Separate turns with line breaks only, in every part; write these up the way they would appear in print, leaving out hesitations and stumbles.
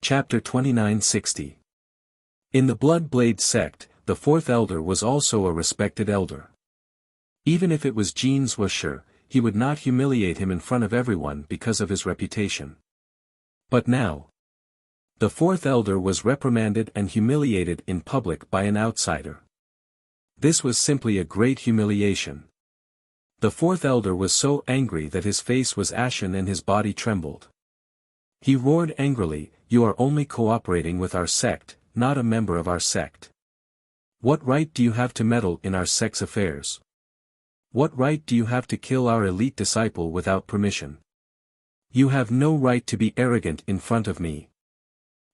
Chapter 2960. In the Blood Blade sect, the fourth elder was also a respected elder. Even if it was Jean's Wuxia, he would not humiliate him in front of everyone because of his reputation. But now, the fourth elder was reprimanded and humiliated in public by an outsider. This was simply a great humiliation. The fourth elder was so angry that his face was ashen and his body trembled. He roared angrily, "You are only cooperating with our sect, not a member of our sect. What right do you have to meddle in our sect's affairs? What right do you have to kill our elite disciple without permission? You have no right to be arrogant in front of me."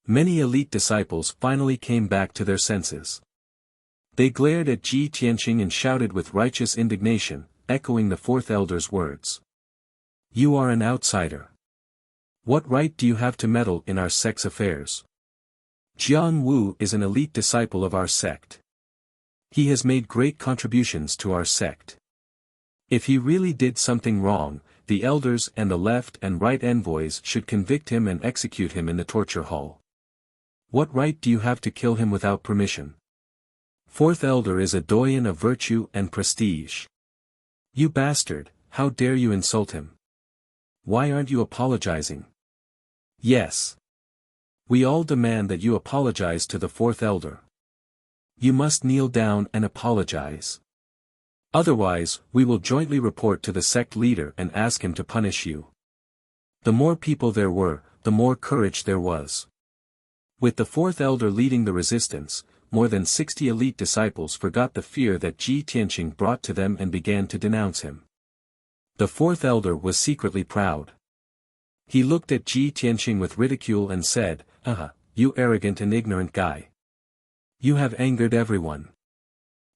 Many elite disciples finally came back to their senses. They glared at Ji Tianqing and shouted with righteous indignation, echoing the fourth elder's words. "You are an outsider. What right do you have to meddle in our sect's affairs? Jian Wu is an elite disciple of our sect. He has made great contributions to our sect. If he really did something wrong, the elders and the left and right envoys should convict him and execute him in the torture hall. What right do you have to kill him without permission? Fourth elder is a doyen of virtue and prestige. You bastard, how dare you insult him? Why aren't you apologizing? Yes. We all demand that you apologize to the fourth elder. You must kneel down and apologize. Otherwise, we will jointly report to the sect leader and ask him to punish you." The more people there were, the more courage there was. With the fourth elder leading the resistance, more than 60 elite disciples forgot the fear that Ji Tianqing brought to them and began to denounce him. The fourth elder was secretly proud. He looked at Ji Tianqing with ridicule and said, "You arrogant and ignorant guy. You have angered everyone.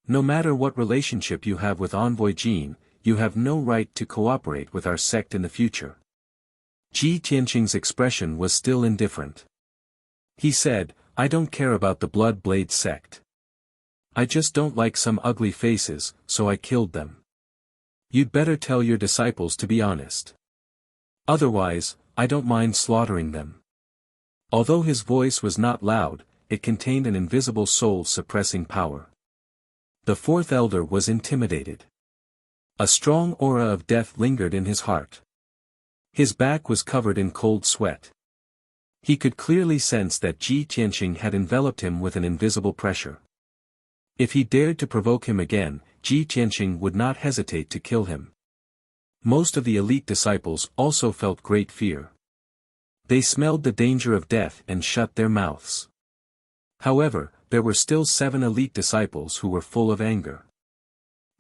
No matter what relationship you have with Envoy Jin, you have no right to cooperate with our sect in the future." Ji Tianqing's expression was still indifferent. He said, "I don't care about the Blood Blade sect. I just don't like some ugly faces, so I killed them. You'd better tell your disciples to be honest. Otherwise, I don't mind slaughtering them." Although his voice was not loud, it contained an invisible soul-suppressing power. The fourth elder was intimidated. A strong aura of death lingered in his heart. His back was covered in cold sweat. He could clearly sense that Ji Tianqing had enveloped him with an invisible pressure. If he dared to provoke him again, Ji Tianqing would not hesitate to kill him. Most of the elite disciples also felt great fear. They smelled the danger of death and shut their mouths. However, there were still 7 elite disciples who were full of anger.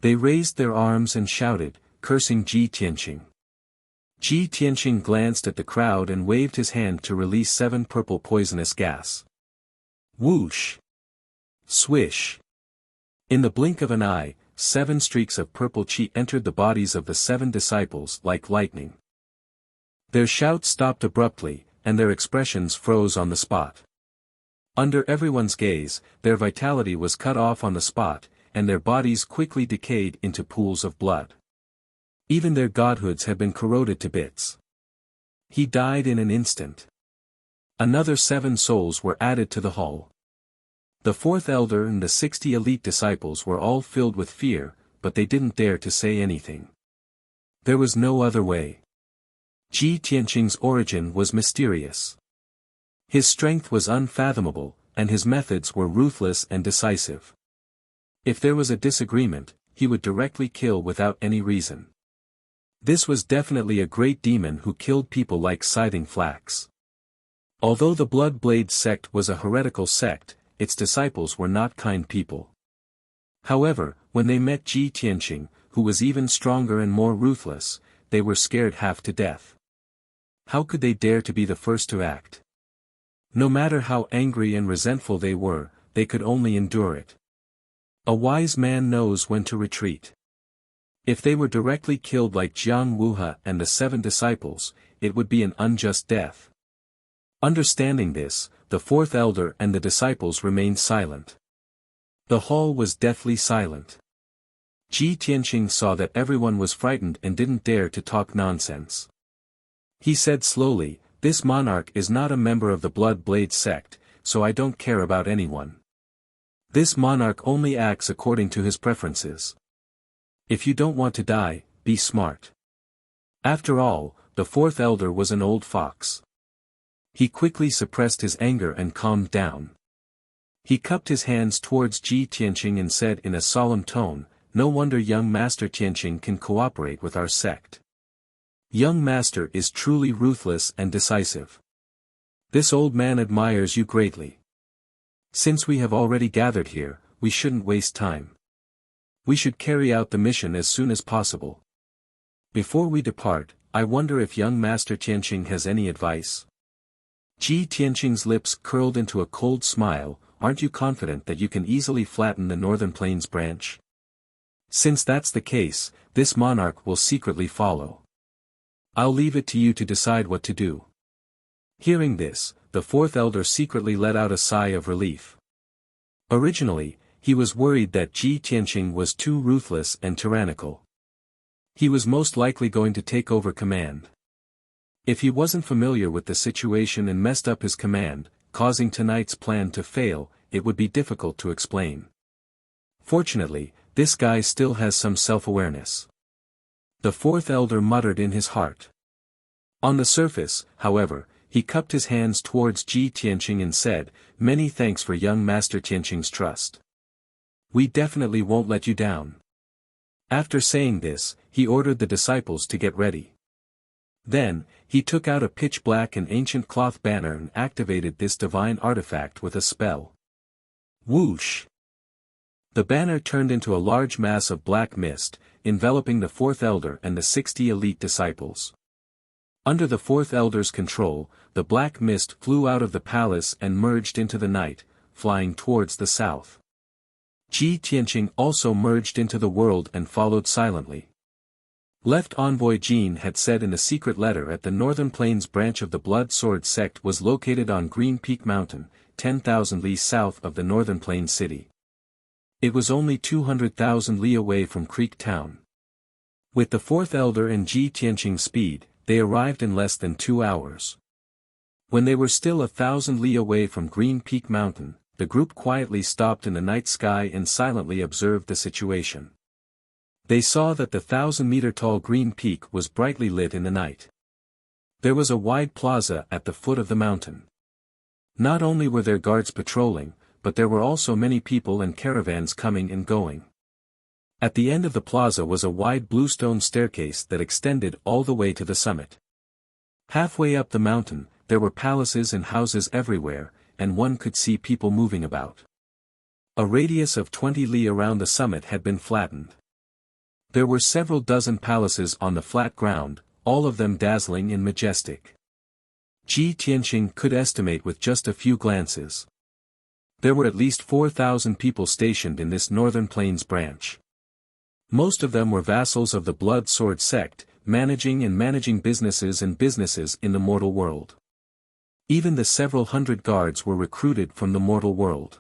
They raised their arms and shouted, cursing Ji Tianqing. Ji Tianqing glanced at the crowd and waved his hand to release 7 purple poisonous gas. Whoosh! Swish! In the blink of an eye, 7 streaks of purple chi entered the bodies of the 7 disciples like lightning. Their shouts stopped abruptly, and their expressions froze on the spot. Under everyone's gaze, their vitality was cut off on the spot, and their bodies quickly decayed into pools of blood. Even their godhoods had been corroded to bits. He died in an instant. Another 7 souls were added to the hall. The fourth elder and the 60 elite disciples were all filled with fear, but they didn't dare to say anything. There was no other way. Ji Tianqing's origin was mysterious. His strength was unfathomable, and his methods were ruthless and decisive. If there was a disagreement, he would directly kill without any reason. This was definitely a great demon who killed people like scything flax. Although the Blood Blade sect was a heretical sect, its disciples were not kind people. However, when they met Ji Tianqing, who was even stronger and more ruthless, they were scared half to death. How could they dare to be the first to act? No matter how angry and resentful they were, they could only endure it. A wise man knows when to retreat. If they were directly killed like Jiang Wuha and the 7 disciples, it would be an unjust death. Understanding this, the fourth elder and the disciples remained silent. The hall was deathly silent. Ji Tianqing saw that everyone was frightened and didn't dare to talk nonsense. He said slowly, This monarch is not a member of the Blood Blade sect, so I don't care about anyone. This monarch only acts according to his preferences. If you don't want to die, be smart. After all, the fourth elder was an old fox. He quickly suppressed his anger and calmed down. He cupped his hands towards Ji Tianqing and said in a solemn tone, "No wonder young Master Tianqing can cooperate with our sect. Young Master is truly ruthless and decisive. This old man admires you greatly. Since we have already gathered here, we shouldn't waste time. We should carry out the mission as soon as possible. Before we depart, I wonder if young Master Tianqing has any advice." Ji Tianqing's lips curled into a cold smile. "Aren't you confident that you can easily flatten the Northern Plains branch? Since that's the case, this monarch will secretly follow. I'll leave it to you to decide what to do." Hearing this, the fourth elder secretly let out a sigh of relief. Originally, he was worried that Ji Tianqing was too ruthless and tyrannical. He was most likely going to take over command. If he wasn't familiar with the situation and messed up his command, causing tonight's plan to fail, it would be difficult to explain. Fortunately, this guy still has some self-awareness. The fourth elder muttered in his heart. On the surface, however, he cupped his hands towards Ji Tianqing and said, "Many thanks for young Master Tianqing's trust. We definitely won't let you down." After saying this, he ordered the disciples to get ready. Then, he took out a pitch-black and ancient cloth banner and activated this divine artifact with a spell. Whoosh! The banner turned into a large mass of black mist, enveloping the fourth elder and the 60 elite disciples. Under the fourth elder's control, the black mist flew out of the palace and merged into the night, flying towards the south. Ji Tianqing also merged into the world and followed silently. Left Envoy Jin had said in a secret letter at the Northern Plains branch of the Blood Sword sect was located on Green Peak Mountain, 10,000 li south of the Northern Plains city. It was only 200,000 li away from Creek Town. With the fourth elder and Ji Tianqing's speed, they arrived in less than 2 hours. When they were still 1,000 li away from Green Peak Mountain, the group quietly stopped in the night sky and silently observed the situation. They saw that the 1,000-meter-tall green peak was brightly lit in the night. There was a wide plaza at the foot of the mountain. Not only were there guards patrolling, but there were also many people and caravans coming and going. At the end of the plaza was a wide bluestone staircase that extended all the way to the summit. Halfway up the mountain, there were palaces and houses everywhere, and one could see people moving about. A radius of 20 li around the summit had been flattened. There were several dozen palaces on the flat ground, all of them dazzling and majestic. Ji Tianqing could estimate with just a few glances. There were at least 4,000 people stationed in this Northern Plains branch. Most of them were vassals of the Blood Sword sect, managing businesses in the mortal world. Even the several hundred guards were recruited from the mortal world.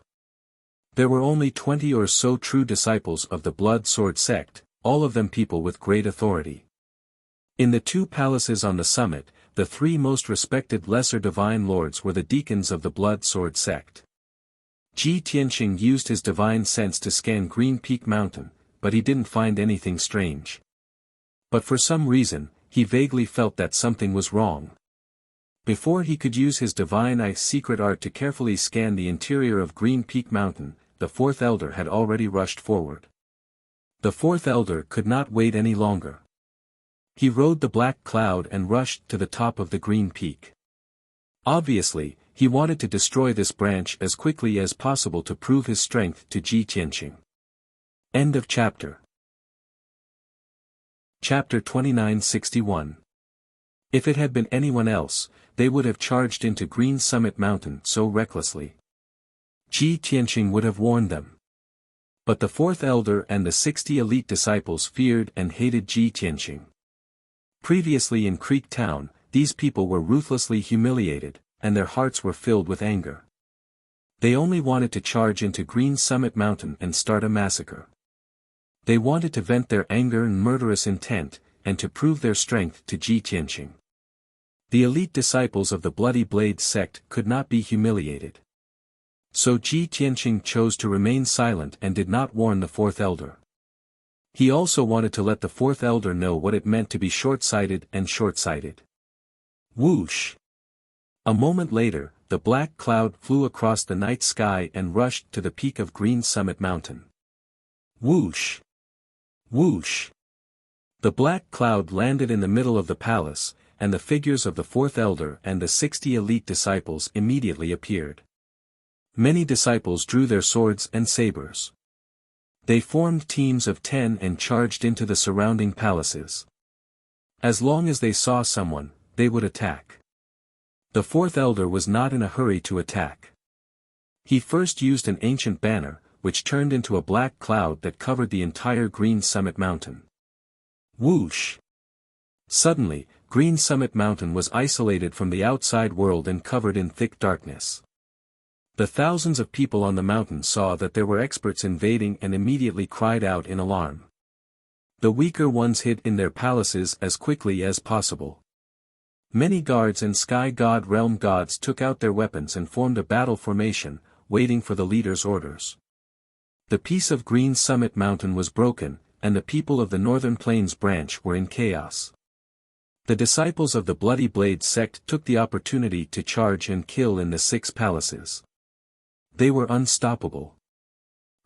There were only 20 or so true disciples of the Blood Sword sect, all of them people with great authority. In the 2 palaces on the summit, the 3 most respected lesser divine lords were the deacons of the Blood Sword sect. Ji Tianqing used his divine sense to scan Green Peak Mountain, but he didn't find anything strange. But for some reason, he vaguely felt that something was wrong. Before he could use his divine eye's secret art to carefully scan the interior of Green Peak Mountain, the fourth elder had already rushed forward. The fourth elder could not wait any longer. He rode the black cloud and rushed to the top of the green peak. Obviously, he wanted to destroy this branch as quickly as possible to prove his strength to Ji Tianqing. End of chapter. Chapter 2961. If it had been anyone else, they would have charged into Green Summit Mountain so recklessly. Ji Tianqing would have warned them. But the fourth elder and the 60 elite disciples feared and hated Ji Tianqing. Previously in Creek Town, these people were ruthlessly humiliated, and their hearts were filled with anger. They only wanted to charge into Green Summit Mountain and start a massacre. They wanted to vent their anger and murderous intent, and to prove their strength to Ji Tianqing. The elite disciples of the Bloody Blade sect could not be humiliated. So Ji Tianqing chose to remain silent and did not warn the fourth elder. He also wanted to let the fourth elder know what it meant to be short-sighted and short-sighted. Whoosh! A moment later, the black cloud flew across the night sky and rushed to the peak of Green Summit Mountain. Whoosh! Whoosh! The black cloud landed in the middle of the palace, and the figures of the fourth elder and the 60 elite disciples immediately appeared. Many disciples drew their swords and sabers. They formed teams of 10 and charged into the surrounding palaces. As long as they saw someone, they would attack. The fourth elder was not in a hurry to attack. He first used an ancient banner, which turned into a black cloud that covered the entire Green Summit Mountain. Whoosh! Suddenly, Green Summit Mountain was isolated from the outside world and covered in thick darkness. The thousands of people on the mountain saw that there were experts invading and immediately cried out in alarm. The weaker ones hid in their palaces as quickly as possible. Many guards and sky god realm gods took out their weapons and formed a battle formation, waiting for the leader's orders. The peace of Green Summit Mountain was broken, and the people of the Northern Plains branch were in chaos. The disciples of the Bloody Blade sect took the opportunity to charge and kill in the 6 palaces. They were unstoppable.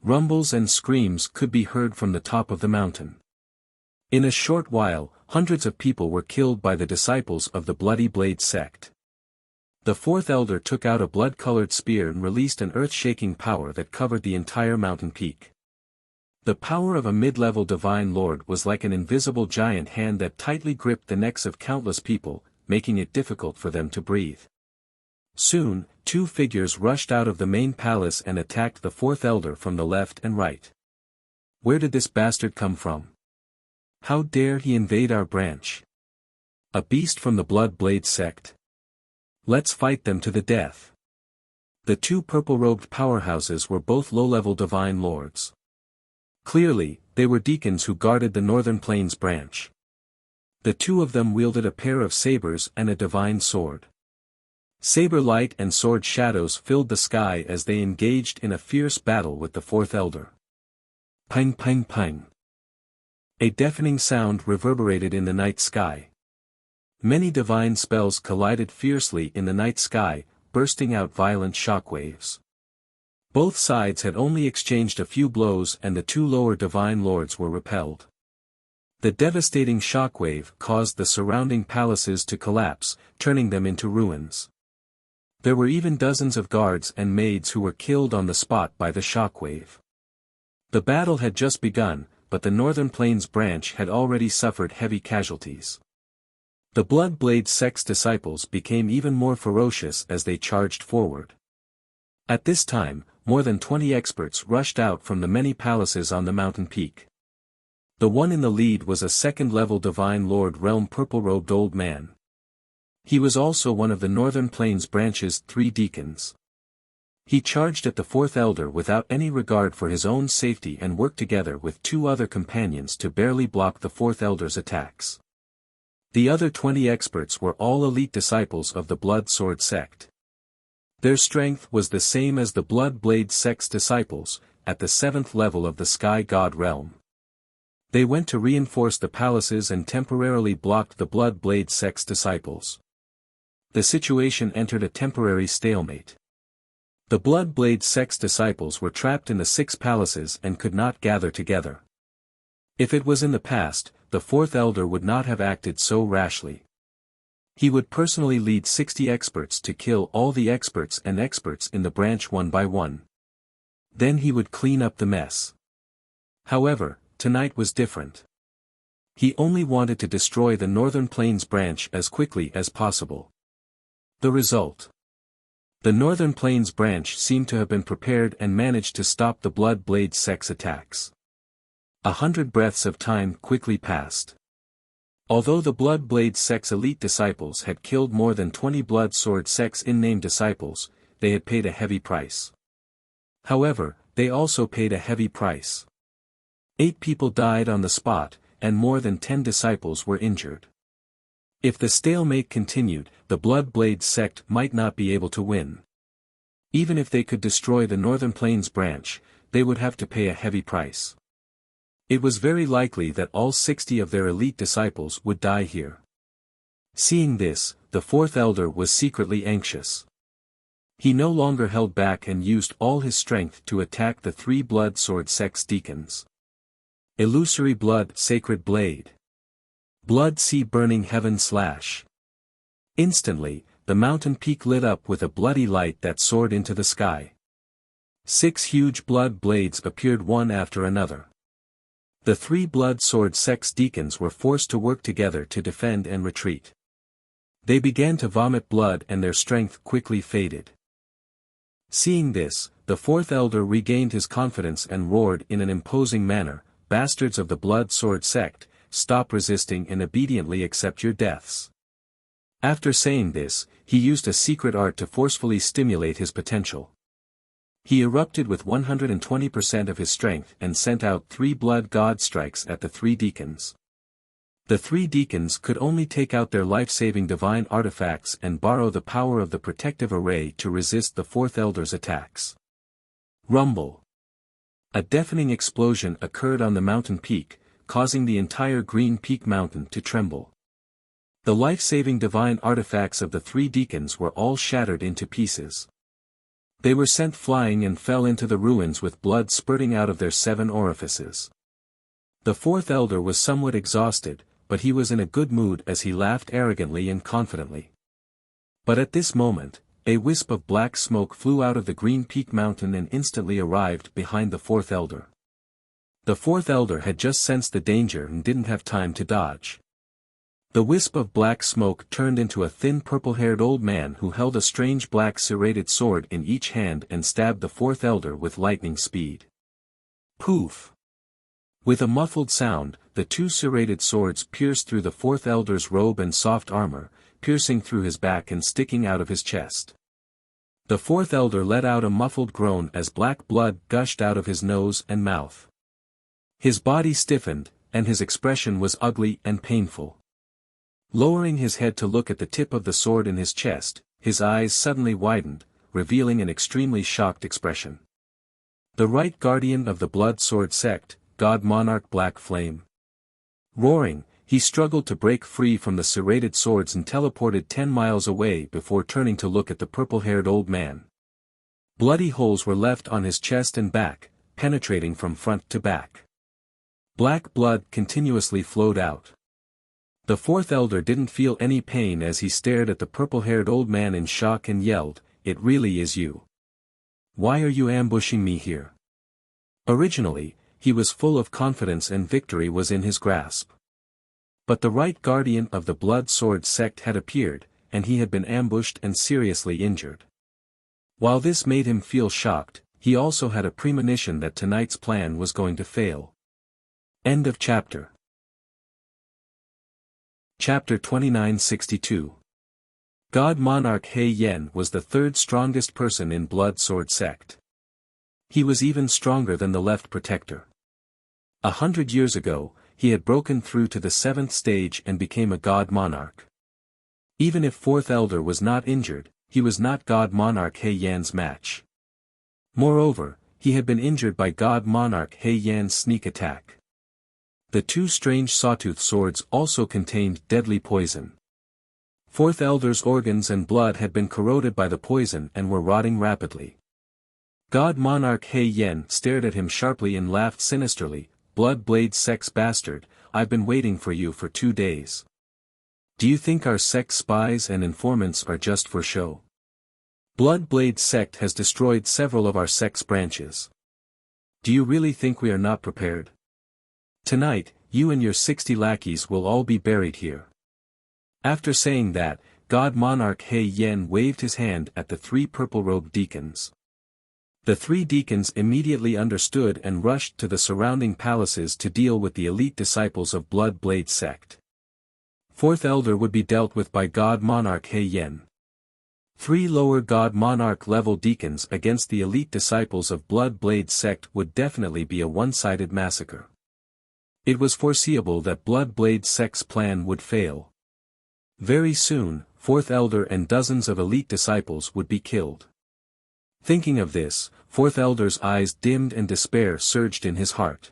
Rumbles and screams could be heard from the top of the mountain. In a short while, hundreds of people were killed by the disciples of the Bloody Blade sect. The fourth elder took out a blood-colored spear and released an earth-shaking power that covered the entire mountain peak. The power of a mid-level divine lord was like an invisible giant hand that tightly gripped the necks of countless people, making it difficult for them to breathe. Soon, 2 figures rushed out of the main palace and attacked the fourth elder from the left and right. Where did this bastard come from? How dare he invade our branch? A beast from the Blood Blade sect. Let's fight them to the death. The 2 purple-robed powerhouses were both low-level divine lords. Clearly, they were deacons who guarded the Northern Plains branch. The 2 of them wielded a pair of sabers and a divine sword. Saber light and sword shadows filled the sky as they engaged in a fierce battle with the fourth elder. Ping ping ping. A deafening sound reverberated in the night sky. Many divine spells collided fiercely in the night sky, bursting out violent shockwaves. Both sides had only exchanged a few blows and the 2 lower divine lords were repelled. The devastating shockwave caused the surrounding palaces to collapse, turning them into ruins. There were even dozens of guards and maids who were killed on the spot by the shockwave. The battle had just begun, but the Northern Plains branch had already suffered heavy casualties. The Blood Blade sect's disciples became even more ferocious as they charged forward. At this time, more than 20 experts rushed out from the many palaces on the mountain peak. The one in the lead was a second-level divine lord realm purple-robed old man. He was also one of the Northern Plains branch's 3 deacons. He charged at the fourth elder without any regard for his own safety and worked together with 2 other companions to barely block the fourth elder's attacks. The other 20 experts were all elite disciples of the Blood Sword sect. Their strength was the same as the Blood Blade sect's disciples, at the 7th level of the Sky God realm. They went to reinforce the palaces and temporarily blocked the Blood Blade sect's disciples. The situation entered a temporary stalemate. The Blood Blade sect's disciples were trapped in the 6 palaces and could not gather together. If it was in the past, the fourth elder would not have acted so rashly. He would personally lead 60 experts to kill all the experts in the branch one by one. Then he would clean up the mess. However, tonight was different. He only wanted to destroy the Northern Plains branch as quickly as possible. The result. The Northern Plains branch seemed to have been prepared and managed to stop the Blood Blade sect's attacks. 100 breaths of time quickly passed. Although the Blood Blade sect's elite disciples had killed more than 20 Blood Sword sect's in-name disciples, they had paid a heavy price. However, they also paid a heavy price. 8 people died on the spot, and more than 10 disciples were injured. If the stalemate continued, the Blood Blade sect might not be able to win. Even if they could destroy the Northern Plains branch, they would have to pay a heavy price. It was very likely that all 60 of their elite disciples would die here. Seeing this, the fourth elder was secretly anxious. He no longer held back and used all his strength to attack the 3 Blood Sword sect's deacons. Illusory Blood Sacred Blade. Blood Sea Burning Heaven Slash. Instantly, the mountain peak lit up with a bloody light that soared into the sky. 6 huge blood blades appeared one after another. The 3 Blood Sword sect's deacons were forced to work together to defend and retreat. They began to vomit blood and their strength quickly faded. Seeing this, the fourth elder regained his confidence and roared in an imposing manner, "Bastards of the Blood Sword sect, stop resisting and obediently accept your deaths." After saying this, he used a secret art to forcefully stimulate his potential. He erupted with 120% of his strength and sent out 3 blood god strikes at the 3 deacons. The 3 deacons could only take out their life-saving divine artifacts and borrow the power of the protective array to resist the fourth elder's attacks. Rumble. A deafening explosion occurred on the mountain peak, causing the entire Green Peak Mountain to tremble. The life-saving divine artifacts of the 3 deacons were all shattered into pieces. They were sent flying and fell into the ruins with blood spurting out of their 7 orifices. The fourth elder was somewhat exhausted, but he was in a good mood as he laughed arrogantly and confidently. But at this moment, a wisp of black smoke flew out of the Green Peak Mountain and instantly arrived behind the fourth elder. The fourth elder had just sensed the danger and didn't have time to dodge. The wisp of black smoke turned into a thin purple-haired old man who held a strange black serrated sword in each hand and stabbed the fourth elder with lightning speed. Poof! With a muffled sound, the 2 serrated swords pierced through the fourth elder's robe and soft armor, piercing through his back and sticking out of his chest. The fourth elder let out a muffled groan as black blood gushed out of his nose and mouth. His body stiffened, and his expression was ugly and painful. Lowering his head to look at the tip of the sword in his chest, his eyes suddenly widened, revealing an extremely shocked expression. The right guardian of the Blood Sword sect, God Monarch Black Flame. Roaring, he struggled to break free from the serrated swords and teleported 10 miles away before turning to look at the purple-haired old man. Bloody holes were left on his chest and back, penetrating from front to back. Black blood continuously flowed out. The fourth elder didn't feel any pain as he stared at the purple-haired old man in shock and yelled, "It really is you. Why are you ambushing me here?" Originally, he was full of confidence and victory was in his grasp. But the right guardian of the Blood Sword sect had appeared, and he had been ambushed and seriously injured. While this made him feel shocked, he also had a premonition that tonight's plan was going to fail. End of chapter. Chapter 2962. God Monarch He Yen was the 3rd strongest person in Blood Sword sect. He was even stronger than the left protector. 100 years ago, he had broken through to the 7th stage and became a God Monarch. Even if fourth elder was not injured, he was not God Monarch He Yan's match. Moreover, he had been injured by God Monarch He Yan's sneak attack. The 2 strange sawtooth swords also contained deadly poison. Fourth elder's organs and blood had been corroded by the poison and were rotting rapidly. God Monarch He Yen stared at him sharply and laughed sinisterly, "Blood Blade sect's bastard, I've been waiting for you for 2 days. Do you think our sect's spies and informants are just for show? Blood Blade sect has destroyed several of our sect's branches. Do you really think we are not prepared? Tonight, you and your 60 lackeys will all be buried here." After saying that, God Monarch He Yen waved his hand at the 3 purple-robed deacons. The 3 deacons immediately understood and rushed to the surrounding palaces to deal with the elite disciples of Blood Blade sect. Fourth elder would be dealt with by God Monarch He Yen. 3 lower God Monarch level deacons against the elite disciples of Blood Blade sect would definitely be a one-sided massacre. It was foreseeable that Blood Blade sect's plan would fail. Very soon, Fourth Elder and dozens of elite disciples would be killed. Thinking of this, Fourth Elder's eyes dimmed and despair surged in his heart.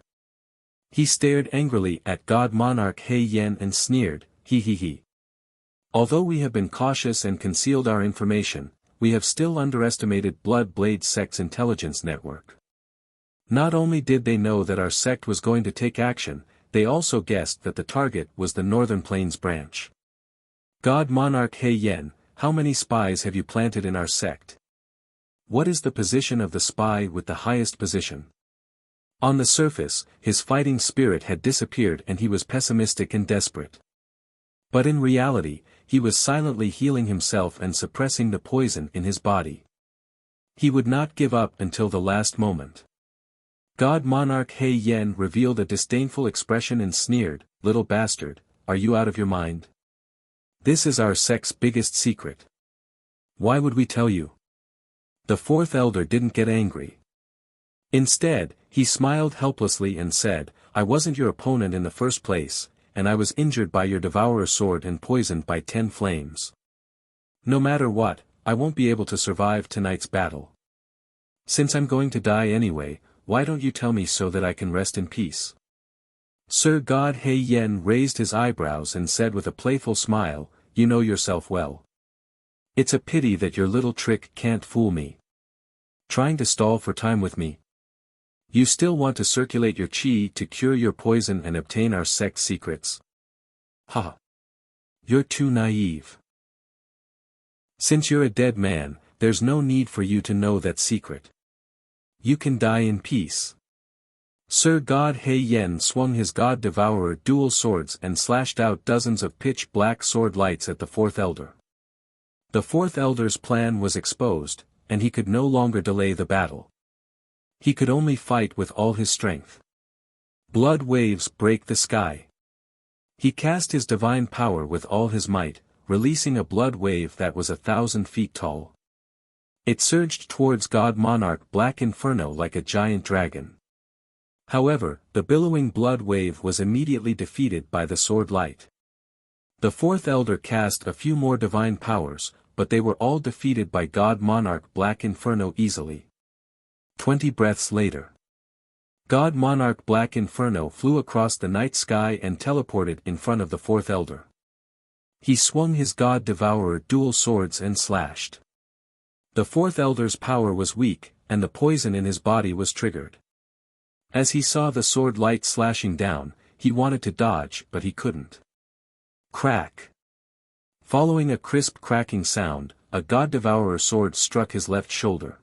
He stared angrily at God Monarch He Yen and sneered, he. Although we have been cautious and concealed our information, we have still underestimated Blood Blade Sect's intelligence network. Not only did they know that our sect was going to take action, they also guessed that the target was the Northern Plains branch. God Monarch He Yen, how many spies have you planted in our sect? What is the position of the spy with the highest position? On the surface, his fighting spirit had disappeared and he was pessimistic and desperate. But in reality, he was silently healing himself and suppressing the poison in his body. He would not give up until the last moment. God Monarch He Yen revealed a disdainful expression and sneered, "Little bastard, are you out of your mind? This is our sect's biggest secret. Why would we tell you?" The Fourth Elder didn't get angry. Instead, he smiled helplessly and said, "I wasn't your opponent in the first place, and I was injured by your devourer sword and poisoned by 10 flames. No matter what, I won't be able to survive tonight's battle. Since I'm going to die anyway, why don't you tell me so that I can rest in peace?" Sir God He Yen raised his eyebrows and said with a playful smile, "You know yourself well. It's a pity that your little trick can't fool me. Trying to stall for time with me? You still want to circulate your chi to cure your poison and obtain our sect's secrets? Ha! You're too naive. Since you're a dead man, there's no need for you to know that secret. You can die in peace." Sir God He Yen swung his God Devourer dual swords and slashed out dozens of pitch-black sword lights at the Fourth Elder. The Fourth Elder's plan was exposed, and he could no longer delay the battle. He could only fight with all his strength. Blood waves break the sky. He cast his divine power with all his might, releasing a blood wave that was 1,000 feet tall. It surged towards God Monarch Black Inferno like a giant dragon. However, the billowing blood wave was immediately defeated by the sword light. The Fourth Elder cast a few more divine powers, but they were all defeated by God Monarch Black Inferno easily. 20 breaths later, God Monarch Black Inferno flew across the night sky and teleported in front of the Fourth Elder. He swung his God Devourer dual swords and slashed. The Fourth Elder's power was weak, and the poison in his body was triggered. As he saw the sword light slashing down, he wanted to dodge but he couldn't. Crack! Following a crisp cracking sound, a God Devourer sword struck his left shoulder.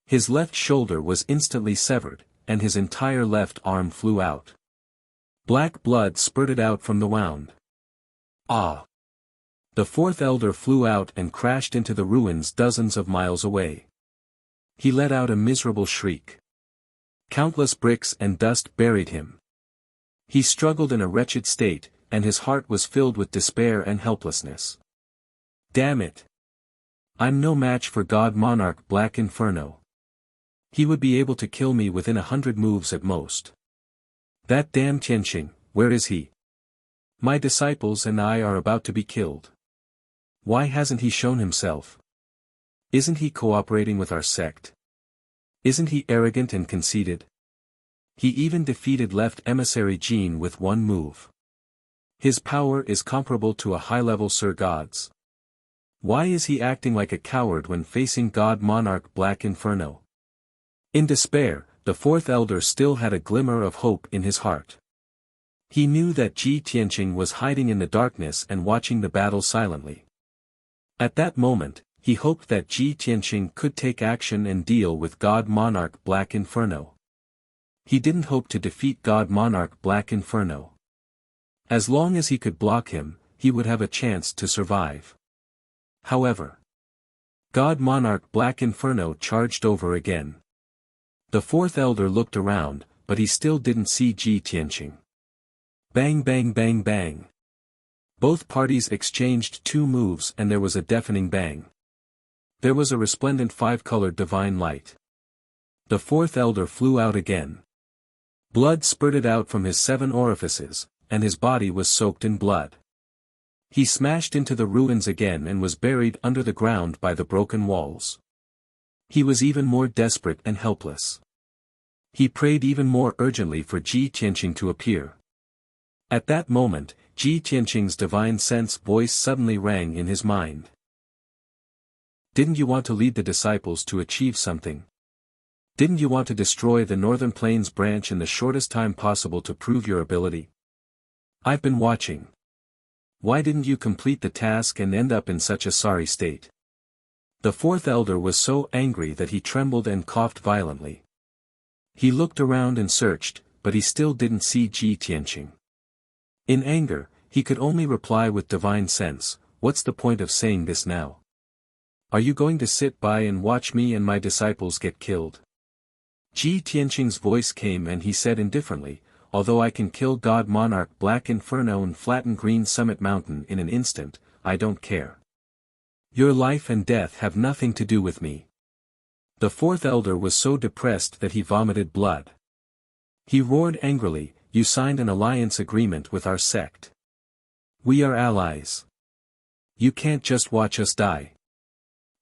His left shoulder was instantly severed, and his entire left arm flew out. Black blood spurted out from the wound. Ah! The Fourth Elder flew out and crashed into the ruins dozens of miles away. He let out a miserable shriek. Countless bricks and dust buried him. He struggled in a wretched state, and his heart was filled with despair and helplessness. Damn it! I'm no match for God Monarch Black Inferno. He would be able to kill me within 100 moves at most. That damn Tianqing, where is he? My disciples and I are about to be killed. Why hasn't he shown himself? Isn't he cooperating with our sect? Isn't he arrogant and conceited? He even defeated left emissary Jean with one move. His power is comparable to a high-level Sir God's. Why is he acting like a coward when facing God Monarch Black Inferno? In despair, the Fourth Elder still had a glimmer of hope in his heart. He knew that Ji Tianqing was hiding in the darkness and watching the battle silently. At that moment, he hoped that Ji Tianqing could take action and deal with God Monarch Black Inferno. He didn't hope to defeat God Monarch Black Inferno. As long as he could block him, he would have a chance to survive. However, God Monarch Black Inferno charged over again. The Fourth Elder looked around, but he still didn't see Ji Tianqing. Bang bang bang bang. Both parties exchanged 2 moves and there was a deafening bang. There was a resplendent 5-colored divine light. The Fourth Elder flew out again. Blood spurted out from his 7 orifices, and his body was soaked in blood. He smashed into the ruins again and was buried under the ground by the broken walls. He was even more desperate and helpless. He prayed even more urgently for Ji Tianqing to appear. At that moment, Ji Tianqing's divine sense voice suddenly rang in his mind. Didn't you want to lead the disciples to achieve something? Didn't you want to destroy the Northern Plains branch in the shortest time possible to prove your ability? I've been watching. Why didn't you complete the task and end up in such a sorry state? The fourth elder was so angry that he trembled and coughed violently. He looked around and searched, but he still didn't see Ji Tianqing. In anger, he could only reply with divine sense, "What's the point of saying this now? Are you going to sit by and watch me and my disciples get killed?" Ji Tianqing's voice came and he said indifferently, "Although I can kill God Monarch Black Inferno and flatten Green Summit Mountain in an instant, I don't care. Your life and death have nothing to do with me." The fourth elder was so depressed that he vomited blood. He roared angrily, "You signed an alliance agreement with our sect. We are allies. You can't just watch us die."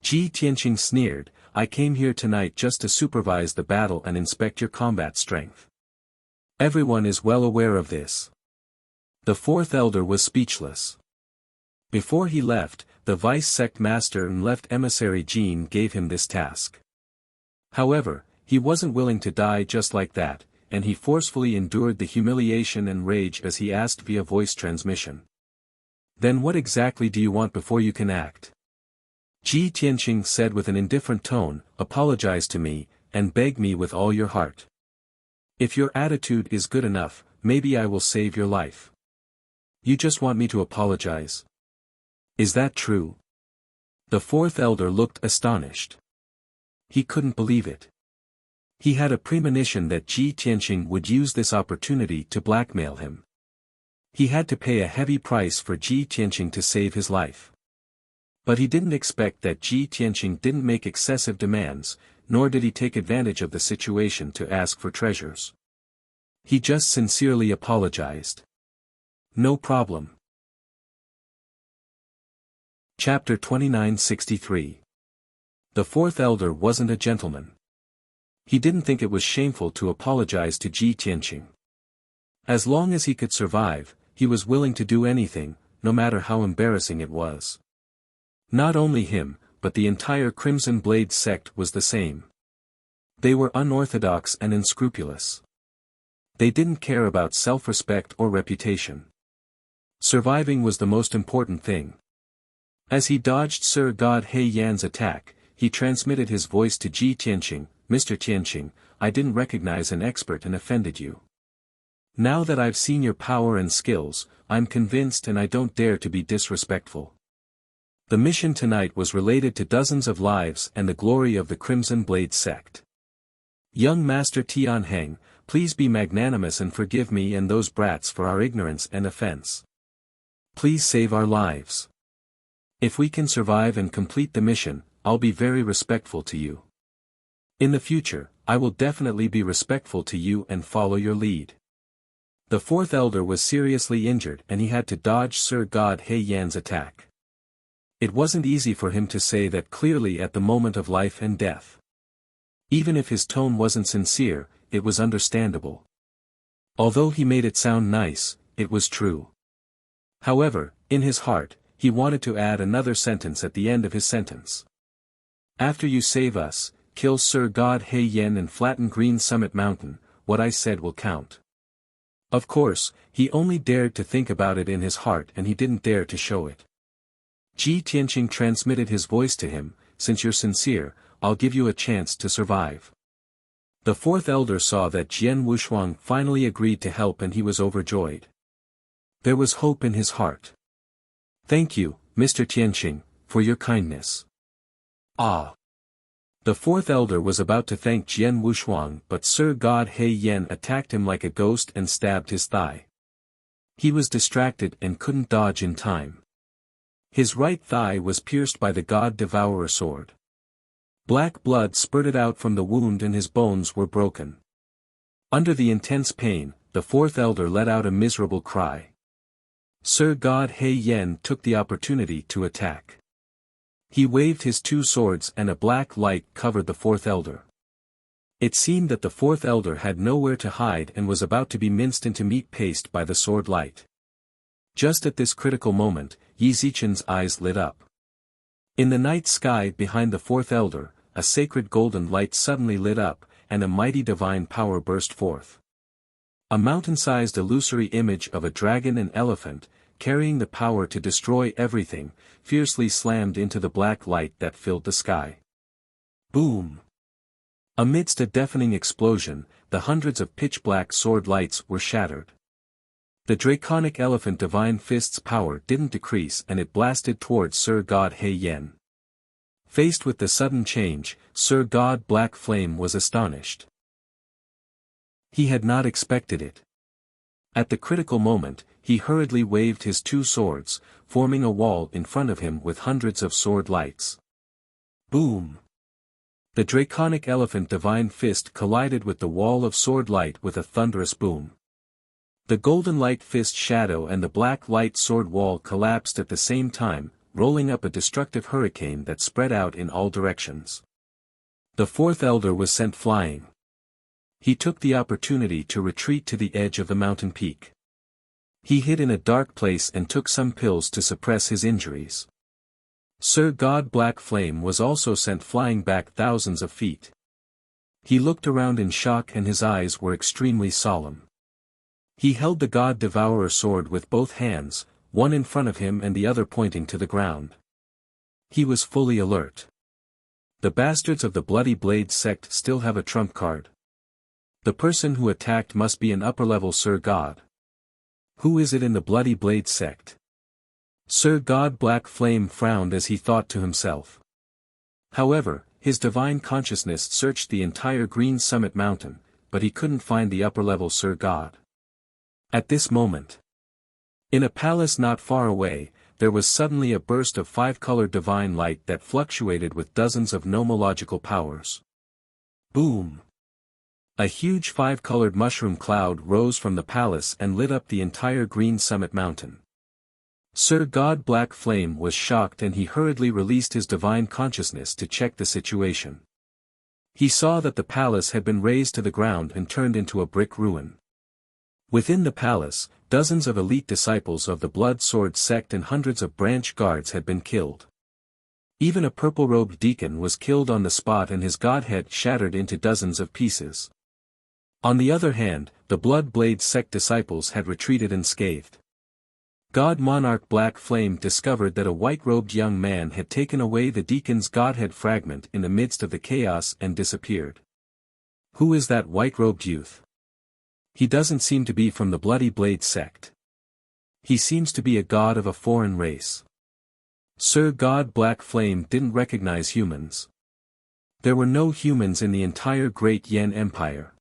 Ji Tianqing sneered, "I came here tonight just to supervise the battle and inspect your combat strength. Everyone is well aware of this." The fourth elder was speechless. Before he left, the vice-sect master and left emissary Jean gave him this task. However, he wasn't willing to die just like that, and he forcefully endured the humiliation and rage as he asked via voice transmission. "Then what exactly do you want before you can act?" Ji Tianqing said with an indifferent tone, "Apologize to me, and beg me with all your heart. If your attitude is good enough, maybe I will save your life. You just want me to apologize? Is that true?" The fourth elder looked astonished. He couldn't believe it. He had a premonition that Ji Tianqing would use this opportunity to blackmail him. He had to pay a heavy price for Ji Tianqing to save his life. But he didn't expect that Ji Tianqing didn't make excessive demands, nor did he take advantage of the situation to ask for treasures. He just sincerely apologized. "No problem." Chapter 2963. The fourth elder wasn't a gentleman. He didn't think it was shameful to apologize to Ji Tianqing. As long as he could survive, he was willing to do anything, no matter how embarrassing it was. Not only him, but the entire Crimson Blade sect was the same. They were unorthodox and unscrupulous. They didn't care about self-respect or reputation. Surviving was the most important thing. As he dodged Sir God He Yan's attack, he transmitted his voice to Ji Tianqing, "Mr. Tianqing, I didn't recognize an expert and offended you. Now that I've seen your power and skills, I'm convinced and I don't dare to be disrespectful. The mission tonight was related to dozens of lives and the glory of the Crimson Blade sect. Young Master Tianheng, please be magnanimous and forgive me and those brats for our ignorance and offense. Please save our lives. If we can survive and complete the mission, I'll be very respectful to you. In the future, I will definitely be respectful to you and follow your lead." The fourth elder was seriously injured and he had to dodge Sir God He Yan's attack. It wasn't easy for him to say that clearly at the moment of life and death. Even if his tone wasn't sincere, it was understandable. Although he made it sound nice, it was true. However, in his heart, he wanted to add another sentence at the end of his sentence. "After you save us, kill Sir God He Yan and flatten Green Summit Mountain, what I said will count." Of course, he only dared to think about it in his heart and he didn't dare to show it. Ji Tianqing transmitted his voice to him, "Since you're sincere, I'll give you a chance to survive." The fourth elder saw that Jian Wushuang finally agreed to help and he was overjoyed. There was hope in his heart. "Thank you, Mr. Tianqing, for your kindness." "Ah." The fourth elder was about to thank Jian Wushuang but Sir God He Yan attacked him like a ghost and stabbed his thigh. He was distracted and couldn't dodge in time. His right thigh was pierced by the God Devourer sword. Black blood spurted out from the wound and his bones were broken. Under the intense pain, the fourth elder let out a miserable cry. Sir God He Yen took the opportunity to attack. He waved his two swords and a black light covered the fourth elder. It seemed that the fourth elder had nowhere to hide and was about to be minced into meat paste by the sword light. Just at this critical moment, Yi Zichen's eyes lit up. In the night sky behind the fourth elder, a sacred golden light suddenly lit up, and a mighty divine power burst forth. A mountain-sized illusory image of a dragon and elephant, carrying the power to destroy everything, fiercely slammed into the black light that filled the sky. Boom! Amidst a deafening explosion, the hundreds of pitch-black sword lights were shattered. The draconic elephant divine fist's power didn't decrease and it blasted towards Sir God He Yen. Faced with the sudden change, Sir God Black Flame was astonished. He had not expected it. At the critical moment, he hurriedly waved his two swords, forming a wall in front of him with hundreds of sword lights. Boom! The draconic elephant divine fist collided with the wall of sword light with a thunderous boom. The golden light fist shadow and the black light sword wall collapsed at the same time, rolling up a destructive hurricane that spread out in all directions. The fourth elder was sent flying. He took the opportunity to retreat to the edge of the mountain peak. He hid in a dark place and took some pills to suppress his injuries. Sir God Black Flame was also sent flying back thousands of feet. He looked around in shock and his eyes were extremely solemn. He held the God Devourer sword with both hands, one in front of him and the other pointing to the ground. He was fully alert. The bastards of the Bloody Blade sect still have a trump card. The person who attacked must be an upper-level Sir God. Who is it in the Bloody Blade sect? Sir God Black Flame frowned as he thought to himself. However, his divine consciousness searched the entire Green Summit Mountain, but he couldn't find the upper-level Sir God. At this moment, in a palace not far away, there was suddenly a burst of five-colored divine light that fluctuated with dozens of nomological powers. Boom! A huge five-colored mushroom cloud rose from the palace and lit up the entire Green Summit Mountain. Sir God Black Flame was shocked and he hurriedly released his divine consciousness to check the situation. He saw that the palace had been razed to the ground and turned into a brick ruin. Within the palace, dozens of elite disciples of the Blood Sword sect and hundreds of branch guards had been killed. Even a purple-robed deacon was killed on the spot and his godhead shattered into dozens of pieces. On the other hand, the Blood Blade sect disciples had retreated unscathed. God Monarch Black Flame discovered that a white-robed young man had taken away the deacon's godhead fragment in the midst of the chaos and disappeared. Who is that white-robed youth? He doesn't seem to be from the Bloody Blade sect. He seems to be a god of a foreign race. Sir God Black Flame didn't recognize humans. There were no humans in the entire Great Yan Empire.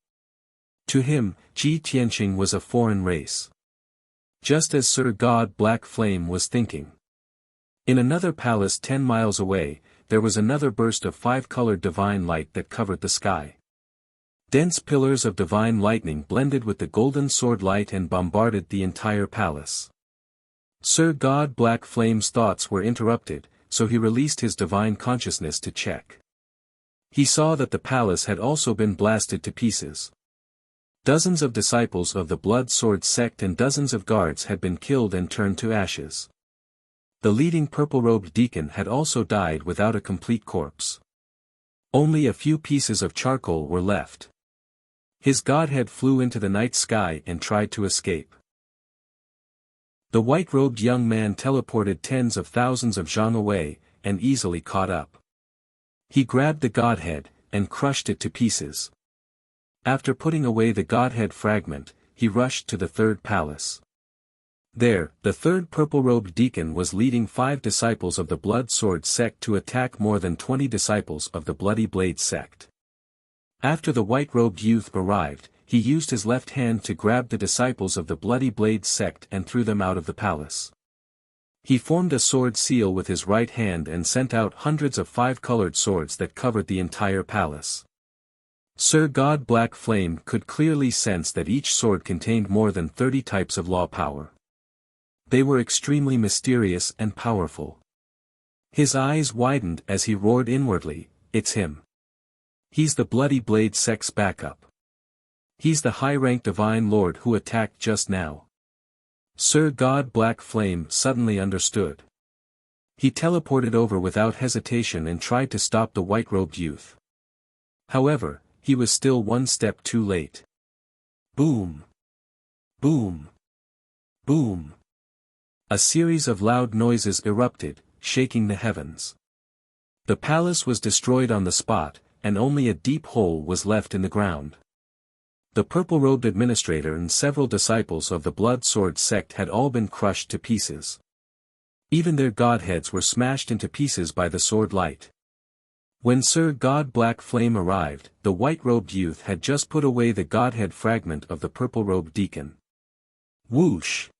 To him, Ji Tianqing was a foreign race. Just as Sir God Black Flame was thinking. In another palace 10 miles away, there was another burst of five-colored divine light that covered the sky. Dense pillars of divine lightning blended with the golden sword light and bombarded the entire palace. Sir God Black Flame's thoughts were interrupted, so he released his divine consciousness to check. He saw that the palace had also been blasted to pieces. Dozens of disciples of the Blood Sword sect and dozens of guards had been killed and turned to ashes. The leading purple-robed deacon had also died without a complete corpse. Only a few pieces of charcoal were left. His godhead flew into the night sky and tried to escape. The white-robed young man teleported tens of thousands of zhang away, and easily caught up. He grabbed the godhead, and crushed it to pieces. After putting away the godhead fragment, he rushed to the third palace. There, the third purple-robed deacon was leading 5 disciples of the Blood Sword sect to attack more than 20 disciples of the Bloody Blade sect. After the white-robed youth arrived, he used his left hand to grab the disciples of the Bloody Blade sect and threw them out of the palace. He formed a sword seal with his right hand and sent out hundreds of five-colored swords that covered the entire palace. Sir God Black Flame could clearly sense that each sword contained more than 30 types of law power. They were extremely mysterious and powerful. His eyes widened as he roared inwardly, "It's him. He's the Bloody Blade sect's backup. He's the high-ranked divine lord who attacked just now." Sir God Black Flame suddenly understood. He teleported over without hesitation and tried to stop the white-robed youth. However, he was still one step too late. Boom! Boom! Boom! A series of loud noises erupted, shaking the heavens. The palace was destroyed on the spot, and only a deep hole was left in the ground. The purple-robed administrator and several disciples of the Blood Sword sect had all been crushed to pieces. Even their godheads were smashed into pieces by the sword light. When Sir God Black Flame arrived, the white-robed youth had just put away the godhead fragment of the purple-robed deacon. Whoosh!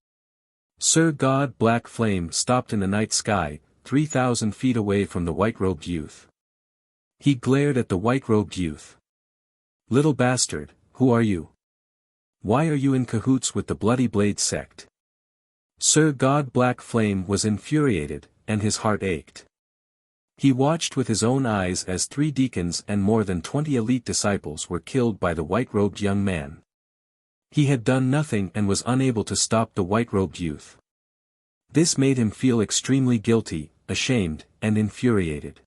Sir God Black Flame stopped in the night sky, 3,000 feet away from the white-robed youth. He glared at the white-robed youth. "Little bastard, who are you? Why are you in cahoots with the Bloody Blade sect?" Sir God Black Flame was infuriated, and his heart ached. He watched with his own eyes as 3 deacons and more than 20 elite disciples were killed by the white-robed young man. He had done nothing and was unable to stop the white-robed youth. This made him feel extremely guilty, ashamed, and infuriated.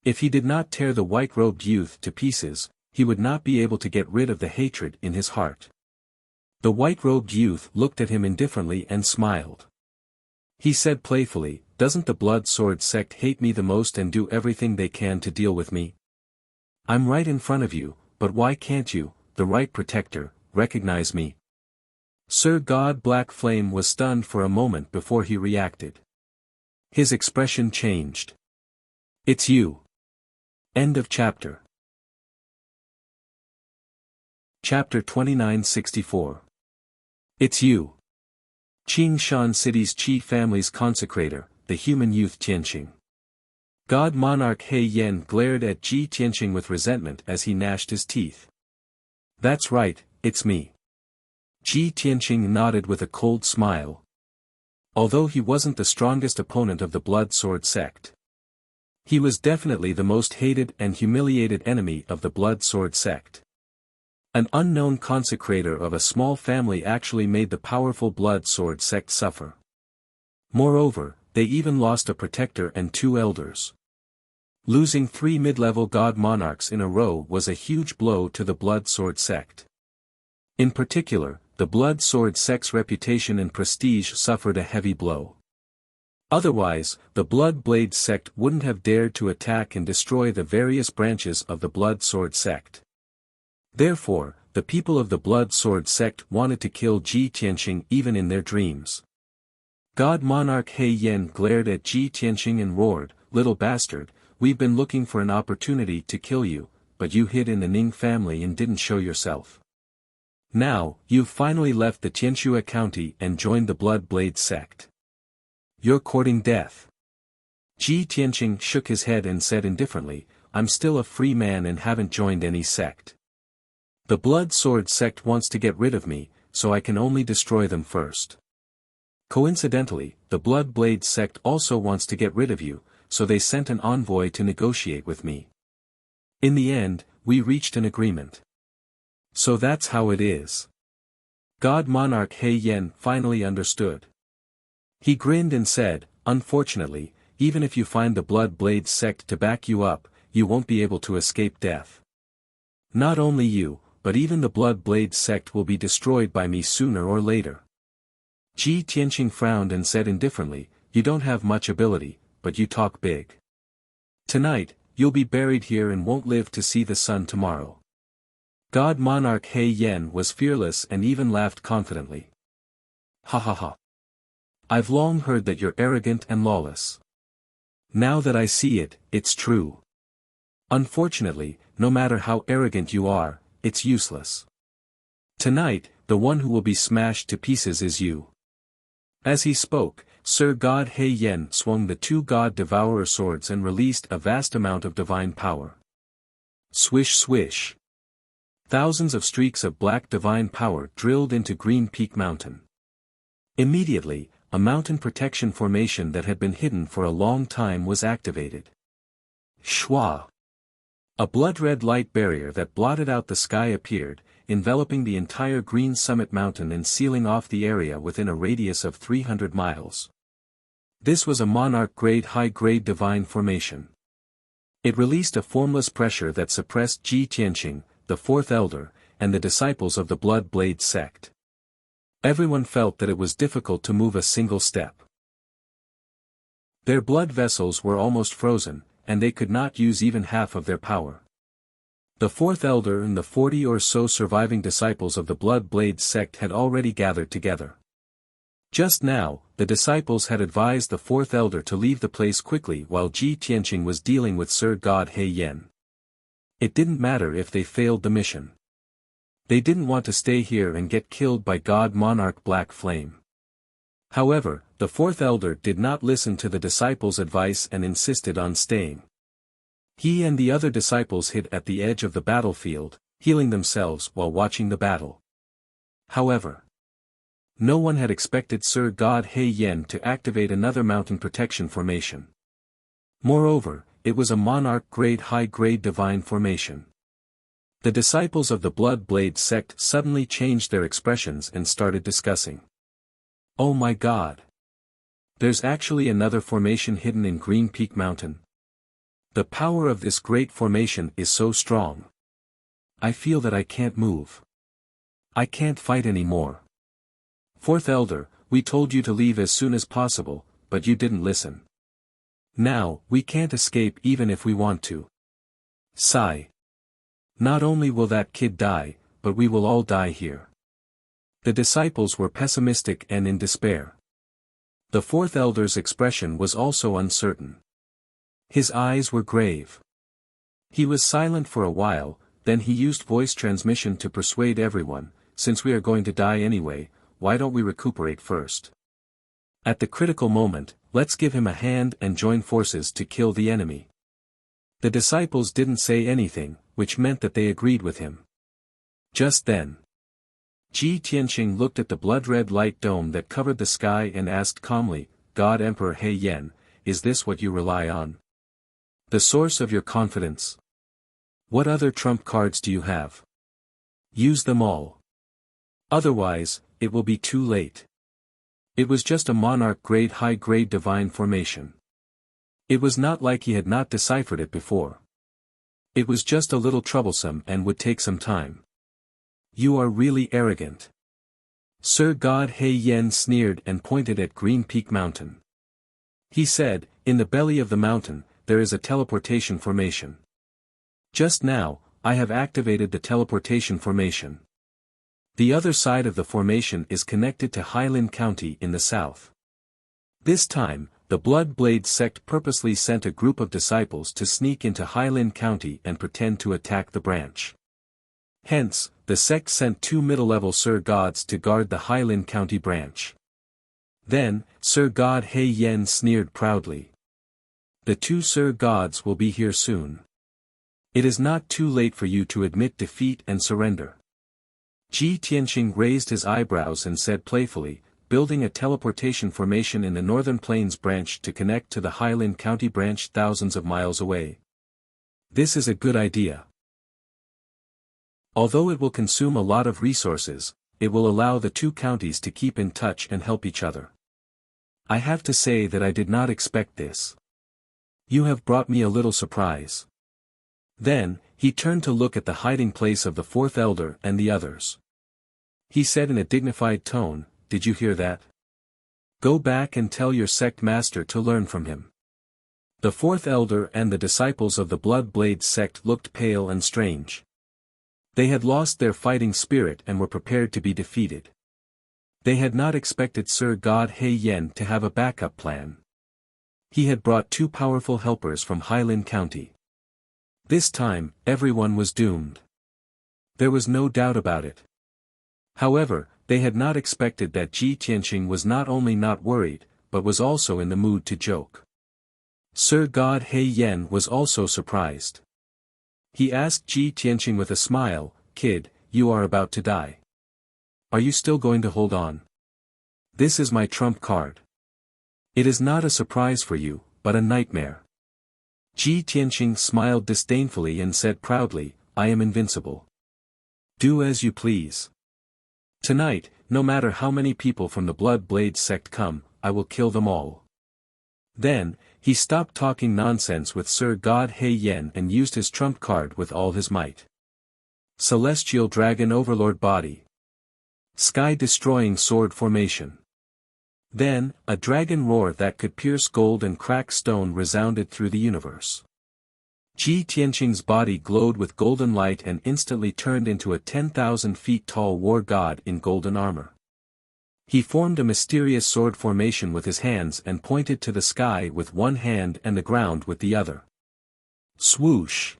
If he did not tear the white-robed youth to pieces, he would not be able to get rid of the hatred in his heart. The white-robed youth looked at him indifferently and smiled. He said playfully, "Doesn't the Blood Sword sect hate me the most and do everything they can to deal with me? I'm right in front of you, but why can't you, the right protector, recognize me?" Sir God Black Flame was stunned for a moment before he reacted. His expression changed. "It's you." End of chapter. Chapter 2964. It's you. Qingshan City's Qi family's consecrator, the human youth Tianqing. God Monarch He Yen glared at Ji Tianqing with resentment as he gnashed his teeth. "That's right, it's me." Ji Tianqing nodded with a cold smile. Although he wasn't the strongest opponent of the Blood Sword sect, he was definitely the most hated and humiliated enemy of the Blood Sword sect. An unknown consecrator of a small family actually made the powerful Blood Sword sect suffer. Moreover, they even lost a protector and 2 elders. Losing 3 mid-level god monarchs in a row was a huge blow to the Blood Sword sect. In particular, the Blood Sword sect's reputation and prestige suffered a heavy blow. Otherwise, the Blood Blade sect wouldn't have dared to attack and destroy the various branches of the Blood Sword sect. Therefore, the people of the Blood Sword sect wanted to kill Ji Tianqing even in their dreams. God Monarch He Yen glared at Ji Tianqing and roared, "Little bastard, we've been looking for an opportunity to kill you, but you hid in the Ning family and didn't show yourself. Now, you've finally left the Tianxue County and joined the Blood Blade sect. You're courting death." Ji Tianqing shook his head and said indifferently, "I'm still a free man and haven't joined any sect. The Blood Sword sect wants to get rid of me, so I can only destroy them first. Coincidentally, the Blood Blade sect also wants to get rid of you, so they sent an envoy to negotiate with me. In the end, we reached an agreement. So that's how it is." God Monarch He Yen finally understood. He grinned and said, "Unfortunately, even if you find the Blood Blade sect to back you up, you won't be able to escape death. Not only you, but even the Blood Blade sect will be destroyed by me sooner or later." Ji Tianqing frowned and said indifferently, "You don't have much ability, but you talk big. Tonight, you'll be buried here and won't live to see the sun tomorrow." God Monarch He Yen was fearless and even laughed confidently. "Ha ha ha. I've long heard that you're arrogant and lawless. Now that I see it, it's true. Unfortunately, no matter how arrogant you are, it's useless. Tonight, the one who will be smashed to pieces is you." As he spoke, Sir God He Yen swung the 2 God Devourer swords and released a vast amount of divine power. Swish swish. Thousands of streaks of black divine power drilled into Green Peak Mountain. Immediately, a mountain protection formation that had been hidden for a long time was activated. Shwa! A blood-red light barrier that blotted out the sky appeared, enveloping the entire green summit mountain and sealing off the area within a radius of 300 miles. This was a monarch-grade high-grade divine formation. It released a formless pressure that suppressed Ji Tianqing, the fourth elder, and the disciples of the Blood Blade sect. Everyone felt that it was difficult to move a single step. Their blood vessels were almost frozen, and they could not use even half of their power. The fourth elder and the 40 or so surviving disciples of the Blood Blade sect had already gathered together. Just now, the disciples had advised the fourth elder to leave the place quickly while Ji Tianqing was dealing with Sir God He Yen. It didn't matter if they failed the mission. They didn't want to stay here and get killed by God Monarch Black Flame. However, the fourth elder did not listen to the disciples' advice and insisted on staying. He and the other disciples hid at the edge of the battlefield, healing themselves while watching the battle. However, no one had expected Sir God He Yen to activate another mountain protection formation. Moreover, it was a monarch-grade high-grade divine formation. The disciples of the Blood Blade sect suddenly changed their expressions and started discussing. Oh my God! There's actually another formation hidden in Green Peak Mountain. The power of this great formation is so strong. I feel that I can't move. I can't fight anymore. Fourth elder, we told you to leave as soon as possible, but you didn't listen. Now, we can't escape even if we want to. Sigh. Not only will that kid die, but we will all die here. The disciples were pessimistic and in despair. The fourth elder's expression was also uncertain. His eyes were grave. He was silent for a while, then he used voice transmission to persuade everyone, since we are going to die anyway, why don't we recuperate first? At the critical moment, let's give him a hand and join forces to kill the enemy. The disciples didn't say anything, which meant that they agreed with him. Just then, Ji Tianqing looked at the blood-red light dome that covered the sky and asked calmly, God Emperor He Yen, is this what you rely on? The source of your confidence? What other trump cards do you have? Use them all. Otherwise, it will be too late. It was just a monarch-grade high-grade divine formation. It was not like he had not deciphered it before. It was just a little troublesome and would take some time. You are really arrogant. Sir God He Yen sneered and pointed at Green Peak Mountain. He said, in the belly of the mountain, there is a teleportation formation. Just now, I have activated the teleportation formation. The other side of the formation is connected to Highland County in the south. This time, the Blood Blade sect purposely sent a group of disciples to sneak into Highland County and pretend to attack the branch. Hence, the sect sent 2 middle-level Sir Gods to guard the Highland County branch. Then, Sir God He Yen sneered proudly. The 2 Sir Gods will be here soon. It is not too late for you to admit defeat and surrender. Ji Tianqing raised his eyebrows and said playfully, building a teleportation formation in the Northern Plains branch to connect to the Highland County branch thousands of miles away. This is a good idea. Although it will consume a lot of resources, it will allow the 2 counties to keep in touch and help each other. I have to say that I did not expect this. You have brought me a little surprise. Then, he turned to look at the hiding place of the fourth elder and the others. He said in a dignified tone, did you hear that? Go back and tell your sect master to learn from him. The fourth elder and the disciples of the Blood Blade sect looked pale and strange. They had lost their fighting spirit and were prepared to be defeated. They had not expected Sir God He Yen to have a backup plan. He had brought 2 powerful helpers from Highland County. This time, everyone was doomed. There was no doubt about it. However, they had not expected that Ji Tianqing was not only not worried, but was also in the mood to joke. Sir God He Yen was also surprised. He asked Ji Tianqing with a smile, kid, you are about to die. Are you still going to hold on? This is my trump card. It is not a surprise for you, but a nightmare. Ji Tianqing smiled disdainfully and said proudly, I am invincible. Do as you please. Tonight, no matter how many people from the Blood Blade sect come, I will kill them all. Then, he stopped talking nonsense with Sir God He Yen and used his trump card with all his might. Celestial Dragon Overlord Body. Sky-destroying sword formation. Then, a dragon roar that could pierce gold and crack stone resounded through the universe. Ji Tianqing's body glowed with golden light and instantly turned into a 10,000 feet tall war god in golden armor. He formed a mysterious sword formation with his hands and pointed to the sky with one hand and the ground with the other. Swoosh!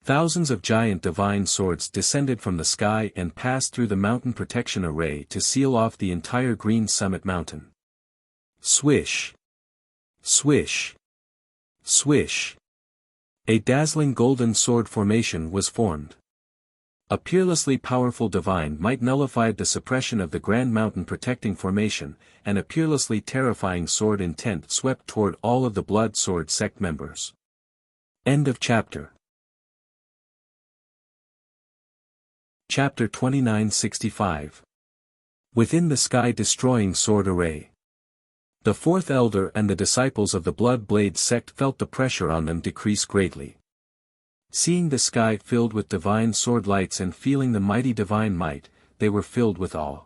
Thousands of giant divine swords descended from the sky and passed through the mountain protection array to seal off the entire green summit mountain. Swish! Swish! Swish! A dazzling golden sword formation was formed. A peerlessly powerful divine might nullified the suppression of the Grand Mountain protecting formation, and a peerlessly terrifying sword intent swept toward all of the Blood Sword sect members. End of chapter. Chapter 2965. Within the sky-destroying sword array. The fourth elder and the disciples of the Blood Blade sect felt the pressure on them decrease greatly. Seeing the sky filled with divine sword lights and feeling the mighty divine might, they were filled with awe.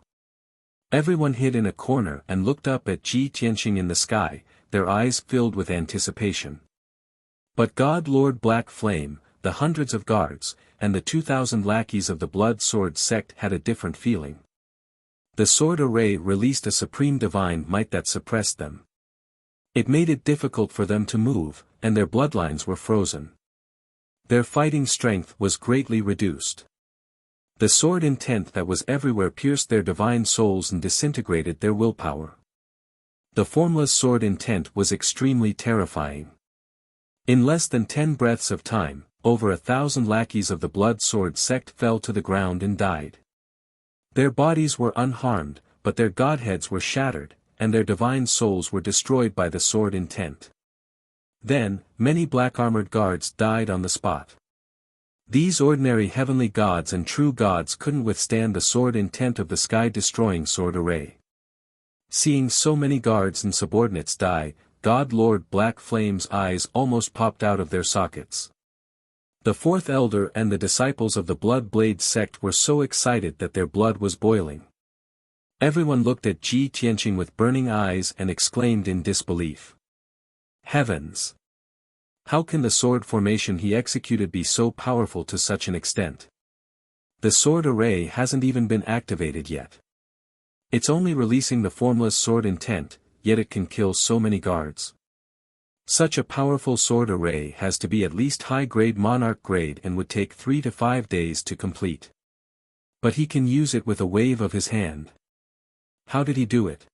Everyone hid in a corner and looked up at Ji Tianqing in the sky, their eyes filled with anticipation. But God Lord Black Flame, the hundreds of guards, and the 2,000 lackeys of the Blood Sword sect had a different feeling. The sword array released a supreme divine might that suppressed them. It made it difficult for them to move, and their bloodlines were frozen. Their fighting strength was greatly reduced. The sword intent that was everywhere pierced their divine souls and disintegrated their willpower. The formless sword intent was extremely terrifying. In less than 10 breaths of time, over 1,000 lackeys of the Blood Sword sect fell to the ground and died. Their bodies were unharmed, but their godheads were shattered, and their divine souls were destroyed by the sword intent. Then, many black-armored guards died on the spot. These ordinary heavenly gods and true gods couldn't withstand the sword intent of the sky-destroying sword array. Seeing so many guards and subordinates die, God Lord Black Flame's eyes almost popped out of their sockets. The fourth elder and the disciples of the Blood Blade sect were so excited that their blood was boiling. Everyone looked at Ji Tianqing with burning eyes and exclaimed in disbelief. Heavens! How can the sword formation he executed be so powerful to such an extent? The sword array hasn't even been activated yet. It's only releasing the formless sword intent, yet it can kill so many guards. Such a powerful sword array has to be at least high-grade monarch grade and would take 3 to 5 days to complete. But he can use it with a wave of his hand. How did he do it?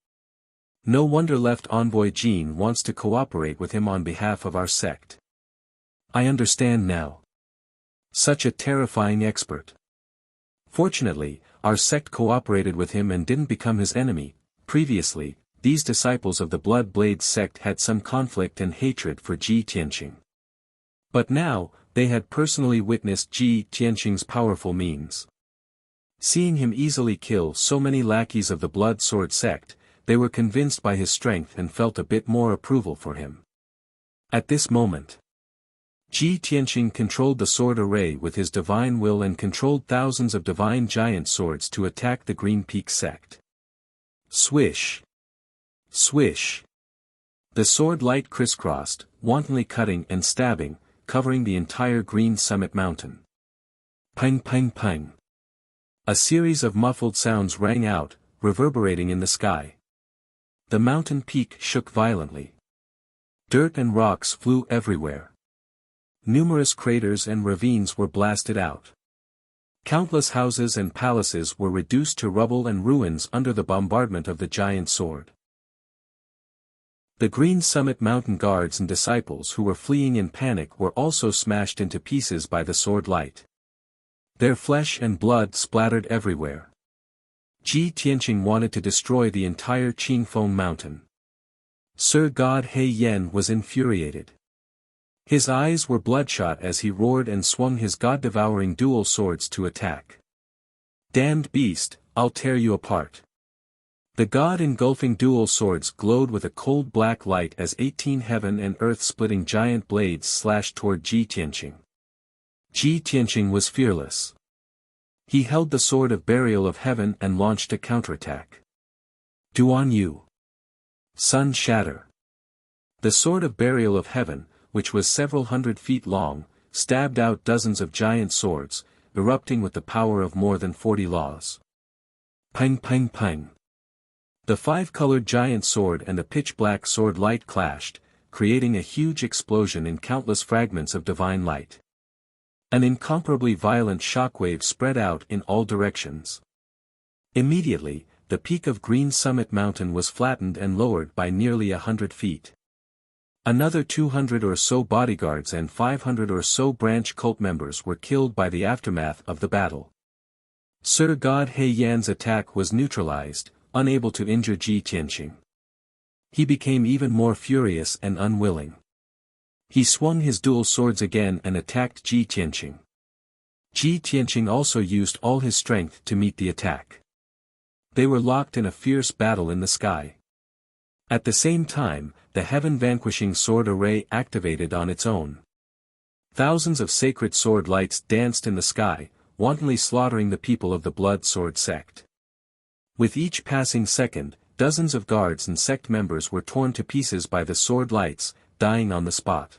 No wonder Left Envoy Jean wants to cooperate with him on behalf of our sect. I understand now. Such a terrifying expert. Fortunately, our sect cooperated with him and didn't become his enemy. Previously, these disciples of the Blood Blade sect had some conflict and hatred for Ji Tianqing. But now, they had personally witnessed Ji Tianqing's powerful means. Seeing him easily kill so many lackeys of the Blood Sword sect, they were convinced by his strength and felt a bit more approval for him. At this moment, Ji Tianqing controlled the sword array with his divine will and controlled thousands of divine giant swords to attack the Green Peak sect. Swish! Swish! The sword light crisscrossed, wantonly cutting and stabbing, covering the entire Green Summit Mountain. Pang pang pang! A series of muffled sounds rang out, reverberating in the sky. The mountain peak shook violently. Dirt and rocks flew everywhere. Numerous craters and ravines were blasted out. Countless houses and palaces were reduced to rubble and ruins under the bombardment of the giant sword. The Green Summit Mountain guards and disciples who were fleeing in panic were also smashed into pieces by the sword light. Their flesh and blood splattered everywhere. Ji Tianqing wanted to destroy the entire Qingfeng mountain. Sir God He Yen was infuriated. His eyes were bloodshot as he roared and swung his god-devouring dual swords to attack. Damned beast, I'll tear you apart. The god-engulfing dual swords glowed with a cold black light as 18 heaven and earth-splitting giant blades slashed toward Ji Tianqing. Ji Tianqing was fearless. He held the sword of burial of heaven and launched a counterattack. Duan Yu. Sun shatter. The sword of burial of heaven, which was several hundred feet long, stabbed out dozens of giant swords, erupting with the power of more than 40 laws. Peng peng peng. The five-colored giant sword and the pitch-black sword light clashed, creating a huge explosion in countless fragments of divine light. An incomparably violent shockwave spread out in all directions. Immediately, the peak of Green Summit Mountain was flattened and lowered by nearly 100 feet. Another 200 or so bodyguards and 500 or so branch cult members were killed by the aftermath of the battle. Sir God He Yan's attack was neutralized, unable to injure Ji Tianqing. He became even more furious and unwilling. He swung his dual swords again and attacked Ji Tianqing. Ji Tianqing also used all his strength to meet the attack. They were locked in a fierce battle in the sky. At the same time, the heaven-vanquishing sword array activated on its own. Thousands of sacred sword lights danced in the sky, wantonly slaughtering the people of the Blood Sword sect. With each passing second, dozens of guards and sect members were torn to pieces by the sword lights, dying on the spot.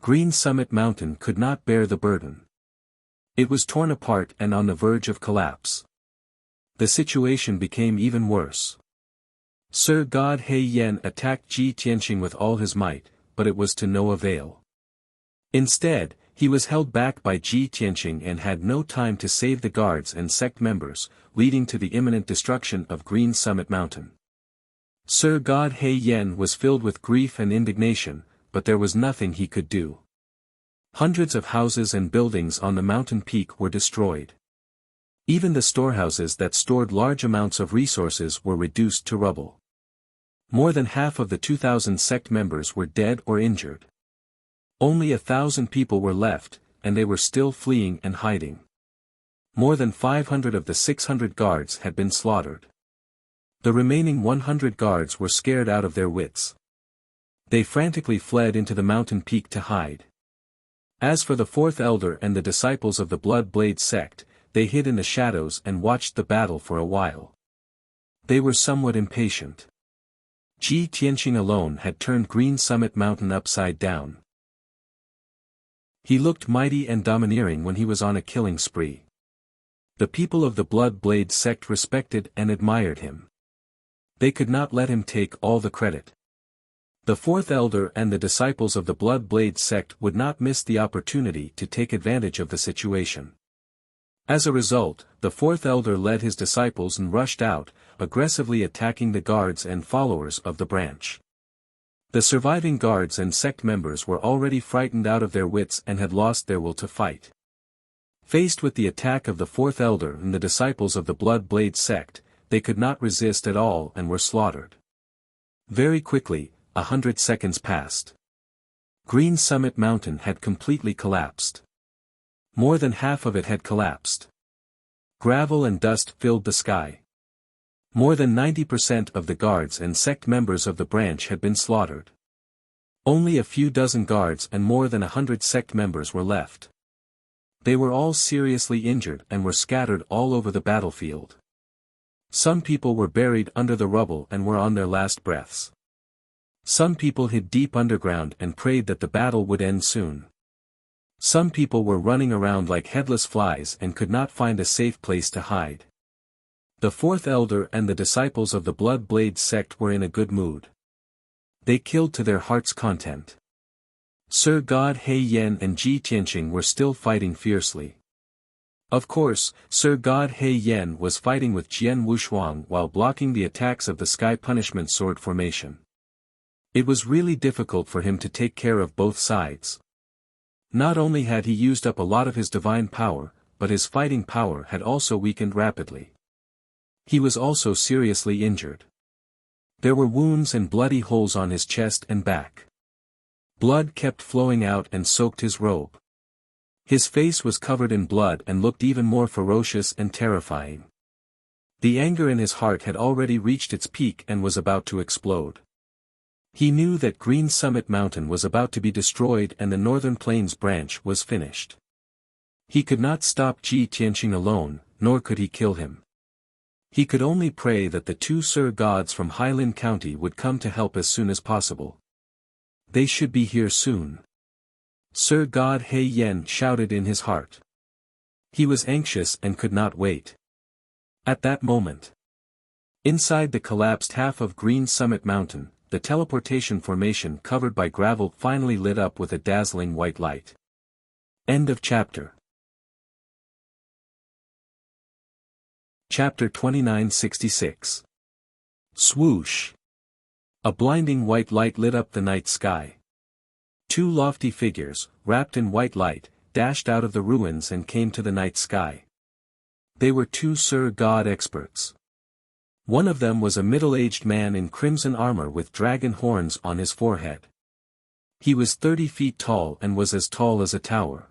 Green Summit Mountain could not bear the burden. It was torn apart and on the verge of collapse. The situation became even worse. Sir God He Yen attacked Ji Tianqing with all his might, but it was to no avail. Instead, he was held back by Ji Tianqing and had no time to save the guards and sect members, leading to the imminent destruction of Green Summit Mountain. Sir God He Yen was filled with grief and indignation, but there was nothing he could do. Hundreds of houses and buildings on the mountain peak were destroyed. Even the storehouses that stored large amounts of resources were reduced to rubble. More than half of the 2,000 sect members were dead or injured. Only 1,000 people were left, and they were still fleeing and hiding. More than 500 of the 600 guards had been slaughtered. The remaining 100 guards were scared out of their wits. They frantically fled into the mountain peak to hide. As for the fourth elder and the disciples of the Blood Blade sect, they hid in the shadows and watched the battle for a while. They were somewhat impatient. Ji Tianqing alone had turned Green Summit Mountain upside down. He looked mighty and domineering when he was on a killing spree. The people of the Blood Blade sect respected and admired him. They could not let him take all the credit. The fourth elder and the disciples of the Blood Blade sect would not miss the opportunity to take advantage of the situation. As a result, the fourth elder led his disciples and rushed out, aggressively attacking the guards and followers of the branch. The surviving guards and sect members were already frightened out of their wits and had lost their will to fight. Faced with the attack of the fourth elder and the disciples of the Blood Blade sect, they could not resist at all and were slaughtered. Very quickly, 100 seconds passed. Green Summit Mountain had completely collapsed. More than half of it had collapsed. Gravel and dust filled the sky. More than 90% of the guards and sect members of the branch had been slaughtered. Only a few dozen guards and more than 100 sect members were left. They were all seriously injured and were scattered all over the battlefield. Some people were buried under the rubble and were on their last breaths. Some people hid deep underground and prayed that the battle would end soon. Some people were running around like headless flies and could not find a safe place to hide. The fourth elder and the disciples of the Blood Blade sect were in a good mood. They killed to their heart's content. Sir God He Yen and Ji Tianqing were still fighting fiercely. Of course, Sir God He Yen was fighting with Jian Wushuang while blocking the attacks of the Sky Punishment Sword formation. It was really difficult for him to take care of both sides. Not only had he used up a lot of his divine power, but his fighting power had also weakened rapidly. He was also seriously injured. There were wounds and bloody holes on his chest and back. Blood kept flowing out and soaked his robe. His face was covered in blood and looked even more ferocious and terrifying. The anger in his heart had already reached its peak and was about to explode. He knew that Green Summit Mountain was about to be destroyed and the Northern Plains branch was finished. He could not stop Ji Tianqing alone, nor could he kill him. He could only pray that the two Sir Gods from Highland County would come to help as soon as possible. They should be here soon. Sir God He Yen shouted in his heart. He was anxious and could not wait. At that moment, inside the collapsed half of Green Summit Mountain, the teleportation formation covered by gravel finally lit up with a dazzling white light. End of chapter. Chapter 2966. Swoosh. A blinding white light lit up the night sky. Two lofty figures, wrapped in white light, dashed out of the ruins and came to the night sky. They were two Sir God experts. One of them was a middle-aged man in crimson armor with dragon horns on his forehead. He was 30 feet tall and was as tall as a tower.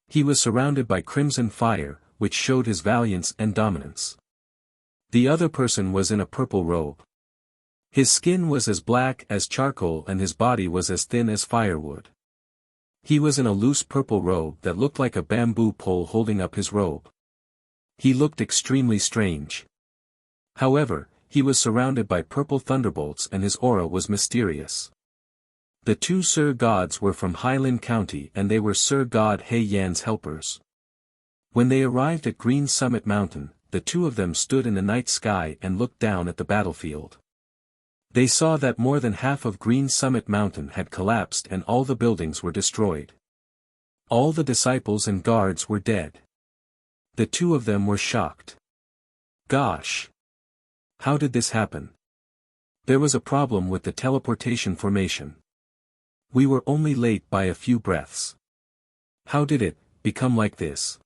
He was surrounded by crimson fire, which showed his valiance and dominance. The other person was in a purple robe. His skin was as black as charcoal and his body was as thin as firewood. He was in a loose purple robe that looked like a bamboo pole holding up his robe. He looked extremely strange. However, he was surrounded by purple thunderbolts and his aura was mysterious. The two Sir Gods were from Highland County and they were Sir God He Yan's helpers. When they arrived at Green Summit Mountain, the two of them stood in the night sky and looked down at the battlefield. They saw that more than half of Green Summit Mountain had collapsed and all the buildings were destroyed. All the disciples and guards were dead. The two of them were shocked. Gosh! How did this happen? There was a problem with the teleportation formation. We were only late by a few breaths. How did it become like this?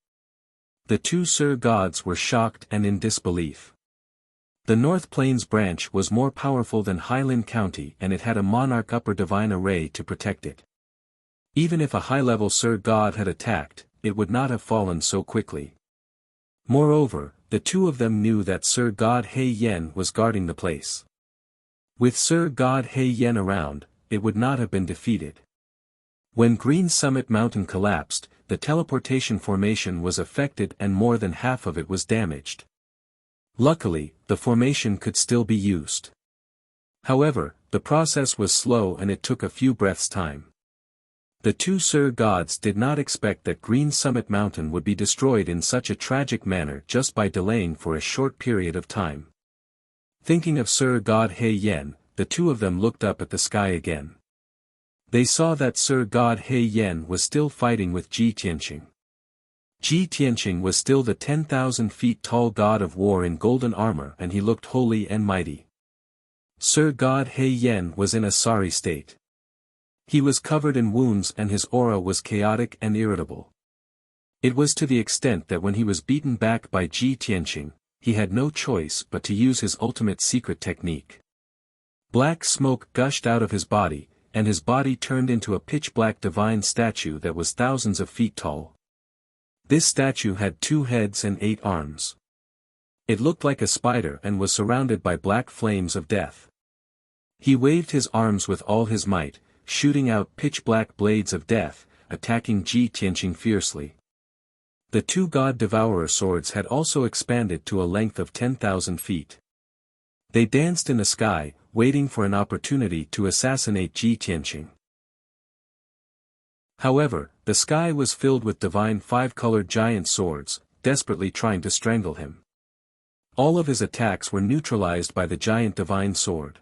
The two Sir Gods were shocked and in disbelief. The North Plains branch was more powerful than Highland County and it had a monarch upper divine array to protect it. Even if a high-level Sir God had attacked, it would not have fallen so quickly. Moreover, the two of them knew that Sir God He Yen was guarding the place. With Sir God He Yen around, it would not have been defeated. When Green Summit Mountain collapsed, the teleportation formation was affected and more than half of it was damaged. Luckily, the formation could still be used. However, the process was slow and it took a few breaths' time. The two Sir Gods did not expect that Green Summit Mountain would be destroyed in such a tragic manner just by delaying for a short period of time. Thinking of Sir God He Yen, the two of them looked up at the sky again. They saw that Sir God He Yen was still fighting with Ji Tianqing. Ji Tianqing was still the 10,000 feet tall god of war in golden armor and he looked holy and mighty. Sir God He Yen was in a sorry state. He was covered in wounds and his aura was chaotic and irritable. It was to the extent that when he was beaten back by Ji Tianqing, he had no choice but to use his ultimate secret technique. Black smoke gushed out of his body, and his body turned into a pitch-black divine statue that was thousands of feet tall. This statue had 2 heads and 8 arms. It looked like a spider and was surrounded by black flames of death. He waved his arms with all his might, shooting out pitch-black blades of death, attacking Ji Tianqing fiercely. The 2 God Devourer swords had also expanded to a length of 10,000 feet. They danced in the sky, waiting for an opportunity to assassinate Ji Tianqing. However, the sky was filled with divine 5-colored giant swords, desperately trying to strangle him. All of his attacks were neutralized by the giant divine sword.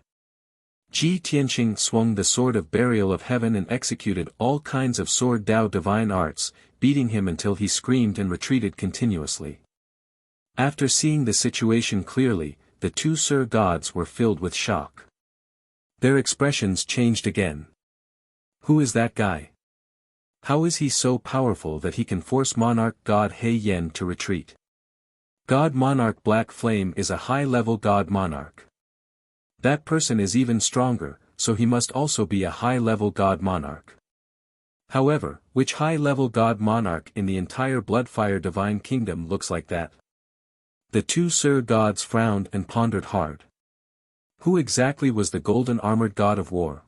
Ji Tianqing swung the sword of burial of heaven and executed all kinds of sword Dao divine arts, beating him until he screamed and retreated continuously. After seeing the situation clearly, the 2 Sir Gods were filled with shock. Their expressions changed again. Who is that guy? How is he so powerful that he can force monarch God He Yen to retreat? God Monarch Black Flame is a high-level God Monarch. That person is even stronger, so he must also be a high-level God Monarch. However, which high-level God Monarch in the entire Bloodfire Divine Kingdom looks like that? The two Sir Gods frowned and pondered hard. Who exactly was the golden armored God of war?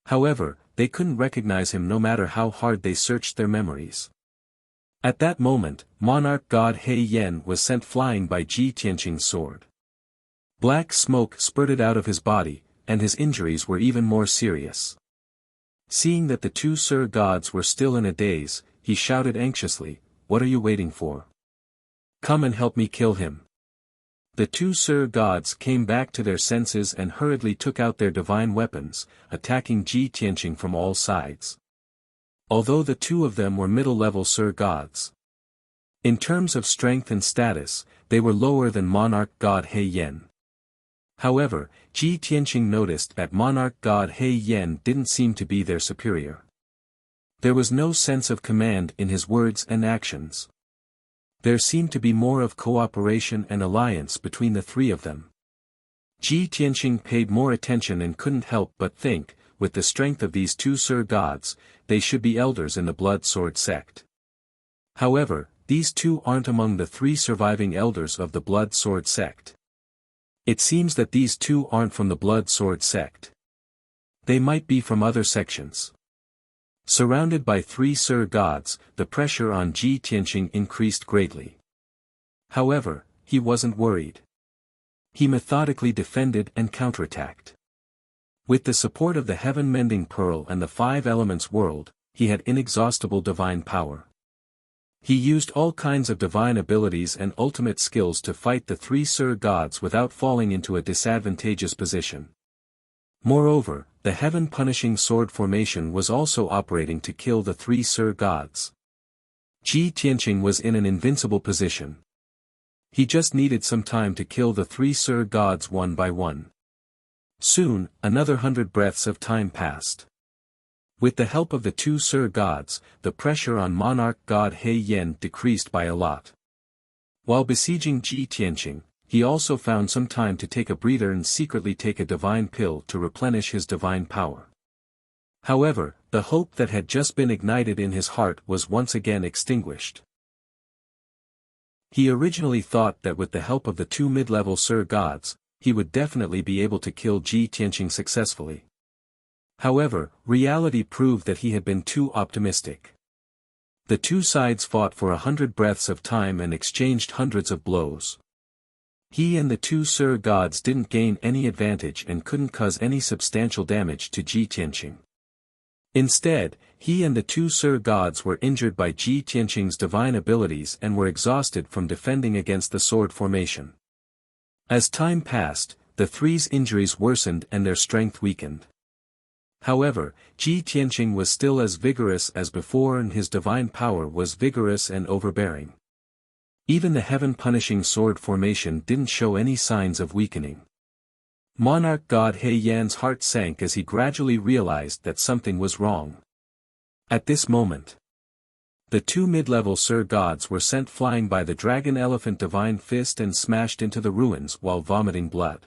However, they couldn't recognize him no matter how hard they searched their memories. At that moment, Monarch God He Yen was sent flying by Ji Tianqing's sword. Black smoke spurted out of his body, and his injuries were even more serious. Seeing that the two Sir Gods were still in a daze, he shouted anxiously, "What are you waiting for? Come and help me kill him." The two Sir Gods came back to their senses and hurriedly took out their divine weapons, attacking Ji Tianqing from all sides. Although the two of them were middle-level Sir Gods. In terms of strength and status, they were lower than Monarch God He Yen. However, Ji Tianqing noticed that Monarch God He Yen didn't seem to be their superior. There was no sense of command in his words and actions. There seemed to be more of cooperation and alliance between the three of them. Ji Tianqing paid more attention and couldn't help but think, with the strength of these two Sir Gods, they should be elders in the Blood Sword sect. However, these two aren't among the three surviving elders of the Blood Sword sect. It seems that these two aren't from the Blood Sword sect. They might be from other sections. Surrounded by three Sir Gods, the pressure on Ji Tianqing increased greatly. However, he wasn't worried. He methodically defended and counterattacked. With the support of the Heaven-Mending Pearl and the Five Elements World, he had inexhaustible divine power. He used all kinds of divine abilities and ultimate skills to fight the three Sir Gods without falling into a disadvantageous position. Moreover, the Heaven-Punishing Sword formation was also operating to kill the three Sir Gods. Ji Tianqing was in an invincible position. He just needed some time to kill the three Sir Gods one by one. Soon, another 100 breaths of time passed. With the help of the two Sir Gods, the pressure on Monarch God He Yen decreased by a lot. While besieging Ji Tianqing, he also found some time to take a breather and secretly take a divine pill to replenish his divine power. However, the hope that had just been ignited in his heart was once again extinguished. He originally thought that with the help of the two mid-level Sir Gods, he would definitely be able to kill Ji Tianqing successfully. However, reality proved that he had been too optimistic. The two sides fought for 100 breaths of time and exchanged hundreds of blows. He and the two Sir Gods didn't gain any advantage and couldn't cause any substantial damage to Ji Tianqing. Instead, he and the two Sir Gods were injured by Ji Tianqing's divine abilities and were exhausted from defending against the sword formation. As time passed, the three's injuries worsened and their strength weakened. However, Ji Tianqing was still as vigorous as before and his divine power was vigorous and overbearing. Even the Heaven-Punishing Sword formation didn't show any signs of weakening. Monarch God He Yan's heart sank as he gradually realized that something was wrong. At this moment, the two mid-level Sir Gods were sent flying by the Dragon Elephant Divine Fist and smashed into the ruins while vomiting blood.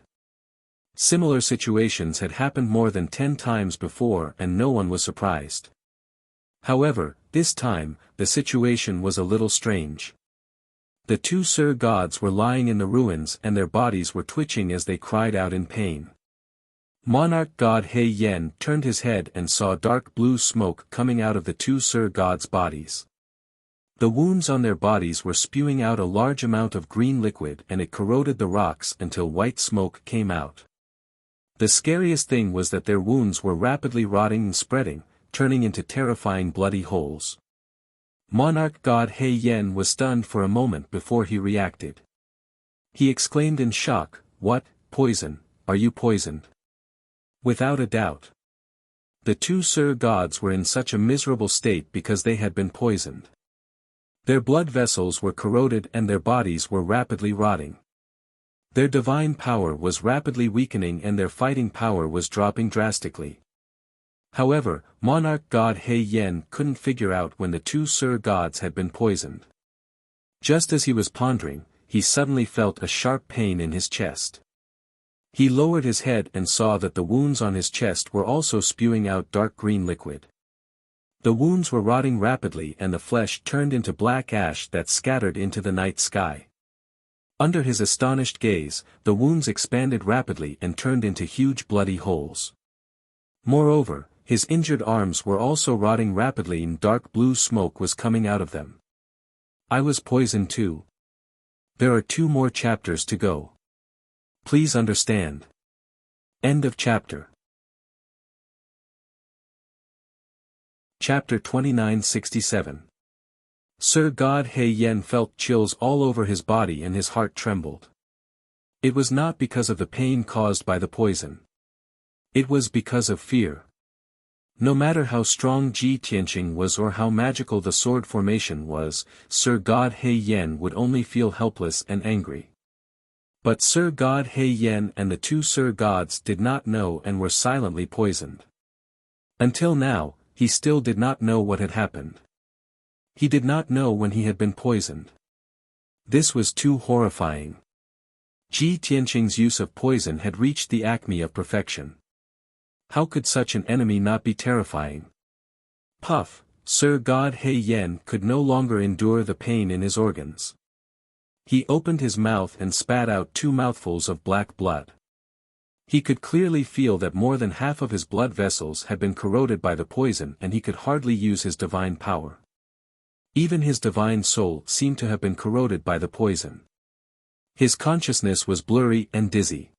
Similar situations had happened more than 10 times before and no one was surprised. However, this time, the situation was a little strange. The two Sir Gods were lying in the ruins and their bodies were twitching as they cried out in pain. Monarch God He Yen turned his head and saw dark blue smoke coming out of the two Sir Gods' bodies. The wounds on their bodies were spewing out a large amount of green liquid and it corroded the rocks until white smoke came out. The scariest thing was that their wounds were rapidly rotting and spreading, turning into terrifying bloody holes. Monarch God He Yen was stunned for a moment before he reacted. He exclaimed in shock, "What, poison, are you poisoned?" Without a doubt. The two Sir Gods were in such a miserable state because they had been poisoned. Their blood vessels were corroded and their bodies were rapidly rotting. Their divine power was rapidly weakening and their fighting power was dropping drastically. However, Monarch God He Yen couldn't figure out when the two Sir Gods had been poisoned. Just as he was pondering, he suddenly felt a sharp pain in his chest. He lowered his head and saw that the wounds on his chest were also spewing out dark green liquid. The wounds were rotting rapidly and the flesh turned into black ash that scattered into the night sky. Under his astonished gaze, the wounds expanded rapidly and turned into huge bloody holes. Moreover, his injured arms were also rotting rapidly and dark blue smoke was coming out of them. I was poisoned too. There are 2 more chapters to go. Please understand. End of chapter. Chapter 2967. Sir God He Yen felt chills all over his body and his heart trembled. It was not because of the pain caused by the poison. It was because of fear. No matter how strong Ji Tianqing was or how magical the sword formation was, Sir God He Yen would only feel helpless and angry. But Sir God He Yen and the 2 Sir Gods did not know and were silently poisoned. Until now, he still did not know what had happened. He did not know when he had been poisoned. This was too horrifying. Ji Tianqing's use of poison had reached the acme of perfection. How could such an enemy not be terrifying? Puff, Sir God He Yen could no longer endure the pain in his organs. He opened his mouth and spat out 2 mouthfuls of black blood. He could clearly feel that more than half of his blood vessels had been corroded by the poison and he could hardly use his divine power. Even his divine soul seemed to have been corroded by the poison. His consciousness was blurry and dizzy.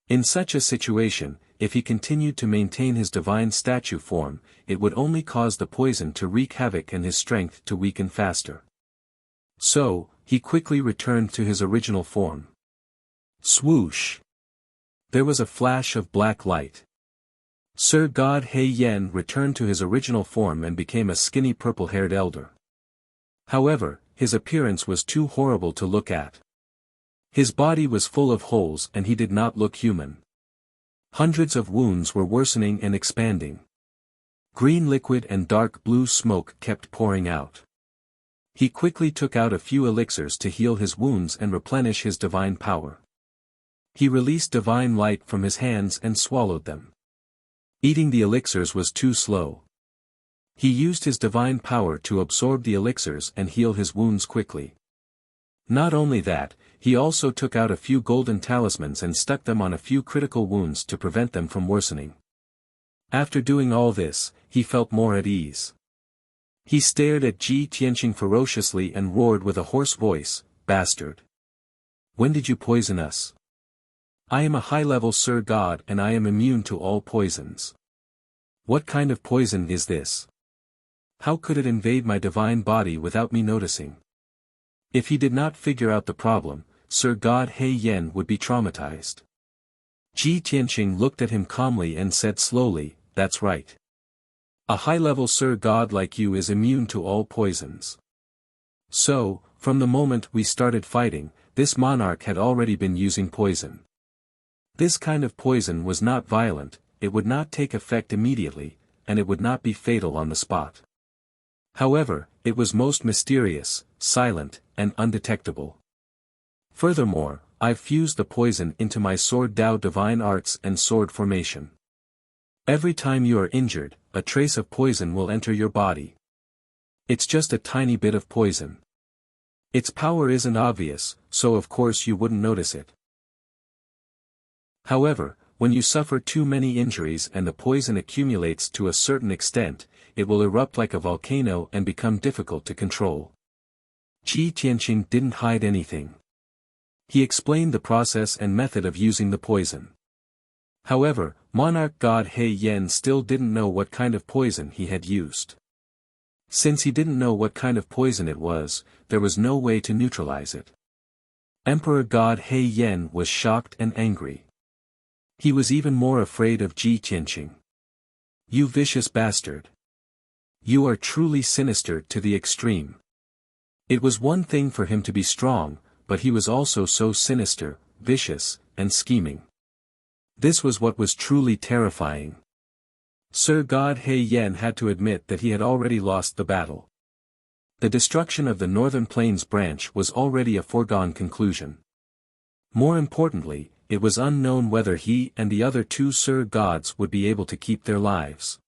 In such a situation, if he continued to maintain his divine statue form, it would only cause the poison to wreak havoc and his strength to weaken faster. So, he quickly returned to his original form. Swoosh! There was a flash of black light. Sir God He Yen returned to his original form and became a skinny purple-haired elder. However, his appearance was too horrible to look at. His body was full of holes and he did not look human. Hundreds of wounds were worsening and expanding. Green liquid and dark blue smoke kept pouring out. He quickly took out a few elixirs to heal his wounds and replenish his divine power. He released divine light from his hands and swallowed them. Eating the elixirs was too slow. He used his divine power to absorb the elixirs and heal his wounds quickly. Not only that, he also took out a few golden talismans and stuck them on a few critical wounds to prevent them from worsening. After doing all this, he felt more at ease. He stared at Ji Tianqing ferociously and roared with a hoarse voice, "Bastard! When did you poison us? I am a high-level Sir God and I am immune to all poisons. What kind of poison is this? How could it invade my divine body without me noticing?" If he did not figure out the problem, Sir God He Yen would be traumatized. Ji Tianqing looked at him calmly and said slowly, "That's right. A high-level Sir God like you is immune to all poisons. So, from the moment we started fighting, this monarch had already been using poison. This kind of poison was not violent, it would not take effect immediately, and it would not be fatal on the spot. However, it was most mysterious, silent, and undetectable. Furthermore, I've fused the poison into my sword Dao divine arts and sword formation. Every time you are injured, a trace of poison will enter your body. It's just a tiny bit of poison. Its power isn't obvious, so of course you wouldn't notice it. However, when you suffer too many injuries and the poison accumulates to a certain extent, it will erupt like a volcano and become difficult to control." Ji Tianqing didn't hide anything. He explained the process and method of using the poison. However, Monarch God He Yen still didn't know what kind of poison he had used. Since he didn't know what kind of poison it was, there was no way to neutralize it. Emperor God He Yen was shocked and angry. He was even more afraid of Ji Tianqing. "You vicious bastard! You are truly sinister to the extreme." It was one thing for him to be strong, but he was also so sinister, vicious, and scheming. This was what was truly terrifying. Sir God He Yen had to admit that he had already lost the battle. The destruction of the Northern Plains branch was already a foregone conclusion. More importantly, it was unknown whether he and the other two Sir gods would be able to keep their lives.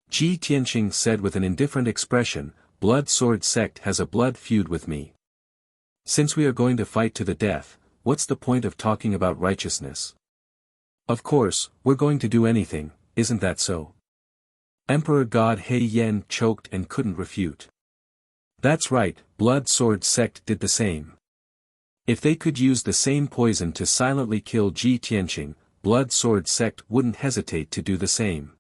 Ji Tianqing said with an indifferent expression, "Blood Sword sect has a blood feud with me. Since we are going to fight to the death, what's the point of talking about righteousness? Of course, we're going to do anything, isn't that so?" Emperor God He Yen choked and couldn't refute. That's right, Blood Sword sect did the same. If they could use the same poison to silently kill Ji Tianqing, Blood Sword sect wouldn't hesitate to do the same.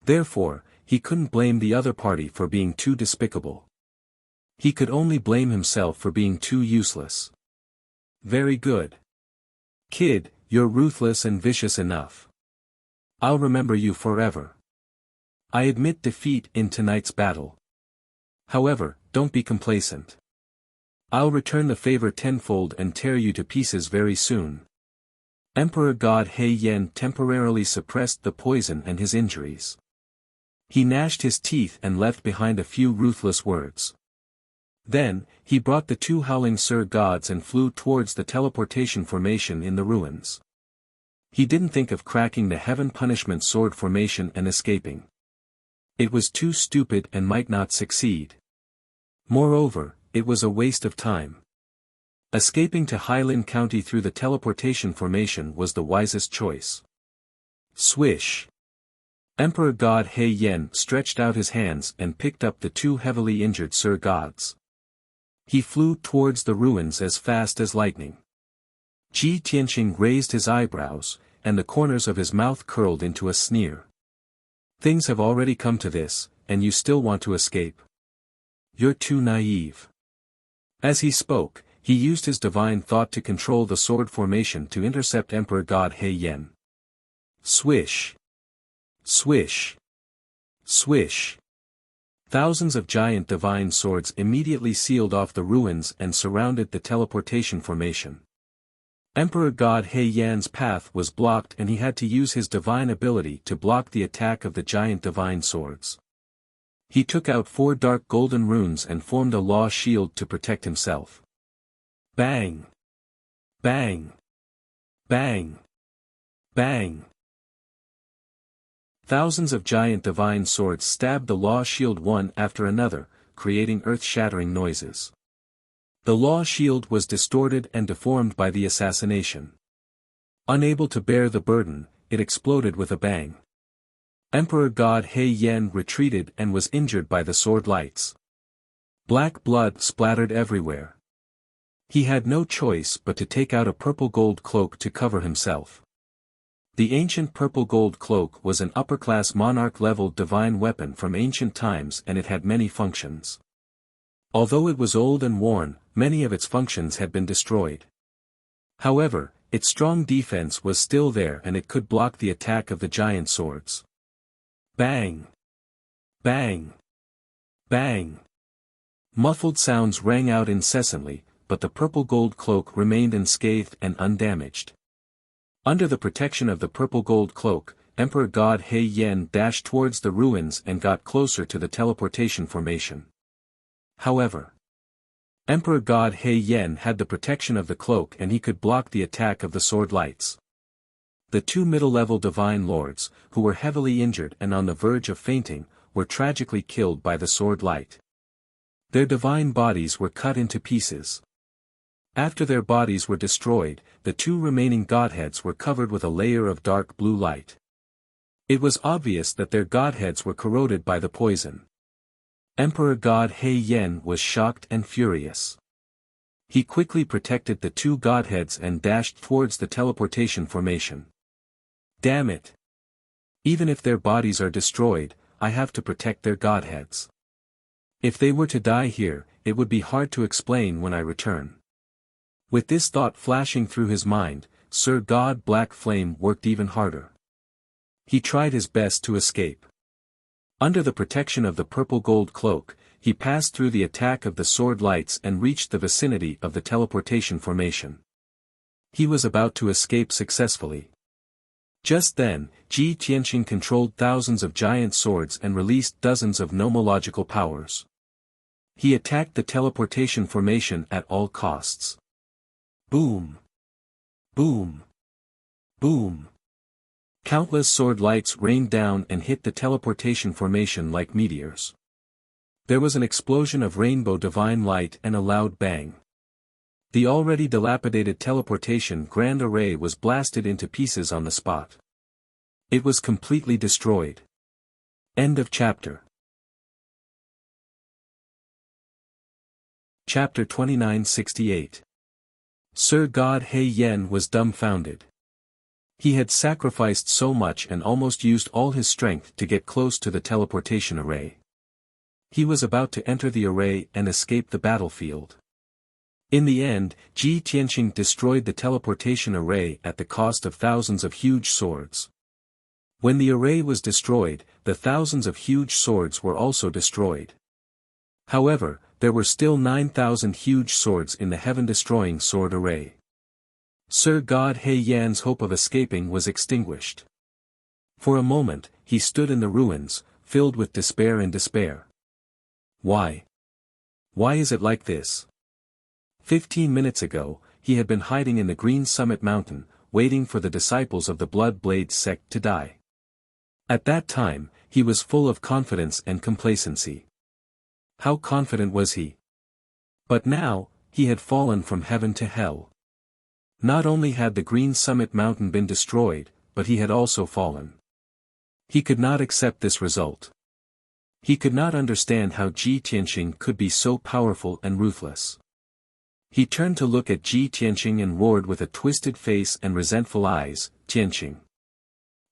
Therefore, he couldn't blame the other party for being too despicable. He could only blame himself for being too useless. Very good. Kid, you're ruthless and vicious enough. I'll remember you forever. I admit defeat in tonight's battle. However, don't be complacent. I'll return the favor tenfold and tear you to pieces very soon. Emperor God He Yen temporarily suppressed the poison and his injuries. He gnashed his teeth and left behind a few ruthless words. Then, he brought the two howling Sir gods and flew towards the teleportation formation in the ruins. He didn't think of cracking the heaven punishment sword formation and escaping. It was too stupid and might not succeed. Moreover, it was a waste of time. Escaping to Highland County through the teleportation formation was the wisest choice. Swish! Emperor God He Yen stretched out his hands and picked up the two heavily injured Sir gods. He flew towards the ruins as fast as lightning. Ji Tianqing raised his eyebrows, and the corners of his mouth curled into a sneer. Things have already come to this, and you still want to escape? You're too naive. As he spoke, he used his divine thought to control the sword formation to intercept Emperor God He Yen. Swish! Swish! Swish! Thousands of giant divine swords immediately sealed off the ruins and surrounded the teleportation formation. Emperor God He Yan's path was blocked and he had to use his divine ability to block the attack of the giant divine swords. He took out 4 dark golden runes and formed a law shield to protect himself. Bang! Bang! Bang! Bang! Thousands of giant divine swords stabbed the law shield one after another, creating earth-shattering noises. The law shield was distorted and deformed by the assassination. Unable to bear the burden, it exploded with a bang. Emperor God He Yen retreated and was injured by the sword lights. Black blood splattered everywhere. He had no choice but to take out a purple gold cloak to cover himself. The ancient purple gold cloak was an upper-class monarch-level divine weapon from ancient times and it had many functions. Although it was old and worn, many of its functions had been destroyed. However, its strong defense was still there and it could block the attack of the giant swords. Bang! Bang! Bang! Muffled sounds rang out incessantly, but the purple gold cloak remained unscathed and undamaged. Under the protection of the purple gold cloak, Emperor God He Yen dashed towards the ruins and got closer to the teleportation formation. However, Emperor God He Yen had the protection of the cloak and he could block the attack of the sword lights. The 2 middle-level divine lords, who were heavily injured and on the verge of fainting, were tragically killed by the sword light. Their divine bodies were cut into pieces. After their bodies were destroyed, the 2 remaining godheads were covered with a layer of dark blue light. It was obvious that their godheads were corroded by the poison. Emperor God He Yen was shocked and furious. He quickly protected the 2 godheads and dashed towards the teleportation formation. Damn it! Even if their bodies are destroyed, I have to protect their godheads. If they were to die here, it would be hard to explain when I return. With this thought flashing through his mind, Sir God Black Flame worked even harder. He tried his best to escape. Under the protection of the purple gold cloak, he passed through the attack of the sword lights and reached the vicinity of the teleportation formation. He was about to escape successfully. Just then, Ji Tianqing controlled thousands of giant swords and released dozens of nomological powers. He attacked the teleportation formation at all costs. Boom! Boom! Boom! Countless sword lights rained down and hit the teleportation formation like meteors. There was an explosion of rainbow divine light and a loud bang. The already dilapidated teleportation grand array was blasted into pieces on the spot. It was completely destroyed. End of chapter. Chapter 2968. Sir God He Yen was dumbfounded. He had sacrificed so much and almost used all his strength to get close to the teleportation array. He was about to enter the array and escape the battlefield. In the end, Ji Tianqing destroyed the teleportation array at the cost of thousands of huge swords. When the array was destroyed, the thousands of huge swords were also destroyed. However, there were still 9,000 huge swords in the heaven-destroying sword array. Sir God He Yan's hope of escaping was extinguished. For a moment, he stood in the ruins, filled with despair and despair. Why? Why is it like this? 15 minutes ago, he had been hiding in the Green Summit Mountain, waiting for the disciples of the Blood Blade sect to die. At that time, he was full of confidence and complacency. How confident was he? But now, he had fallen from heaven to hell. Not only had the Green Summit Mountain been destroyed, but he had also fallen. He could not accept this result. He could not understand how Ji Tianqing could be so powerful and ruthless. He turned to look at Ji Tianqing and roared with a twisted face and resentful eyes, "Tianqing.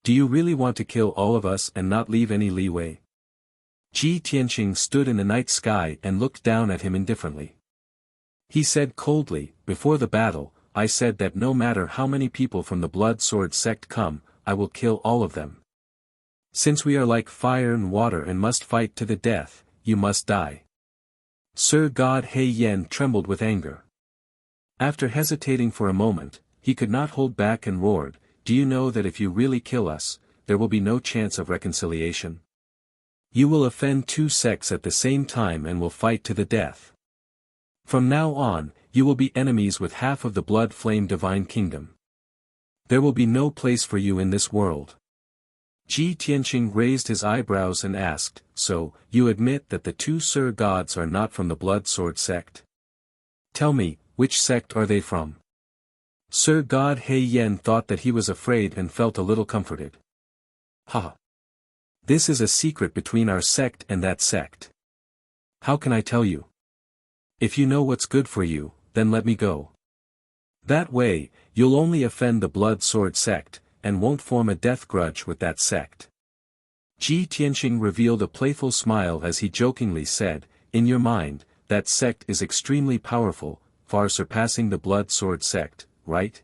Do you really want to kill all of us and not leave any leeway?" Ji Tianqing stood in the night sky and looked down at him indifferently. He said coldly, "Before the battle, I said that no matter how many people from the Blood Sword sect come, I will kill all of them. Since we are like fire and water and must fight to the death, you must die." Sir God He Yen trembled with anger. After hesitating for a moment, he could not hold back and roared, "Do you know that if you really kill us, there will be no chance of reconciliation? You will offend two sects at the same time and will fight to the death. From now on, you will be enemies with half of the Blood Flame Divine Kingdom. There will be no place for you in this world." Ji Tianqing raised his eyebrows and asked, "So, you admit that the two Sir Gods are not from the Blood Sword sect? Tell me, which sect are they from?" Sir God He Yen thought that he was afraid and felt a little comforted. "Ha! This is a secret between our sect and that sect. How can I tell you? If you know what's good for you, then let me go. That way, you'll only offend the Blood Sword sect, and won't form a death grudge with that sect." Ji Tianqing revealed a playful smile as he jokingly said, "In your mind, that sect is extremely powerful, far surpassing the Blood Sword sect, right?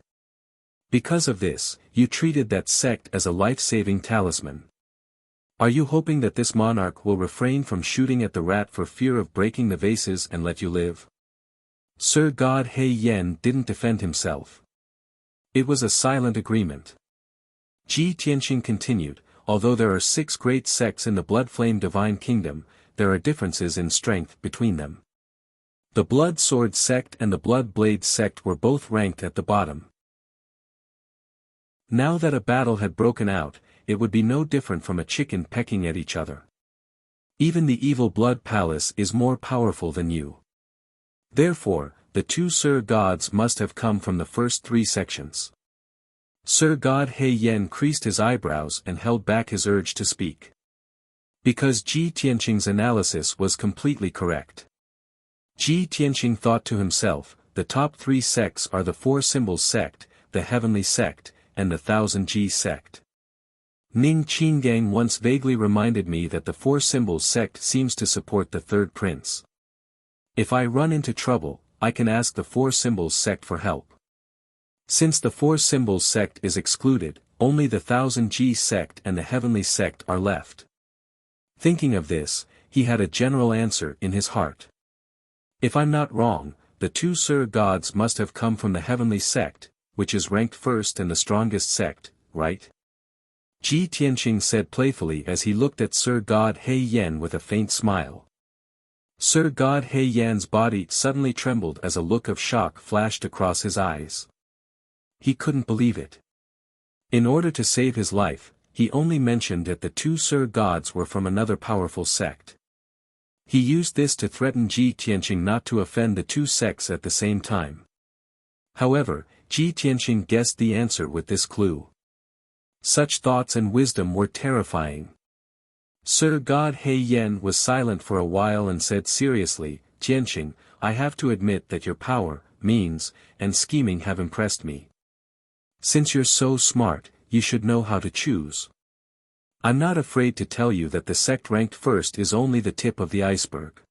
Because of this, you treated that sect as a life-saving talisman. Are you hoping that this monarch will refrain from shooting at the rat for fear of breaking the vases and let you live?" Sir God He Yen didn't defend himself. It was a silent agreement. Ji Tianqing continued, "Although there are 6 great sects in the Blood Flame Divine Kingdom, there are differences in strength between them. The Blood Sword sect and the Blood Blade sect were both ranked at the bottom. Now that a battle had broken out, it would be no different from a chicken pecking at each other. Even the evil Blood Palace is more powerful than you. Therefore, the two Sir Gods must have come from the first 3 sections." Sir God He Yen creased his eyebrows and held back his urge to speak. Because Ji Tianqing's analysis was completely correct. Ji Tianqing thought to himself, the top 3 sects are the Four Symbols sect, the Heavenly sect, and the Thousand Ji sect. Ning Qingang once vaguely reminded me that the Four Symbols sect seems to support the third prince. If I run into trouble, I can ask the Four Symbols sect for help. Since the Four Symbols sect is excluded, only the Thousand Ji sect and the Heavenly sect are left. Thinking of this, he had a general answer in his heart. If I'm not wrong, the two Sir Gods must have come from the Heavenly sect, which is ranked first and the strongest sect, right? Ji Tianqing said playfully as he looked at Sir God He Yen with a faint smile. Sir God He Yan's body suddenly trembled as a look of shock flashed across his eyes. He couldn't believe it. In order to save his life, he only mentioned that the two Sir Gods were from another powerful sect. He used this to threaten Ji Tianqing not to offend the two sects at the same time. However, Ji Tianqing guessed the answer with this clue. Such thoughts and wisdom were terrifying. Sir God He Yan was silent for a while and said seriously, Tianqing, I have to admit that your power, means, and scheming have impressed me. Since you're so smart, you should know how to choose. I'm not afraid to tell you that the sect ranked first is only the tip of the iceberg.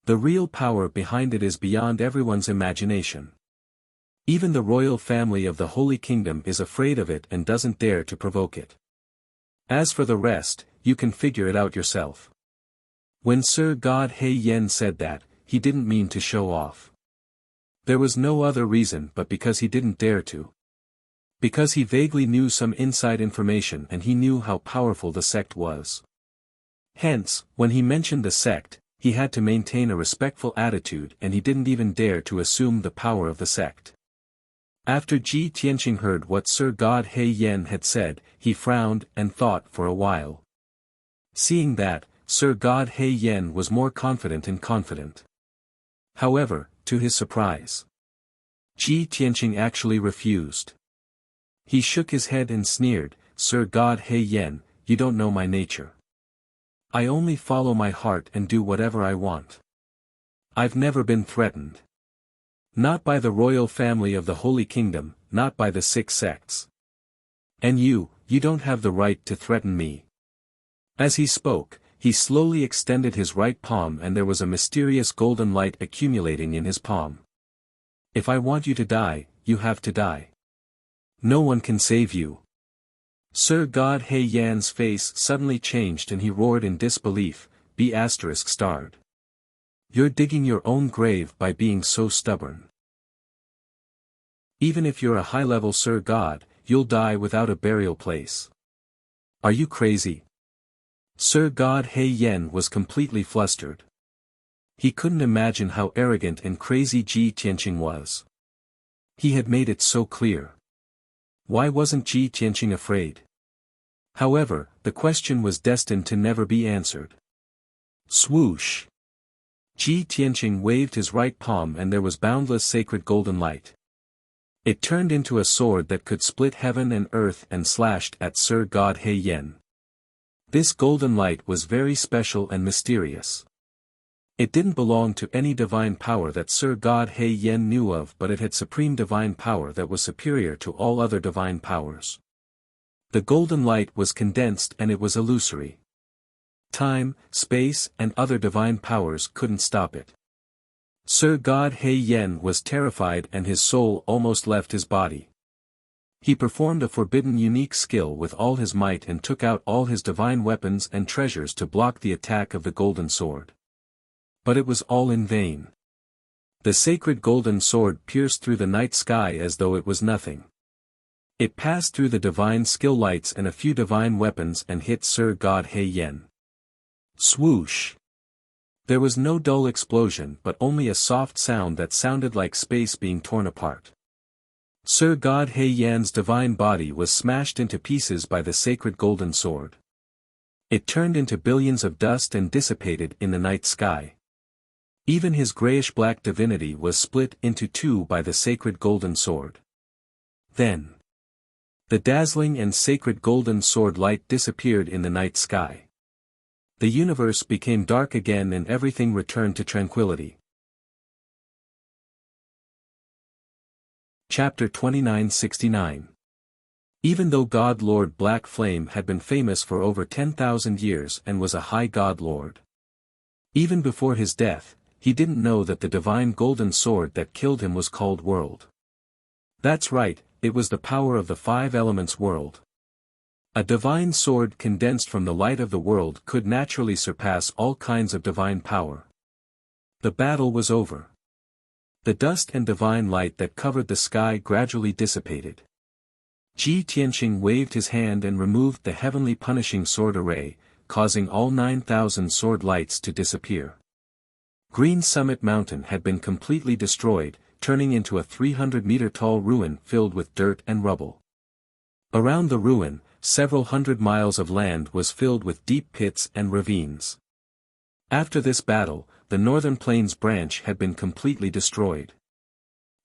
The real power behind it is beyond everyone's imagination. Even the royal family of the Holy Kingdom is afraid of it and doesn't dare to provoke it. As for the rest, you can figure it out yourself. When Sir God He Yan said that, he didn't mean to show off. There was no other reason but because he didn't dare to. Because he vaguely knew some inside information and he knew how powerful the sect was. Hence, when he mentioned the sect, he had to maintain a respectful attitude and he didn't even dare to assume the power of the sect. After Ji Tianqing heard what Sir God He Yan had said, he frowned and thought for a while. Seeing that, Sir God He Yan was more confident and confident. However, to his surprise, Ji Tianqing actually refused. He shook his head and sneered, Sir God He Yan, you don't know my nature. I only follow my heart and do whatever I want. I've never been threatened. Not by the royal family of the Holy Kingdom, not by the 6 sects. And you don't have the right to threaten me. As he spoke, he slowly extended his right palm and there was a mysterious golden light accumulating in his palm. If I want you to die, you have to die. No one can save you. Sir God He Yan's face suddenly changed and he roared in disbelief, B*****. You're digging your own grave by being so stubborn. Even if you're a high-level Sir God, you'll die without a burial place. Are you crazy? Sir God He Yan was completely flustered. He couldn't imagine how arrogant and crazy Ji Tianqing was. He had made it so clear. Why wasn't Ji Tianqing afraid? However, the question was destined to never be answered. Swoosh! Ji Tianqing waved his right palm and there was boundless sacred golden light. It turned into a sword that could split heaven and earth and slashed at Sir God He Yan. This golden light was very special and mysterious. It didn't belong to any divine power that Sir God He Yan knew of, but it had supreme divine power that was superior to all other divine powers. The golden light was condensed and it was illusory. Time, space, and other divine powers couldn't stop it. Sir God He Yan was terrified and his soul almost left his body. He performed a forbidden unique skill with all his might and took out all his divine weapons and treasures to block the attack of the golden sword. But it was all in vain. The sacred golden sword pierced through the night sky as though it was nothing. It passed through the divine skill lights and a few divine weapons and hit Sir God He Yan. Swoosh! There was no dull explosion but only a soft sound that sounded like space being torn apart. Sir God He Yan's divine body was smashed into pieces by the sacred golden sword. It turned into billions of dust and dissipated in the night sky. Even his grayish-black divinity was split into 2 by the sacred golden sword. Then, the dazzling and sacred golden sword light disappeared in the night sky. The universe became dark again and everything returned to tranquility. Chapter 2969. Even though God Lord Black Flame had been famous for over 10,000 years and was a high God Lord. Even before his death, he didn't know that the divine golden sword that killed him was called World. That's right, it was the power of the 5 elements world. A divine sword condensed from the light of the world could naturally surpass all kinds of divine power. The battle was over. The dust and divine light that covered the sky gradually dissipated. Ji Tianqing waved his hand and removed the heavenly punishing sword array, causing all 9,000 sword lights to disappear. Green Summit Mountain had been completely destroyed, turning into a 300-meter-tall ruin filled with dirt and rubble. Around the ruin, several hundred miles of land was filled with deep pits and ravines. After this battle, the Northern Plains branch had been completely destroyed.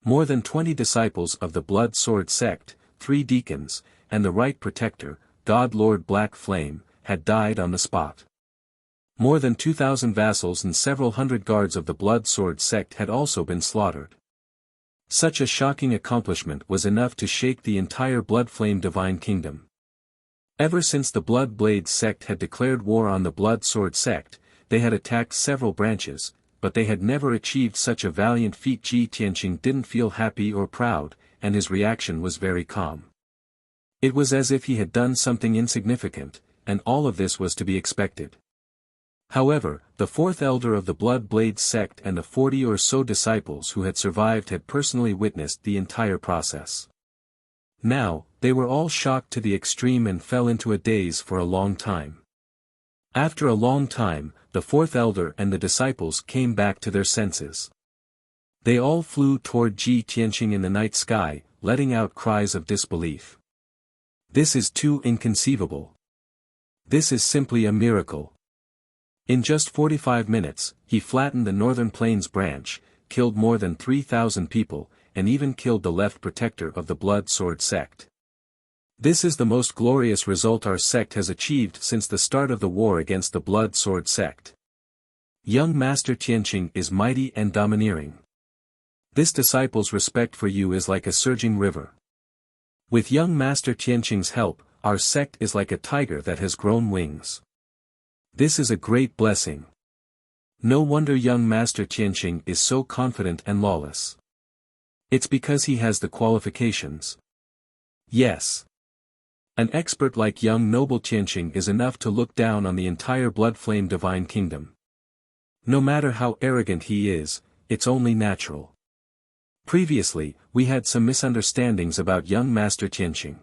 More than 20 disciples of the Blood Sword sect, 3 deacons, and the Right Protector, God Lord Black Flame, had died on the spot. More than 2,000 vassals and several hundred guards of the Blood Sword sect had also been slaughtered. Such a shocking accomplishment was enough to shake the entire Blood Flame Divine Kingdom. Ever since the Blood Blade sect had declared war on the Blood Sword sect, they had attacked several branches, but they had never achieved such a valiant feat. Ji Tianqing didn't feel happy or proud, and his reaction was very calm. It was as if he had done something insignificant, and all of this was to be expected. However, the 4th elder of the Blood Blade sect and the 40 or so disciples who had survived had personally witnessed the entire process. Now, they were all shocked to the extreme and fell into a daze for a long time. After a long time, the 4th elder and the disciples came back to their senses. They all flew toward Ji Tianqing in the night sky, letting out cries of disbelief. This is too inconceivable. This is simply a miracle. In just 45 minutes, he flattened the Northern Plains branch, killed more than 3,000 people, and even killed the left protector of the Blood Sword sect. This is the most glorious result our sect has achieved since the start of the war against the Blood Sword sect. Young Master Tianqing is mighty and domineering. This disciple's respect for you is like a surging river. With young Master Tianqing's help, our sect is like a tiger that has grown wings. This is a great blessing. No wonder young Master Tianqing is so confident and lawless. It's because he has the qualifications. Yes. An expert like young noble Tianqing is enough to look down on the entire Blood Flame Divine Kingdom. No matter how arrogant he is, it's only natural. Previously, we had some misunderstandings about young Master Tianqing.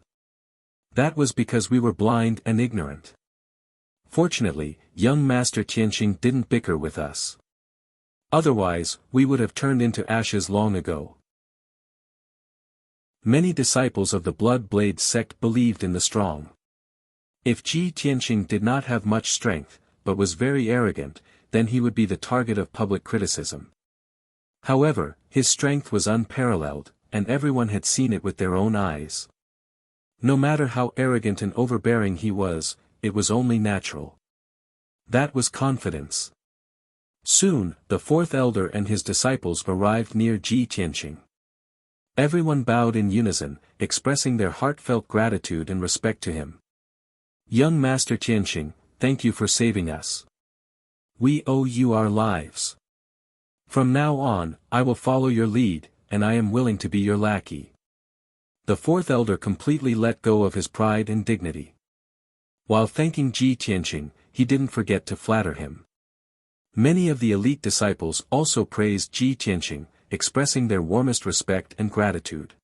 That was because we were blind and ignorant. Fortunately, young Master Tianqing didn't bicker with us. Otherwise, we would have turned into ashes long ago. Many disciples of the Blood Blade sect believed in the strong. If Ji Tianqing did not have much strength, but was very arrogant, then he would be the target of public criticism. However, his strength was unparalleled, and everyone had seen it with their own eyes. No matter how arrogant and overbearing he was, it was only natural. That was confidence. Soon, the 4th elder and his disciples arrived near Ji Tianqing. Everyone bowed in unison, expressing their heartfelt gratitude and respect to him. Young Master Tianqing, thank you for saving us. We owe you our lives. From now on, I will follow your lead, and I am willing to be your lackey. The 4th elder completely let go of his pride and dignity. While thanking Ji Tianqing, he didn't forget to flatter him. Many of the elite disciples also praised Ji Tianqing, expressing their warmest respect and gratitude.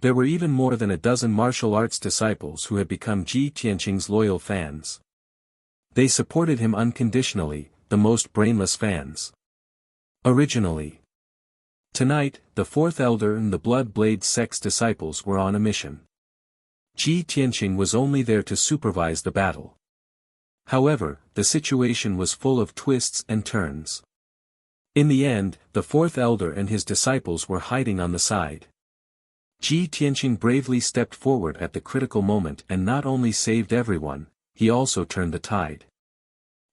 There were even more than a dozen martial arts disciples who had become Ji Tianqing's loyal fans. They supported him unconditionally, the most brainless fans. Originally. Tonight, the 4th elder and the Blood Blade sect's disciples were on a mission. Ji Tianqing was only there to supervise the battle. However, the situation was full of twists and turns. In the end, the 4th elder and his disciples were hiding on the side. Ji Tianqing bravely stepped forward at the critical moment and not only saved everyone, he also turned the tide.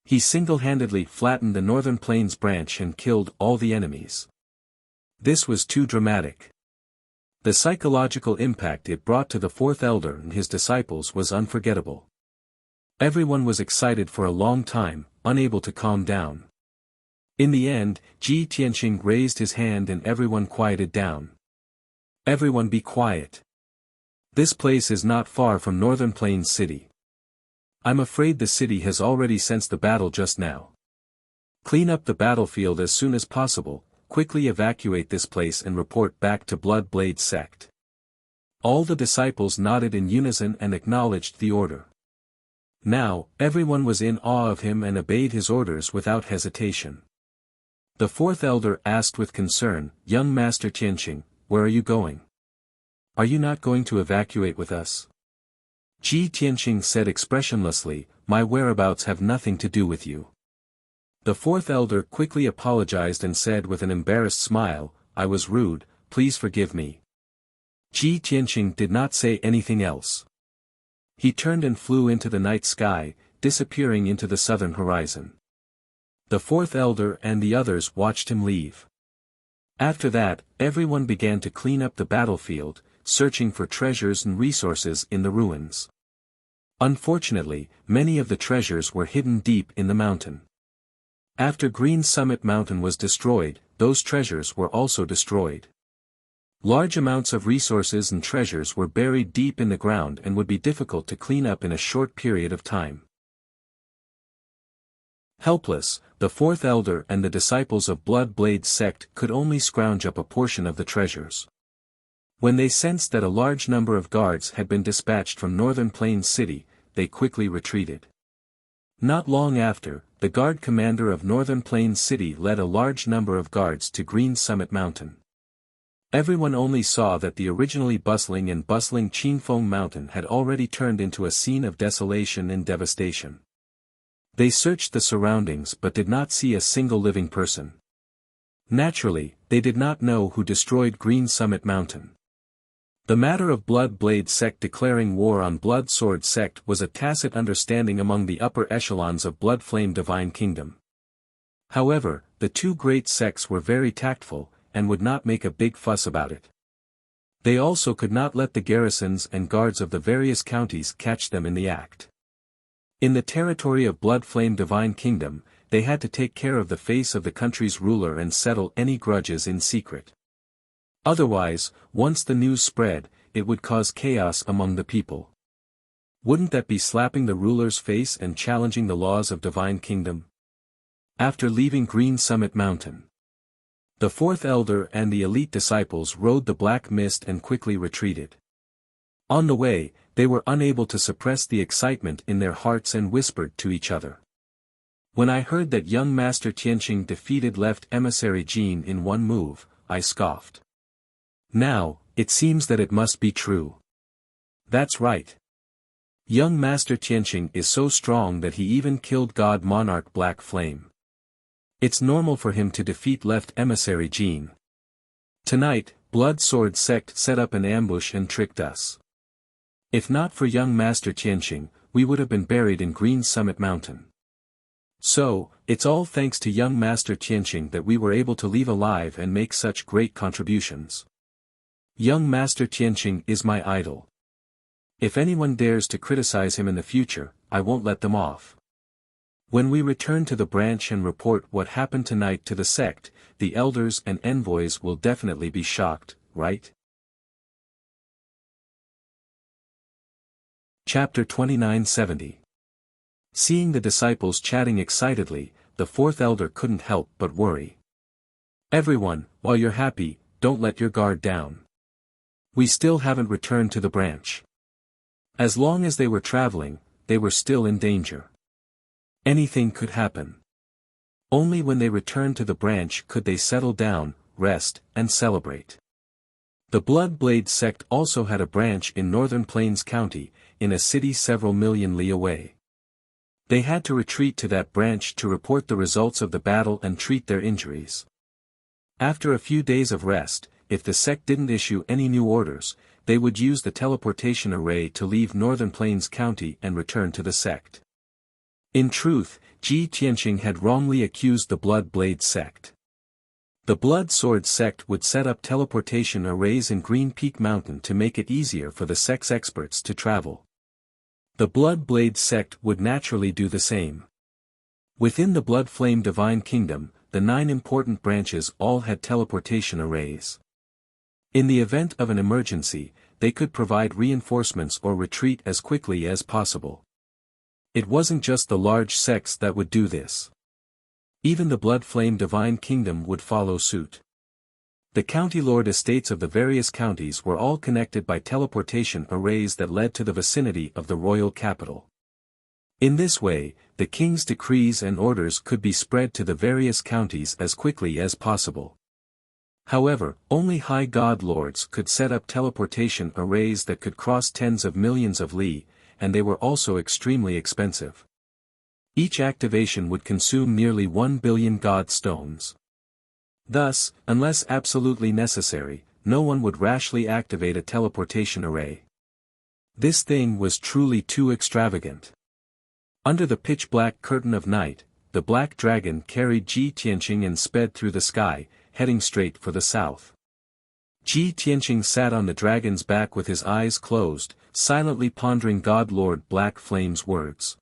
He single-handedly flattened the Northern Plains branch and killed all the enemies. This was too dramatic. The psychological impact it brought to the 4th elder and his disciples was unforgettable. Everyone was excited for a long time, unable to calm down. In the end, Ji Tianqing raised his hand and everyone quieted down. Everyone be quiet. This place is not far from Northern Plains City. I'm afraid the city has already sensed the battle just now. Clean up the battlefield as soon as possible, quickly evacuate this place and report back to Blood Blade sect. All the disciples nodded in unison and acknowledged the order. Now, everyone was in awe of him and obeyed his orders without hesitation. The fourth elder asked with concern, "Young Master Tianqing, where are you going? Are you not going to evacuate with us?" Ji Tianqing said expressionlessly, "My whereabouts have nothing to do with you." The fourth elder quickly apologized and said with an embarrassed smile, "I was rude, please forgive me." Ji Tianqing did not say anything else. He turned and flew into the night sky, disappearing into the southern horizon. The fourth elder and the others watched him leave. After that, everyone began to clean up the battlefield, searching for treasures and resources in the ruins. Unfortunately, many of the treasures were hidden deep in the mountain. After Green Summit Mountain was destroyed, those treasures were also destroyed. Large amounts of resources and treasures were buried deep in the ground and would be difficult to clean up in a short period of time. Helpless, the fourth elder and the disciples of Blood Blade's sect could only scrounge up a portion of the treasures. When they sensed that a large number of guards had been dispatched from Northern Plains City, they quickly retreated. Not long after, the guard commander of Northern Plains City led a large number of guards to Green Summit Mountain. Everyone only saw that the originally bustling Qingfeng Mountain had already turned into a scene of desolation and devastation. They searched the surroundings but did not see a single living person. Naturally, they did not know who destroyed Green Summit Mountain. The matter of Blood Blade sect declaring war on Blood Sword sect was a tacit understanding among the upper echelons of Blood Flame Divine Kingdom. However, the two great sects were very tactful, and would not make a big fuss about it. They also could not let the garrisons and guards of the various counties catch them in the act. In the territory of Blood Flame Divine Kingdom, they had to take care of the face of the country's ruler and settle any grudges in secret. Otherwise, once the news spread, it would cause chaos among the people. Wouldn't that be slapping the ruler's face and challenging the laws of Divine Kingdom? After leaving Green Summit Mountain, the fourth elder and the elite disciples rode the black mist and quickly retreated. On the way, they were unable to suppress the excitement in their hearts and whispered to each other. "When I heard that young Master Tianqing defeated left emissary Jin in one move, I scoffed. Now, it seems that it must be true." "That's right. Young Master Tianqing is so strong that he even killed God Monarch Black Flame. It's normal for him to defeat left emissary Jin. Tonight, Blood Sword sect set up an ambush and tricked us. If not for young Master Tianqing, we would have been buried in Green Summit Mountain. So, it's all thanks to young Master Tianqing that we were able to leave alive and make such great contributions. Young Master Tianqing is my idol. If anyone dares to criticize him in the future, I won't let them off. When we return to the branch and report what happened tonight to the sect, the elders and envoys will definitely be shocked, right?" Chapter 2970. Seeing the disciples chatting excitedly, the fourth elder couldn't help but worry. "Everyone, while you're happy, don't let your guard down. We still haven't returned to the branch." As long as they were traveling, they were still in danger. Anything could happen. Only when they returned to the branch could they settle down, rest, and celebrate. The Blood Blade sect also had a branch in Northern Plains County, in a city several million li away. They had to retreat to that branch to report the results of the battle and treat their injuries. After a few days of rest, if the sect didn't issue any new orders, they would use the teleportation array to leave Northern Plains County and return to the sect. In truth, Ji Tianqing had wrongly accused the Blood Blade sect. The Blood Sword sect would set up teleportation arrays in Green Peak Mountain to make it easier for the sect's experts to travel. The Blood Blade sect would naturally do the same. Within the Blood Flame Divine Kingdom, the 9 important branches all had teleportation arrays. In the event of an emergency, they could provide reinforcements or retreat as quickly as possible. It wasn't just the large sects that would do this. Even the Blood Flame Divine Kingdom would follow suit. The county lord estates of the various counties were all connected by teleportation arrays that led to the vicinity of the royal capital. In this way, the king's decrees and orders could be spread to the various counties as quickly as possible. However, only high god lords could set up teleportation arrays that could cross tens of millions of li, and they were also extremely expensive. Each activation would consume nearly 1 billion god stones. Thus, unless absolutely necessary, no one would rashly activate a teleportation array. This thing was truly too extravagant. Under the pitch-black curtain of night, the black dragon carried Ji Tianqing and sped through the sky, heading straight for the south. Ji Tianqing sat on the dragon's back with his eyes closed, silently pondering God Lord Black Flame's words.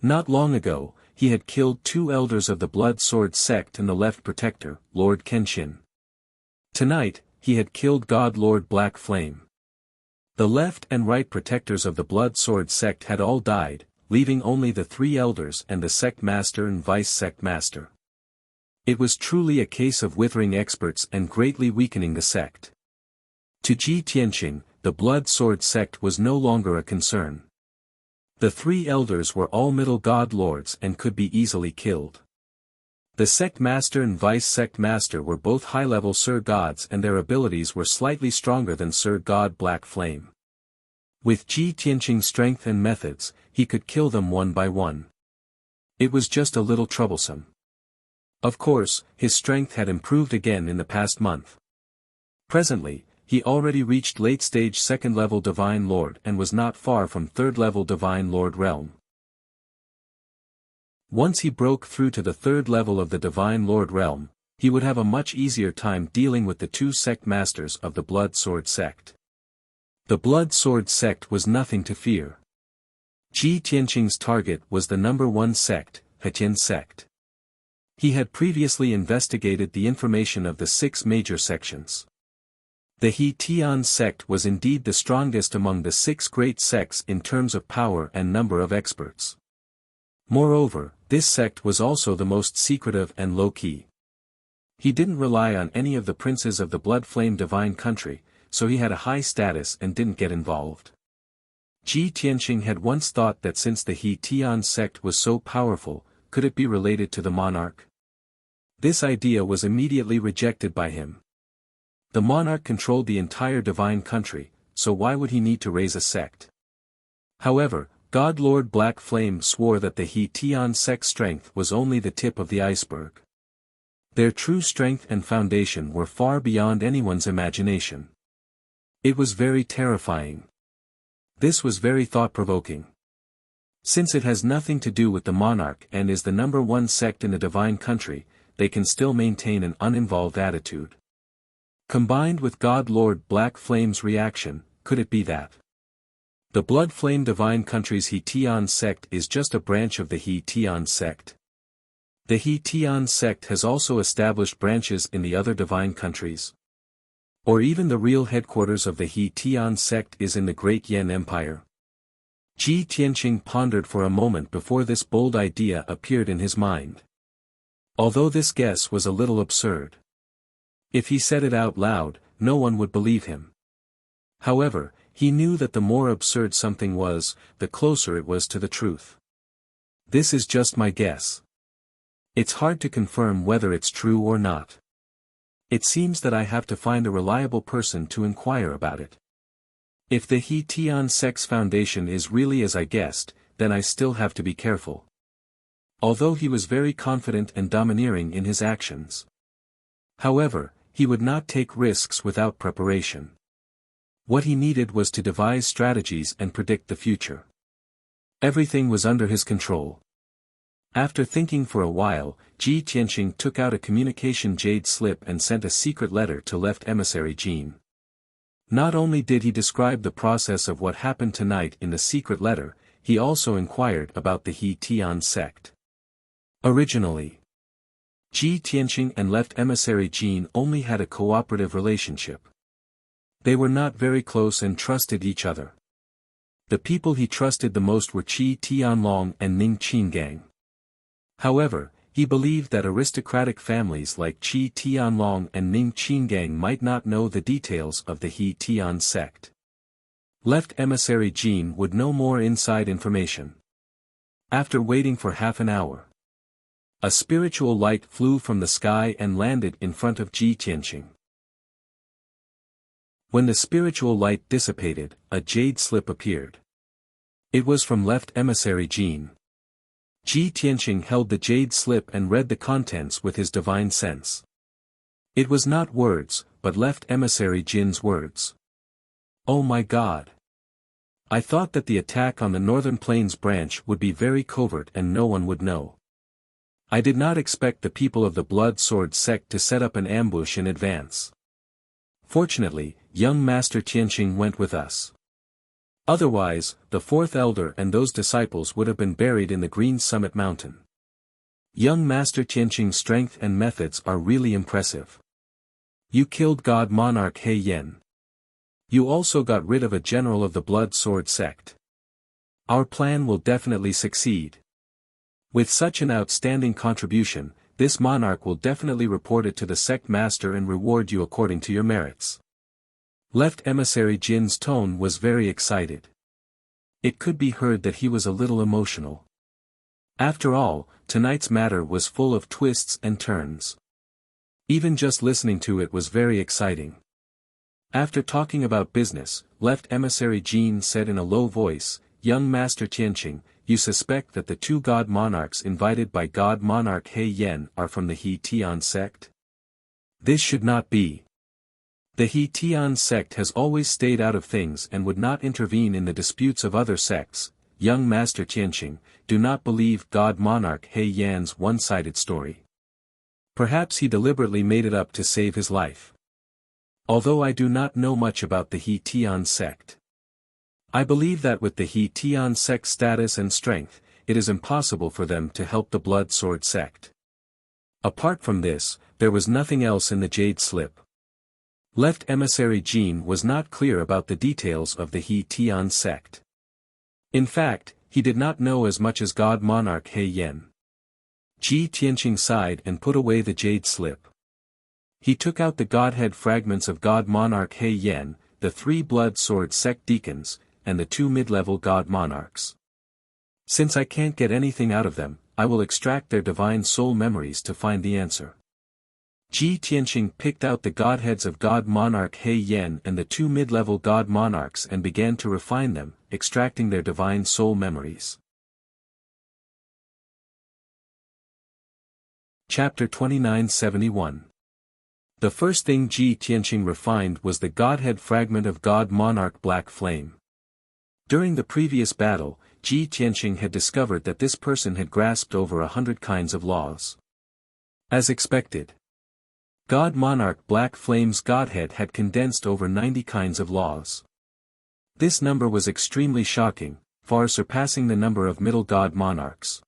Not long ago, he had killed 2 elders of the Blood Sword sect and the left protector, Lord Kenshin. Tonight, he had killed God Lord Black Flame. The left and right protectors of the Blood Sword sect had all died, leaving only the 3 elders and the sect master and vice sect master. It was truly a case of withering experts and greatly weakening the sect. To Ji Tianqing, the Blood Sword sect was no longer a concern. The 3 elders were all middle god lords and could be easily killed. The sect master and vice sect master were both high-level Sir Gods and their abilities were slightly stronger than Sir God Black Flame. With Ji Tianqing's strength and methods, he could kill them one by one. It was just a little troublesome. Of course, his strength had improved again in the past month. Presently, he already reached late-stage 2nd-level Divine Lord and was not far from 3rd-level Divine Lord realm. Once he broke through to the 3rd level of the Divine Lord realm, he would have a much easier time dealing with the 2 sect masters of the Blood Sword sect. The Blood Sword sect was nothing to fear. Ji Tianqing's target was the number 1 sect, Hetian sect. He had previously investigated the information of the 6 major sections. The He Tian sect was indeed the strongest among the 6 great sects in terms of power and number of experts. Moreover, this sect was also the most secretive and low-key. He didn't rely on any of the princes of the Blood Flame Divine Country, so he had a high status and didn't get involved. Ji Tianqing had once thought that since the He Tian sect was so powerful, could it be related to the monarch? This idea was immediately rejected by him. The monarch controlled the entire divine country, so why would he need to raise a sect? However, God Lord Black Flame swore that the He Tian sect's strength was only the tip of the iceberg. Their true strength and foundation were far beyond anyone's imagination. It was very terrifying. This was very thought-provoking. Since it has nothing to do with the monarch and is the number 1 sect in the divine country, they can still maintain an uninvolved attitude. Combined with God Lord Black Flame's reaction, could it be that the Blood Flame Divine Country's He Tian sect is just a branch of the He Tian sect? The He Tian sect has also established branches in the other divine countries. Or even the real headquarters of the He Tian sect is in the Great Yan Empire. Ji Tianqing pondered for a moment before this bold idea appeared in his mind. Although this guess was a little absurd. If he said it out loud, no one would believe him. However, he knew that the more absurd something was, the closer it was to the truth. This is just my guess. It's hard to confirm whether it's true or not. It seems that I have to find a reliable person to inquire about it. If the He Tian sect's foundation is really as I guessed, then I still have to be careful. Although he was very confident and domineering in his actions. However, he would not take risks without preparation. What he needed was to devise strategies and predict the future. Everything was under his control. After thinking for a while, Ji Tianqing took out a communication jade slip and sent a secret letter to left emissary Jean. Not only did he describe the process of what happened tonight in the secret letter, he also inquired about the He Tian sect. Originally, Ji Tianqing and left emissary Jean only had a cooperative relationship. They were not very close and trusted each other. The people he trusted the most were Qi Tianlong and Ning Qingang. However, he believed that aristocratic families like Qi Tianlong and Ning Qingang might not know the details of the He Tian sect. Left emissary Jean would know more inside information. After waiting for half an hour, a spiritual light flew from the sky and landed in front of Ji Tianqing. When the spiritual light dissipated, a jade slip appeared. It was from left emissary Jin. Ji Tianqing held the jade slip and read the contents with his divine sense. It was not words, but left emissary Jin's words. Oh my God! I thought that the attack on the Northern Plains branch would be very covert and no one would know. I did not expect the people of the Blood Sword sect to set up an ambush in advance. Fortunately, young Master Tianqing went with us. Otherwise, the fourth elder and those disciples would have been buried in the Green Summit Mountain. Young Master Tianqing's strength and methods are really impressive. You killed God Monarch He Yen. You also got rid of a general of the Blood Sword sect. Our plan will definitely succeed. With such an outstanding contribution, this monarch will definitely report it to the sect master and reward you according to your merits. Left emissary Jin's tone was very excited. It could be heard that he was a little emotional. After all, tonight's matter was full of twists and turns. Even just listening to it was very exciting. After talking about business, left emissary Jin said in a low voice, "Young Master Tianqing, you suspect that the two god monarchs invited by God Monarch He Yen are from the He Tian sect? This should not be. The He Tian sect has always stayed out of things and would not intervene in the disputes of other sects. Young Master Tianqing, do not believe God Monarch He Yan's one-sided story. Perhaps he deliberately made it up to save his life. Although I do not know much about the He Tian sect, I believe that with the He Tian sect's status and strength, it is impossible for them to help the Blood Sword sect. Apart from this, there was nothing else in the jade slip. Left emissary Jin was not clear about the details of the He Tian sect. In fact, he did not know as much as God Monarch He Yen. Ji Tianqing sighed and put away the jade slip. He took out the godhead fragments of God Monarch He Yen, the 3 Blood Sword sect deacons, and the 2 mid-level god monarchs. Since I can't get anything out of them, I will extract their divine soul memories to find the answer. Ji Tianqing picked out the godheads of God Monarch He Yen and the 2 mid-level god monarchs and began to refine them, extracting their divine soul memories. Chapter 2971. The first thing Ji Tianqing refined was the godhead fragment of God Monarch Black Flame. During the previous battle, Ji Tianqing had discovered that this person had grasped over 100 kinds of laws. As expected, God Monarch Black Flame's godhead had condensed over 90 kinds of laws. This number was extremely shocking, far surpassing the number of middle god monarchs.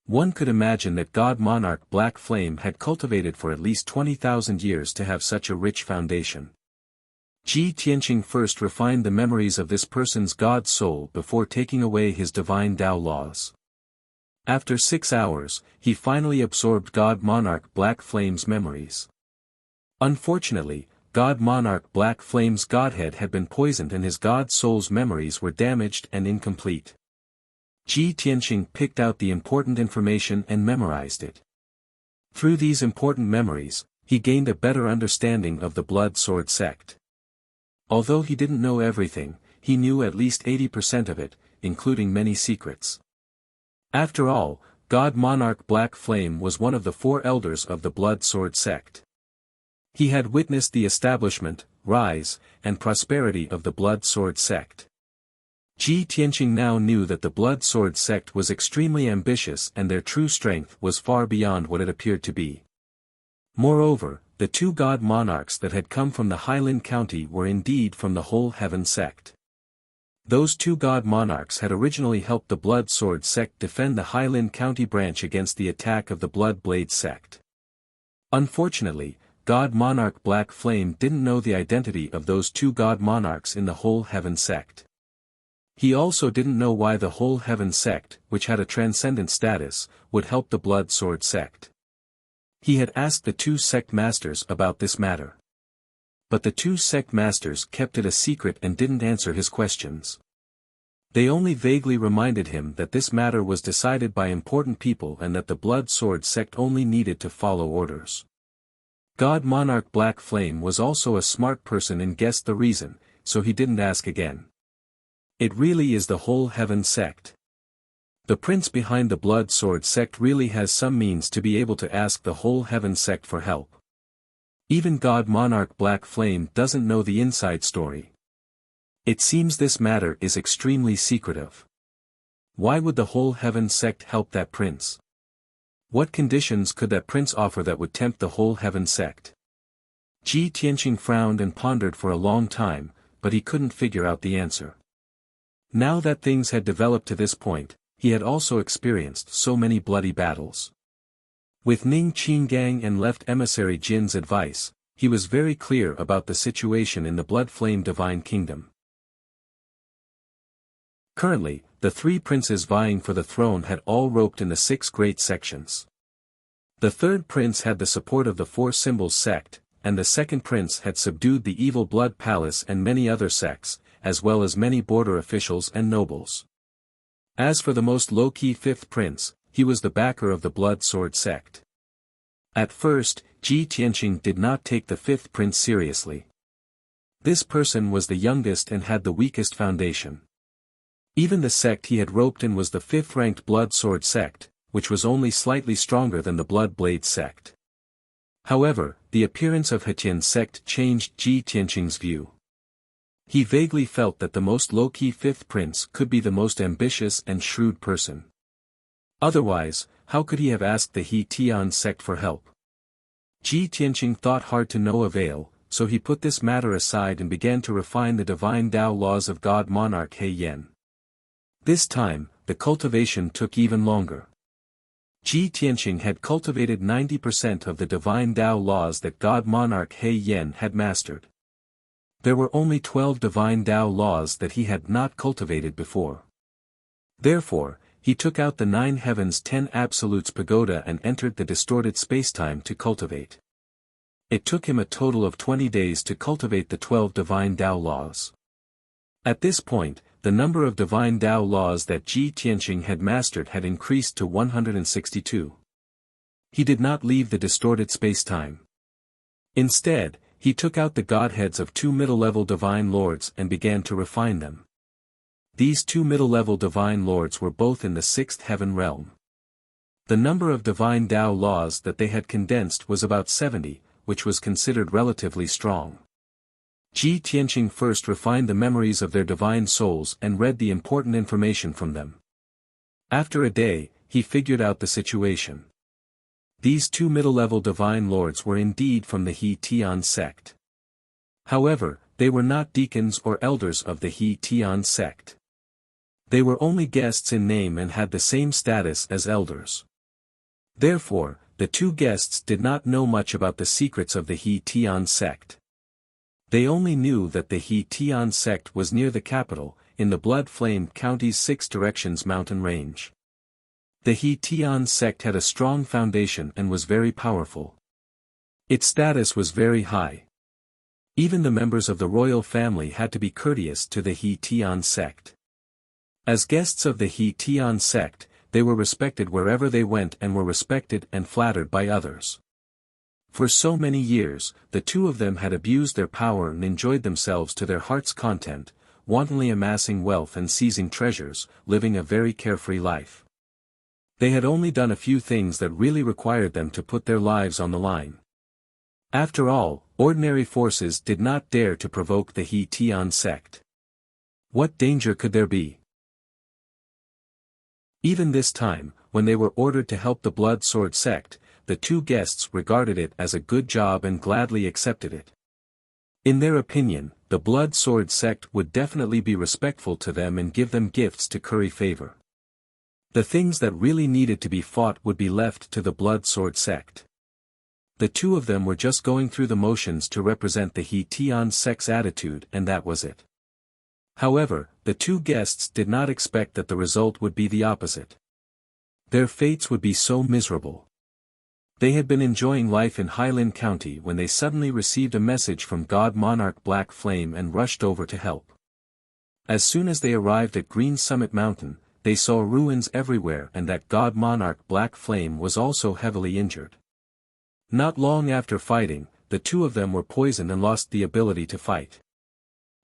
One could imagine that God Monarch Black Flame had cultivated for at least 20,000 years to have such a rich foundation. Ji Tianqing first refined the memories of this person's god soul before taking away his divine Tao laws. After 6 hours, he finally absorbed God Monarch Black Flame's memories. Unfortunately, God Monarch Black Flame's godhead had been poisoned and his god soul's memories were damaged and incomplete. Ji Tianqing picked out the important information and memorized it. Through these important memories, he gained a better understanding of the Blood Sword sect. Although he didn't know everything, he knew at least 80% of it, including many secrets. After all, God Monarch Black Flame was one of the 4 elders of the Blood Sword sect. He had witnessed the establishment, rise, and prosperity of the Blood Sword sect. Ji Tianqing now knew that the Blood Sword sect was extremely ambitious and their true strength was far beyond what it appeared to be. Moreover, the 2 god monarchs that had come from the Highland County were indeed from the Whole Heaven sect. Those 2 god monarchs had originally helped the Blood Sword sect defend the Highland County branch against the attack of the Blood Blade sect. Unfortunately, God Monarch Black Flame didn't know the identity of those 2 god monarchs in the Whole Heaven sect. He also didn't know why the Whole Heaven sect, which had a transcendent status, would help the Blood Sword sect. He had asked the 2 sect masters about this matter. But the 2 sect masters kept it a secret and didn't answer his questions. They only vaguely reminded him that this matter was decided by important people and that the Blood Sword sect only needed to follow orders. God Monarch Black Flame was also a smart person and guessed the reason, so he didn't ask again. It really is the Whole Heaven sect. The prince behind the Blood Sword sect really has some means to be able to ask the Whole Heaven sect for help. Even God Monarch Black Flame doesn't know the inside story. It seems this matter is extremely secretive. Why would the Whole Heaven sect help that prince? What conditions could that prince offer that would tempt the Whole Heaven sect? Ji Tianqing frowned and pondered for a long time, but he couldn't figure out the answer. Now that things had developed to this point, he had also experienced so many bloody battles. With Ning Qinggang and left emissary Jin's advice, he was very clear about the situation in the Blood Flame Divine Kingdom. Currently, the three princes vying for the throne had all roped in the 6 great sections. The third prince had the support of the 4 Symbols sect, and the second prince had subdued the Evil Blood Palace and many other sects, as well as many border officials and nobles. As for the most low-key 5th prince, he was the backer of the Blood Sword sect. At first, Ji Tianqing did not take the 5th prince seriously. This person was the youngest and had the weakest foundation. Even the sect he had roped in was the 5th-ranked Blood Sword sect, which was only slightly stronger than the Blood Blade sect. However, the appearance of Hetian's sect changed Ji Tianqing's view. He vaguely felt that the most low-key 5th prince could be the most ambitious and shrewd person. Otherwise, how could he have asked the He Tian sect for help? Ji Tianqing thought hard to no avail, so he put this matter aside and began to refine the divine Tao laws of God Monarch He Yen. This time, the cultivation took even longer. Ji Tianqing had cultivated 90% of the divine Tao laws that God Monarch He Yen had mastered. There were only 12 divine Tao laws that he had not cultivated before. Therefore, he took out the 9 Heavens 10 Absolutes Pagoda and entered the distorted spacetime to cultivate. It took him a total of 20 days to cultivate the 12 divine Tao laws. At this point, the number of divine Tao laws that Ji Tianqing had mastered had increased to 162. He did not leave the distorted spacetime. Instead, he took out the godheads of 2 middle-level divine lords and began to refine them. These 2 middle-level divine lords were both in the 6th heaven realm. The number of divine Tao laws that they had condensed was about 70, which was considered relatively strong. Ji Tianqing first refined the memories of their divine souls and read the important information from them. After a day, he figured out the situation. These 2 middle-level divine lords were indeed from the He Tian sect. However, they were not deacons or elders of the He Tian sect. They were only guests in name and had the same status as elders. Therefore, the 2 guests did not know much about the secrets of the He Tian sect. They only knew that the He Tian sect was near the capital, in the Blood Flame County's 6 Directions mountain range. The He Tian sect had a strong foundation and was very powerful. Its status was very high. Even the members of the royal family had to be courteous to the He Tian sect. As guests of the He Tian sect, they were respected wherever they went and were respected and flattered by others. For so many years, the 2 of them had abused their power and enjoyed themselves to their heart's content, wantonly amassing wealth and seizing treasures, living a very carefree life. They had only done a few things that really required them to put their lives on the line. After all, ordinary forces did not dare to provoke the He Tian sect. What danger could there be? Even this time, when they were ordered to help the Blood Sword sect, the 2 guests regarded it as a good job and gladly accepted it. In their opinion, the Blood Sword sect would definitely be respectful to them and give them gifts to curry favor. The things that really needed to be fought would be left to the Blood Sword sect. The 2 of them were just going through the motions to represent the He Tian sect's attitude and that was it. However, the 2 guests did not expect that the result would be the opposite. Their fates would be so miserable. They had been enjoying life in Highland County when they suddenly received a message from God Monarch Black Flame and rushed over to help. As soon as they arrived at Green Summit Mountain, they saw ruins everywhere and that god monarch Black Flame was also heavily injured. Not long after fighting, the two of them were poisoned and lost the ability to fight.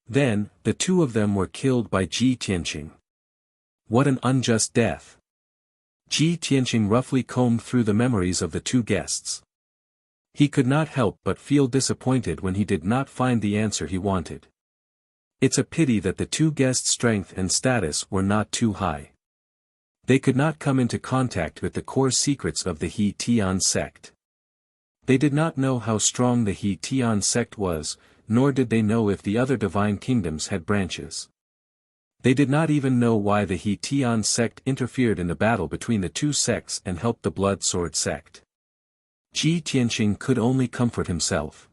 Then, the two of them were killed by Ji Tianqing. What an unjust death! Ji Tianqing roughly combed through the memories of the two guests. He could not help but feel disappointed when he did not find the answer he wanted. It's a pity that the two guests' strength and status were not too high. They could not come into contact with the core secrets of the He Tian sect. They did not know how strong the He Tian sect was, nor did they know if the other divine kingdoms had branches. They did not even know why the He Tian sect interfered in the battle between the two sects and helped the Blood Sword sect. Ji Tianqing could only comfort himself.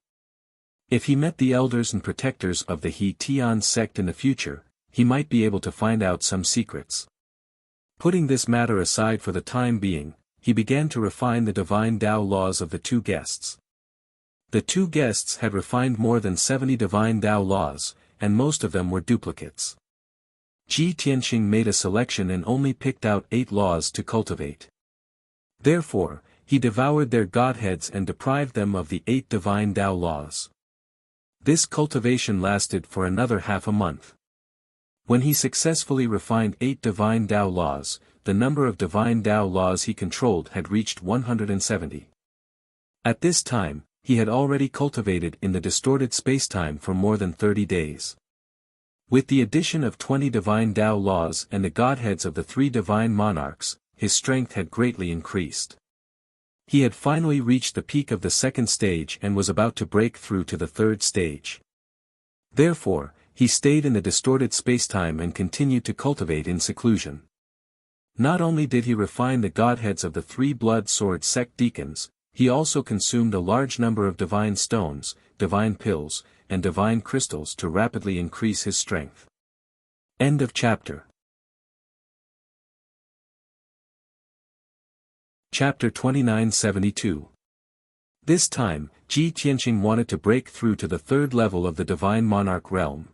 If he met the elders and protectors of the He Tian sect in the future, he might be able to find out some secrets. Putting this matter aside for the time being, he began to refine the divine Tao laws of the two guests. The two guests had refined more than 70 divine Tao laws, and most of them were duplicates. Ji Tianqing made a selection and only picked out 8 laws to cultivate. Therefore, he devoured their godheads and deprived them of the 8 divine Tao laws. This cultivation lasted for another half a month. When he successfully refined 8 divine Tao laws, the number of divine Tao laws he controlled had reached 170. At this time, he had already cultivated in the distorted spacetime for more than 30 days. With the addition of 20 divine Tao laws and the godheads of the 3 divine monarchs, his strength had greatly increased. He had finally reached the peak of the 2nd stage and was about to break through to the 3rd stage. Therefore, he stayed in the distorted spacetime and continued to cultivate in seclusion. Not only did he refine the godheads of the 3 Blood Sword sect deacons, he also consumed a large number of divine stones, divine pills, and divine crystals to rapidly increase his strength. End of chapter. Chapter 2972. This time, Ji Tianqing wanted to break through to the 3rd level of the divine monarch realm.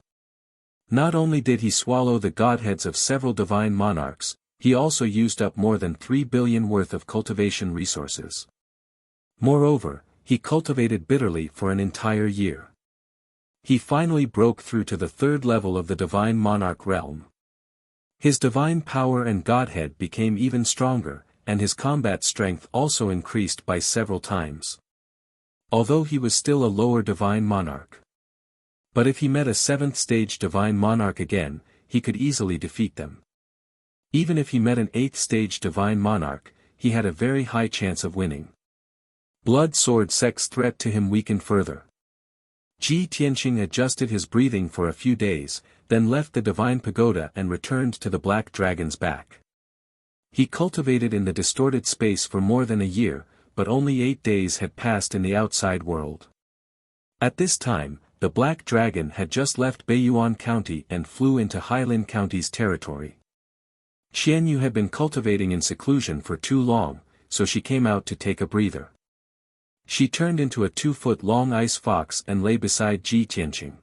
Not only did he swallow the godheads of several divine monarchs, he also used up more than 3 billion worth of cultivation resources. Moreover, he cultivated bitterly for an entire year. He finally broke through to the 3rd level of the divine monarch realm. His divine power and godhead became even stronger, and his combat strength also increased by several times. Although he was still a lower divine monarch. But if he met a 7th stage divine monarch again, he could easily defeat them. Even if he met an 8th stage divine monarch, he had a very high chance of winning. Blood Sword sect's threat to him weakened further. Ji Tianqing adjusted his breathing for a few days, then left the divine pagoda and returned to the Black Dragon's back. He cultivated in the distorted space for more than a year, but only 8 days had passed in the outside world. At this time, the Black Dragon had just left Baiyuan County and flew into Hailin County's territory. Xianyu had been cultivating in seclusion for too long, so she came out to take a breather. She turned into a 2-foot-long ice fox and lay beside Ji Tianqing.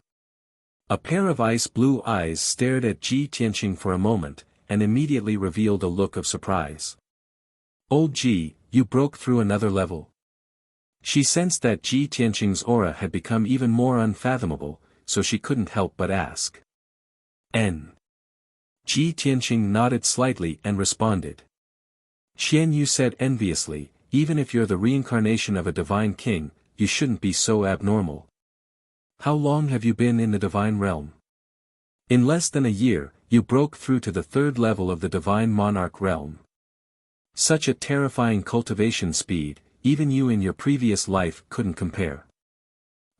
A pair of ice-blue eyes stared at Ji Tianqing for a moment, and immediately revealed a look of surprise. "Old Ji, you broke through another level." She sensed that Ji Tianqing's aura had become even more unfathomable, so she couldn't help but ask. "N." Ji Tianqing nodded slightly and responded. Xian Yu said enviously, "Even if you're the reincarnation of a divine king, you shouldn't be so abnormal. How long have you been in the divine realm?" "In less than a year, you broke through to the 3rd level of the divine monarch realm. Such a terrifying cultivation speed, even you in your previous life couldn't compare."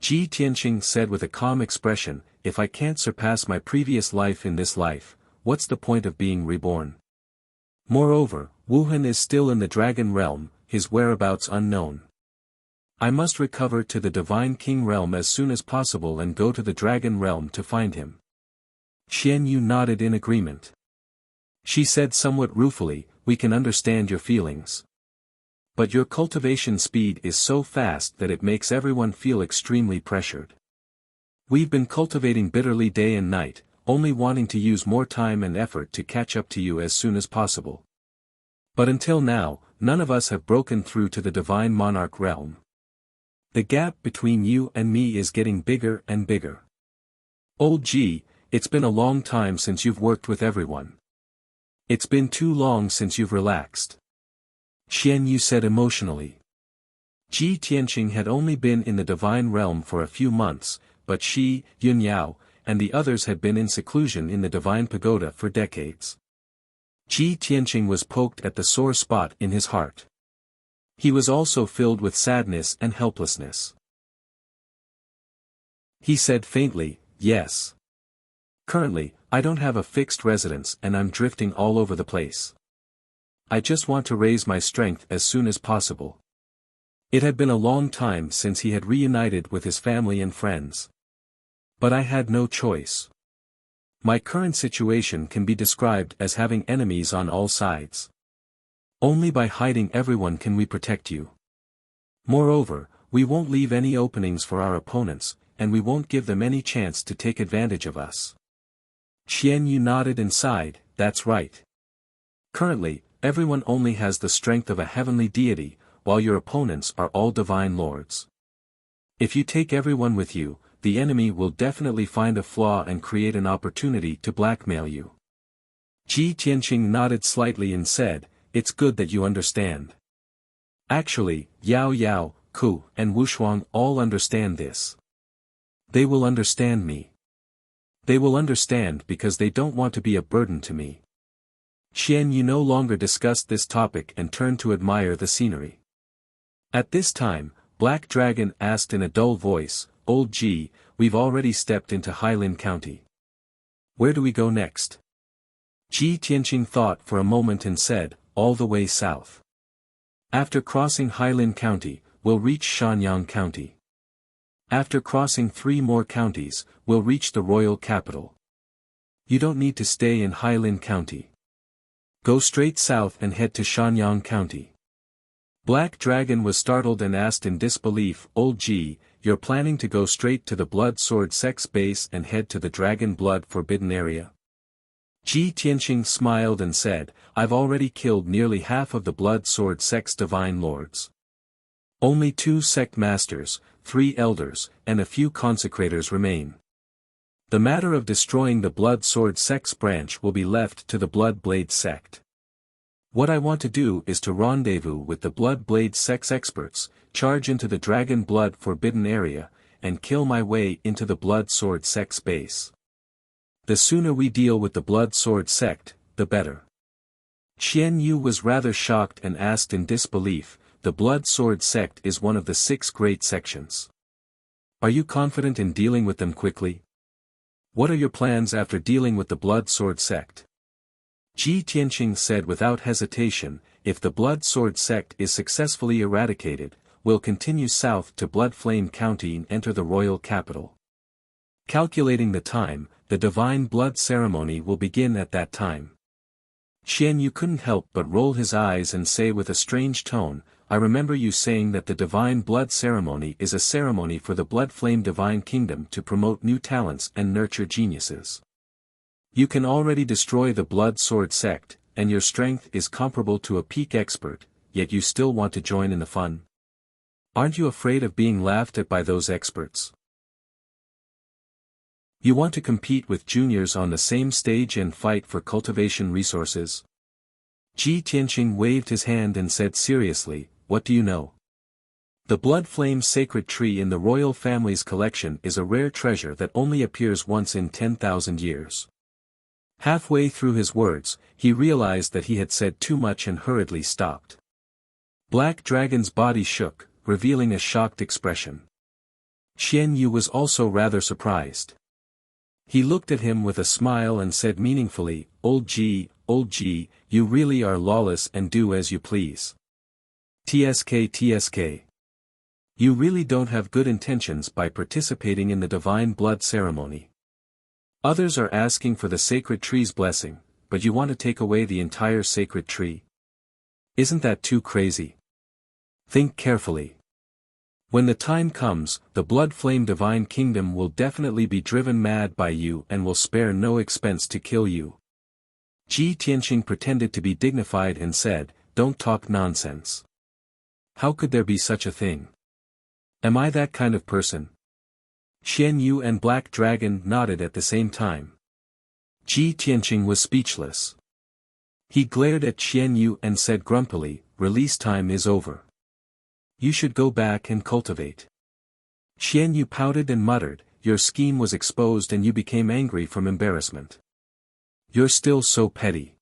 Ji Tianqing said with a calm expression, "If I can't surpass my previous life in this life, what's the point of being reborn? Moreover, Wuhan is still in the dragon realm, his whereabouts unknown. I must recover to the divine king realm as soon as possible and go to the dragon realm to find him." Xian Yu nodded in agreement. She said somewhat ruefully, "We can understand your feelings. But your cultivation speed is so fast that it makes everyone feel extremely pressured. We've been cultivating bitterly day and night, only wanting to use more time and effort to catch up to you as soon as possible. But until now, none of us have broken through to the divine monarch realm. The gap between you and me is getting bigger and bigger. Old G, it's been a long time since you've worked with everyone. It's been too long since you've relaxed. Xian Yu said emotionally. Ji Tianqing had only been in the divine realm for a few months, but she, Yun Yao, and the others had been in seclusion in the divine pagoda for decades. Ji Tianqing was poked at the sore spot in his heart. He was also filled with sadness and helplessness. He said faintly, "Yes. Currently, I don't have a fixed residence and I'm drifting all over the place. I just want to raise my strength as soon as possible." It had been a long time since he had reunited with his family and friends. But I had no choice. My current situation can be described as having enemies on all sides. Only by hiding everyone can we protect you. Moreover, we won't leave any openings for our opponents, and we won't give them any chance to take advantage of us. Xian Yu nodded and sighed, "That's right. Currently, everyone only has the strength of a heavenly deity, while your opponents are all divine lords. If you take everyone with you, the enemy will definitely find a flaw and create an opportunity to blackmail you." Ji Tianqing nodded slightly and said, "It's good that you understand. Actually, Yao Yao, Ku, and Wushuang all understand this. They will understand me. They will understand because they don't want to be a burden to me." Xian Yu no longer discussed this topic and turned to admire the scenery. At this time, Black Dragon asked in a dull voice, "Old G, we've already stepped into Hailin County. Where do we go next?" Ji Tianqing thought for a moment and said, "All the way south. After crossing Hailin County, we'll reach Shanyang County. After crossing 3 more counties, we'll reach the royal capital. You don't need to stay in Hailin County. Go straight south and head to Shanyang County." Black Dragon was startled and asked in disbelief, "Old G, you're planning to go straight to the Blood Sword Sect's base and head to the Dragon Blood Forbidden Area?" Ji Tianqing smiled and said, "I've already killed nearly half of the Blood Sword Sect's divine lords. Only 2 sect masters, 3 elders, and a few consecrators remain. The matter of destroying the Blood Sword Sect's branch will be left to the Blood Blade Sect. What I want to do is to rendezvous with the Blood Blade Sect's experts, charge into the Dragon Blood Forbidden Area, and kill my way into the Blood Sword Sect's base. The sooner we deal with the Blood Sword Sect, the better." Xian Yu was rather shocked and asked in disbelief, "The Blood Sword Sect is one of the 6 great sections. Are you confident in dealing with them quickly? What are your plans after dealing with the Blood Sword Sect?" Ji Tianqing said without hesitation, "If the Blood Sword Sect is successfully eradicated, we'll continue south to Blood Flame County and enter the royal capital. Calculating the time, the divine blood ceremony will begin at that time." Xian Yu couldn't help but roll his eyes and say with a strange tone, "I remember you saying that the divine blood ceremony is a ceremony for the Blood Flame Divine Kingdom to promote new talents and nurture geniuses. You can already destroy the Blood Sword Sect, and your strength is comparable to a peak expert, yet you still want to join in the fun? Aren't you afraid of being laughed at by those experts? You want to compete with juniors on the same stage and fight for cultivation resources?" Ji Tianqing waved his hand and said seriously, "What do you know? The Blood Flame Sacred Tree in the royal family's collection is a rare treasure that only appears once in 10,000 years. Halfway through his words, he realized that he had said too much and hurriedly stopped. Black Dragon's body shook, revealing a shocked expression. Xian Yu was also rather surprised. He looked at him with a smile and said meaningfully, Old G, you really are lawless and do as you please. TSK. You really don't have good intentions by participating in the divine blood ceremony. Others are asking for the sacred tree's blessing, but you want to take away the entire sacred tree. Isn't that too crazy? Think carefully. When the time comes, the blood flame divine kingdom will definitely be driven mad by you and will spare no expense to kill you. Ji Tianqing pretended to be dignified and said, "Don't talk nonsense. How could there be such a thing? Am I that kind of person?" Xian Yu and Black Dragon nodded at the same time. Ji Tianqing was speechless. He glared at Xian Yu and said grumpily, "Release time is over. You should go back and cultivate." Xian Yu pouted and muttered, "Your scheme was exposed and you became angry from embarrassment. You're still so petty."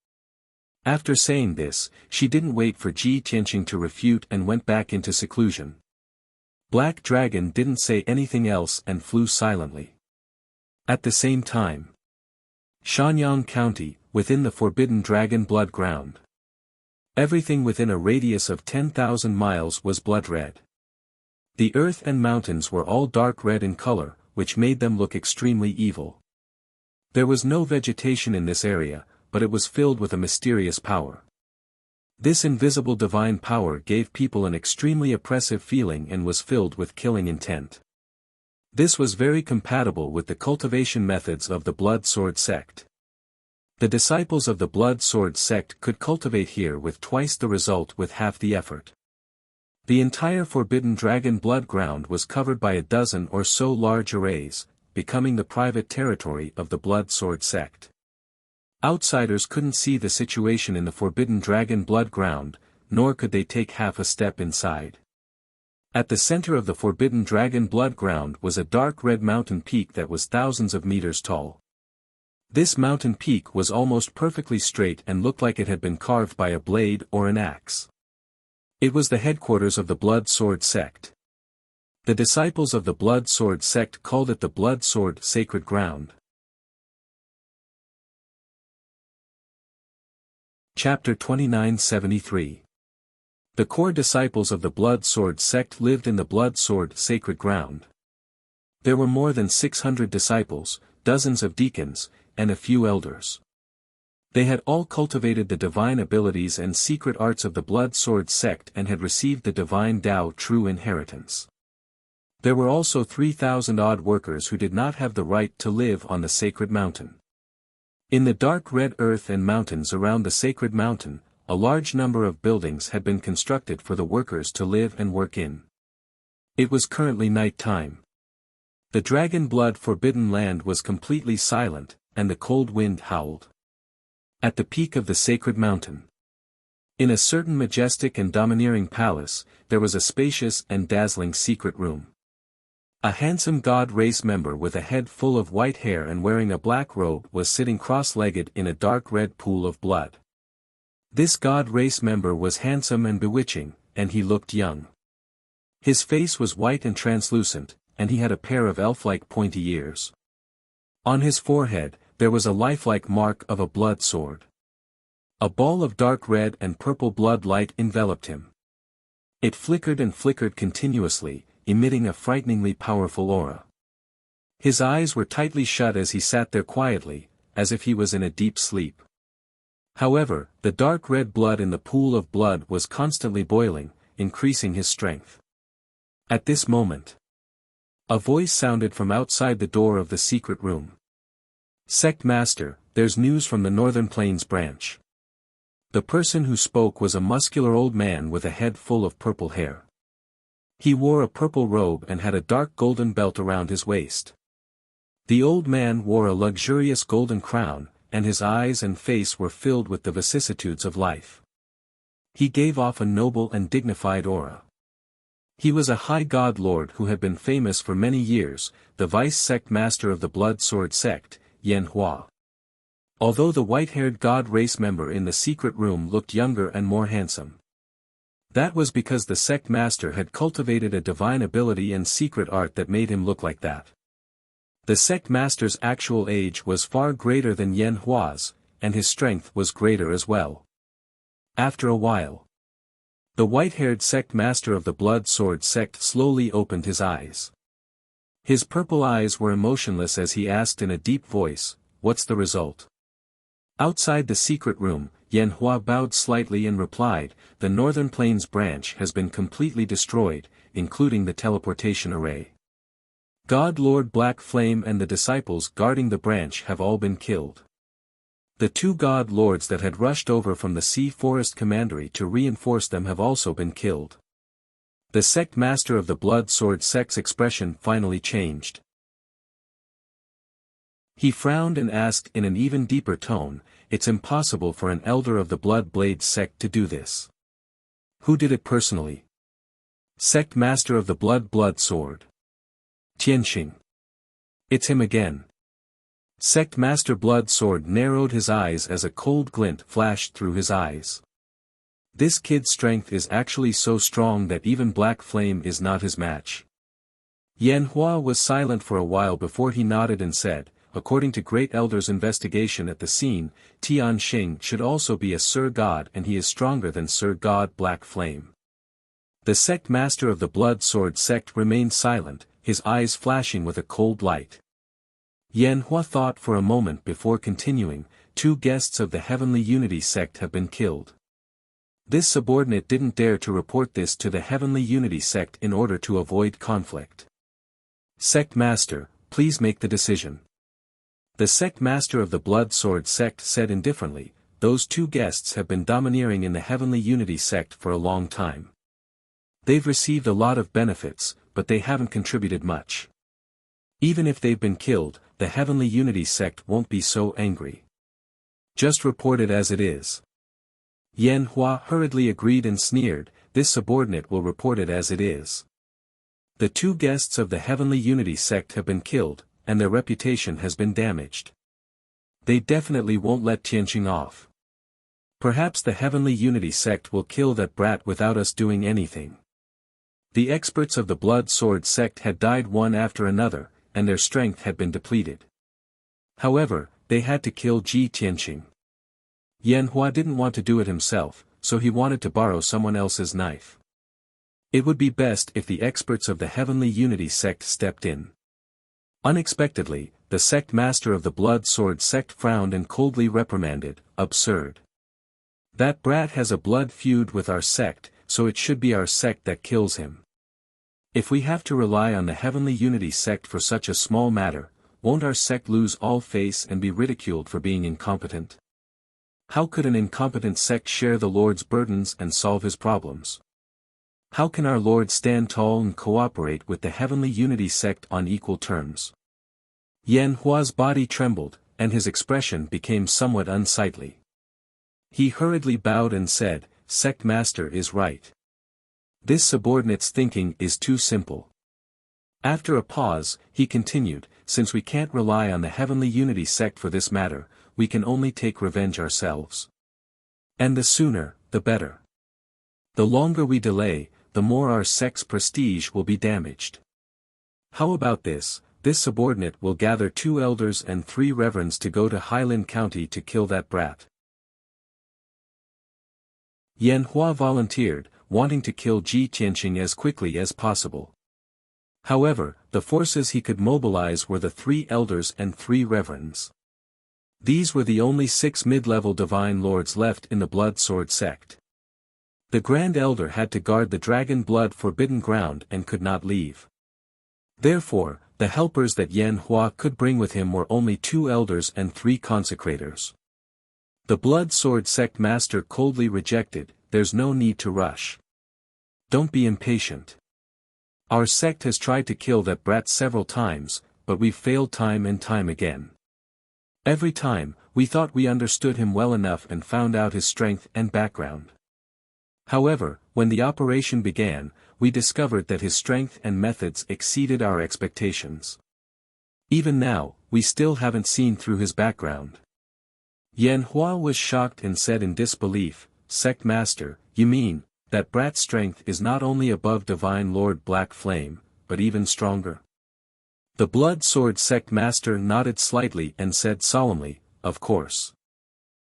After saying this, she didn't wait for Ji Tianqing to refute and went back into seclusion. Black Dragon didn't say anything else and flew silently. At the same time, Shanyang County, within the Forbidden Dragon Blood Ground. Everything within a radius of 10,000 miles was blood red. The earth and mountains were all dark red in color, which made them look extremely evil. There was no vegetation in this area, but it was filled with a mysterious power. This invisible divine power gave people an extremely oppressive feeling and was filled with killing intent. This was very compatible with the cultivation methods of the Blood Sword sect. The disciples of the Blood Sword sect could cultivate here with twice the result with half the effort. The entire Forbidden Dragon Blood Ground was covered by a dozen or so large arrays, becoming the private territory of the Blood Sword sect. Outsiders couldn't see the situation in the Forbidden Dragon Blood Ground, nor could they take half a step inside. At the center of the Forbidden Dragon Blood Ground was a dark red mountain peak that was thousands of meters tall. This mountain peak was almost perfectly straight and looked like it had been carved by a blade or an axe. It was the headquarters of the Blood Sword sect. The disciples of the Blood Sword sect called it the Blood Sword Sacred Ground. Chapter 2973. The core disciples of the Blood Sword sect lived in the Blood Sword Sacred Ground. There were more than 600 disciples, dozens of deacons, and a few elders. They had all cultivated the divine abilities and secret arts of the Blood Sword sect and had received the divine Tao true inheritance. There were also 3,000 odd workers who did not have the right to live on the sacred mountain. In the dark red earth and mountains around the sacred mountain, a large number of buildings had been constructed for the workers to live and work in. It was currently night time. The dragon blood forbidden land was completely silent, and the cold wind howled. At the peak of the sacred mountain, in a certain majestic and domineering palace, there was a spacious and dazzling secret room. A handsome god race member with a head full of white hair and wearing a black robe was sitting cross-legged in a dark red pool of blood. This god race member was handsome and bewitching, and he looked young. His face was white and translucent, and he had a pair of elf-like pointy ears. On his forehead, there was a lifelike mark of a blood sword. A ball of dark red and purple blood light enveloped him. It flickered and flickered continuously, emitting a frighteningly powerful aura. His eyes were tightly shut as he sat there quietly, as if he was in a deep sleep. However, the dark red blood in the pool of blood was constantly boiling, increasing his strength. At this moment, a voice sounded from outside the door of the secret room. "Sect Master, there's news from the Northern Plains branch." The person who spoke was a muscular old man with a head full of purple hair. He wore a purple robe and had a dark golden belt around his waist. The old man wore a luxurious golden crown, and his eyes and face were filled with the vicissitudes of life. He gave off a noble and dignified aura. He was a high god lord who had been famous for many years, the vice sect master of the Blood Sword sect, Yan Hua. Although the white-haired god race member in the secret room looked younger and more handsome. That was because the sect master had cultivated a divine ability and secret art that made him look like that. The sect master's actual age was far greater than Yan Hua's, and his strength was greater as well. After a while, the white-haired sect master of the Blood Sword sect slowly opened his eyes. His purple eyes were emotionless as he asked in a deep voice, "What's the result?" Outside the secret room, Yan Hua bowed slightly and replied, "The Northern Plains branch has been completely destroyed, including the teleportation array. God Lord Black Flame and the disciples guarding the branch have all been killed. The two God Lords that had rushed over from the Sea Forest Commandery to reinforce them have also been killed. The sect master of the Blood Sword sect's expression finally changed. He frowned and asked in an even deeper tone, "It's impossible for an elder of the Blood Blade sect to do this. Who did it personally?" "Sect master of the Blood Sword. Tianqing. It's him again." Sect master Blood Sword narrowed his eyes as a cold glint flashed through his eyes. This kid's strength is actually so strong that even Black Flame is not his match. Yan Hua was silent for a while before he nodded and said, "According to Great Elder's investigation at the scene, Tianqing should also be a Sir God, and he is stronger than Sir God Black Flame." The sect master of the Blood Sword sect remained silent, his eyes flashing with a cold light. Yan Hua thought for a moment before continuing, "Two guests of the Heavenly Unity sect have been killed." This subordinate didn't dare to report this to the Heavenly Unity sect in order to avoid conflict. "Sect master, please make the decision." The sect master of the Blood Sword sect said indifferently, "Those two guests have been domineering in the Heavenly Unity sect for a long time. They've received a lot of benefits, but they haven't contributed much. Even if they've been killed, the Heavenly Unity sect won't be so angry. Just report it as it is." Yan Hua hurriedly agreed and sneered, "This subordinate will report it as it is. The two guests of the Heavenly Unity sect have been killed, and their reputation has been damaged. They definitely won't let Tianqing off. Perhaps the Heavenly Unity sect will kill that brat without us doing anything." The experts of the Blood Sword sect had died one after another, and their strength had been depleted. However, they had to kill Ji Tianqing. Yan Hua didn't want to do it himself, so he wanted to borrow someone else's knife. It would be best if the experts of the Heavenly Unity sect stepped in. Unexpectedly, the sect master of the Blood Sword sect frowned and coldly reprimanded, "Absurd. That brat has a blood feud with our sect, so it should be our sect that kills him. If we have to rely on the Heavenly Unity sect for such a small matter, won't our sect lose all face and be ridiculed for being incompetent? How could an incompetent sect share the Lord's burdens and solve his problems? How can our Lord stand tall and cooperate with the Heavenly Unity sect on equal terms?" Yan Hua's body trembled, and his expression became somewhat unsightly. He hurriedly bowed and said, "Sect master is right. This subordinate's thinking is too simple." After a pause, he continued, "Since we can't rely on the Heavenly Unity sect for this matter, we can only take revenge ourselves. And the sooner, the better. The longer we delay, the more our sect's prestige will be damaged. How about this? This subordinate will gather 2 elders and 3 reverends to go to Highland County to kill that brat." Yan Hua volunteered, wanting to kill Ji Tianqing as quickly as possible. However, the forces he could mobilize were the 3 elders and 3 reverends. These were the only 6 mid-level divine lords left in the Blood Sword sect. The Grand Elder had to guard the Dragon Blood Forbidden Ground and could not leave. Therefore, the helpers that Yan Hua could bring with him were only 2 elders and 3 consecrators. The Blood Sword sect master coldly rejected, "There's no need to rush. Don't be impatient. Our sect has tried to kill that brat several times, but we've failed time and time again. Every time, we thought we understood him well enough and found out his strength and background. However, when the operation began, we discovered that his strength and methods exceeded our expectations. Even now, we still haven't seen through his background." Yan Hua was shocked and said in disbelief, "Sect master, you mean, that brat's strength is not only above Divine Lord Black Flame, but even stronger?" The Blood Sword sect master nodded slightly and said solemnly, "Of course.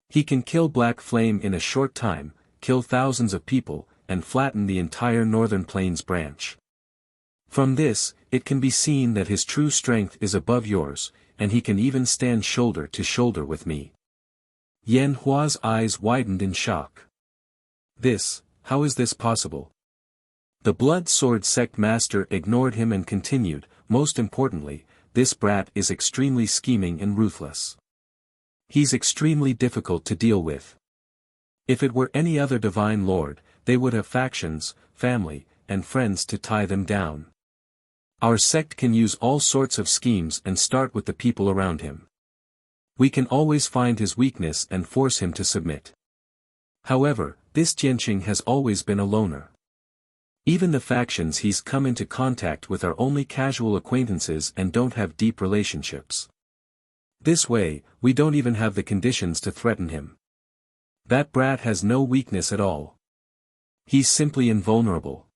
He can kill Black Flame in a short time, kill thousands of people, and flatten the entire Northern Plains branch. From this, it can be seen that his true strength is above yours, and he can even stand shoulder to shoulder with me." Yan Hua's eyes widened in shock. How is this possible? The Blood Sword sect master ignored him and continued, "Most importantly, this brat is extremely scheming and ruthless. He's extremely difficult to deal with. If it were any other divine lord, they would have factions, family, and friends to tie them down. Our sect can use all sorts of schemes and start with the people around him. We can always find his weakness and force him to submit. However, this Jianqing has always been a loner. Even the factions he's come into contact with are only casual acquaintances and don't have deep relationships. This way, we don't even have the conditions to threaten him. That brat has no weakness at all. He's simply invulnerable.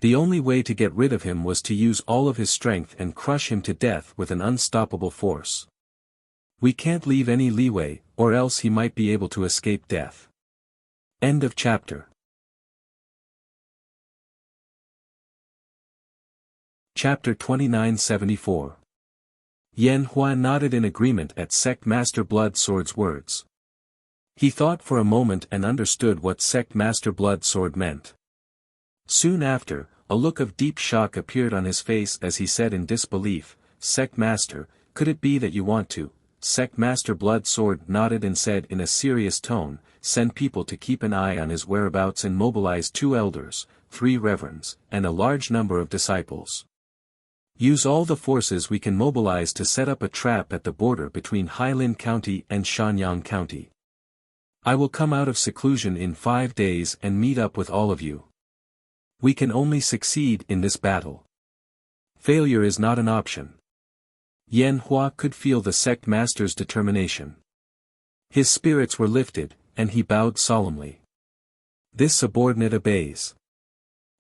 The only way to get rid of him was to use all of his strength and crush him to death with an unstoppable force. We can't leave any leeway, or else he might be able to escape death." End of chapter. Chapter 2974. Yan Hua nodded in agreement at Sect Master Blood Sword's words. He thought for a moment and understood what Sect Master Blood Sword meant. Soon after, a look of deep shock appeared on his face as he said in disbelief, "Sect Master, could it be that you want to?" Sect Master Blood Sword nodded and said in a serious tone, "Send people to keep an eye on his whereabouts and mobilize 2 elders, 3 reverends, and a large number of disciples. Use all the forces we can mobilize to set up a trap at the border between Hailin County and Shanyang County. I will come out of seclusion in 5 days and meet up with all of you. We can only succeed in this battle. Failure is not an option." Yan Hua could feel the sect master's determination. His spirits were lifted, and he bowed solemnly. "This subordinate obeys.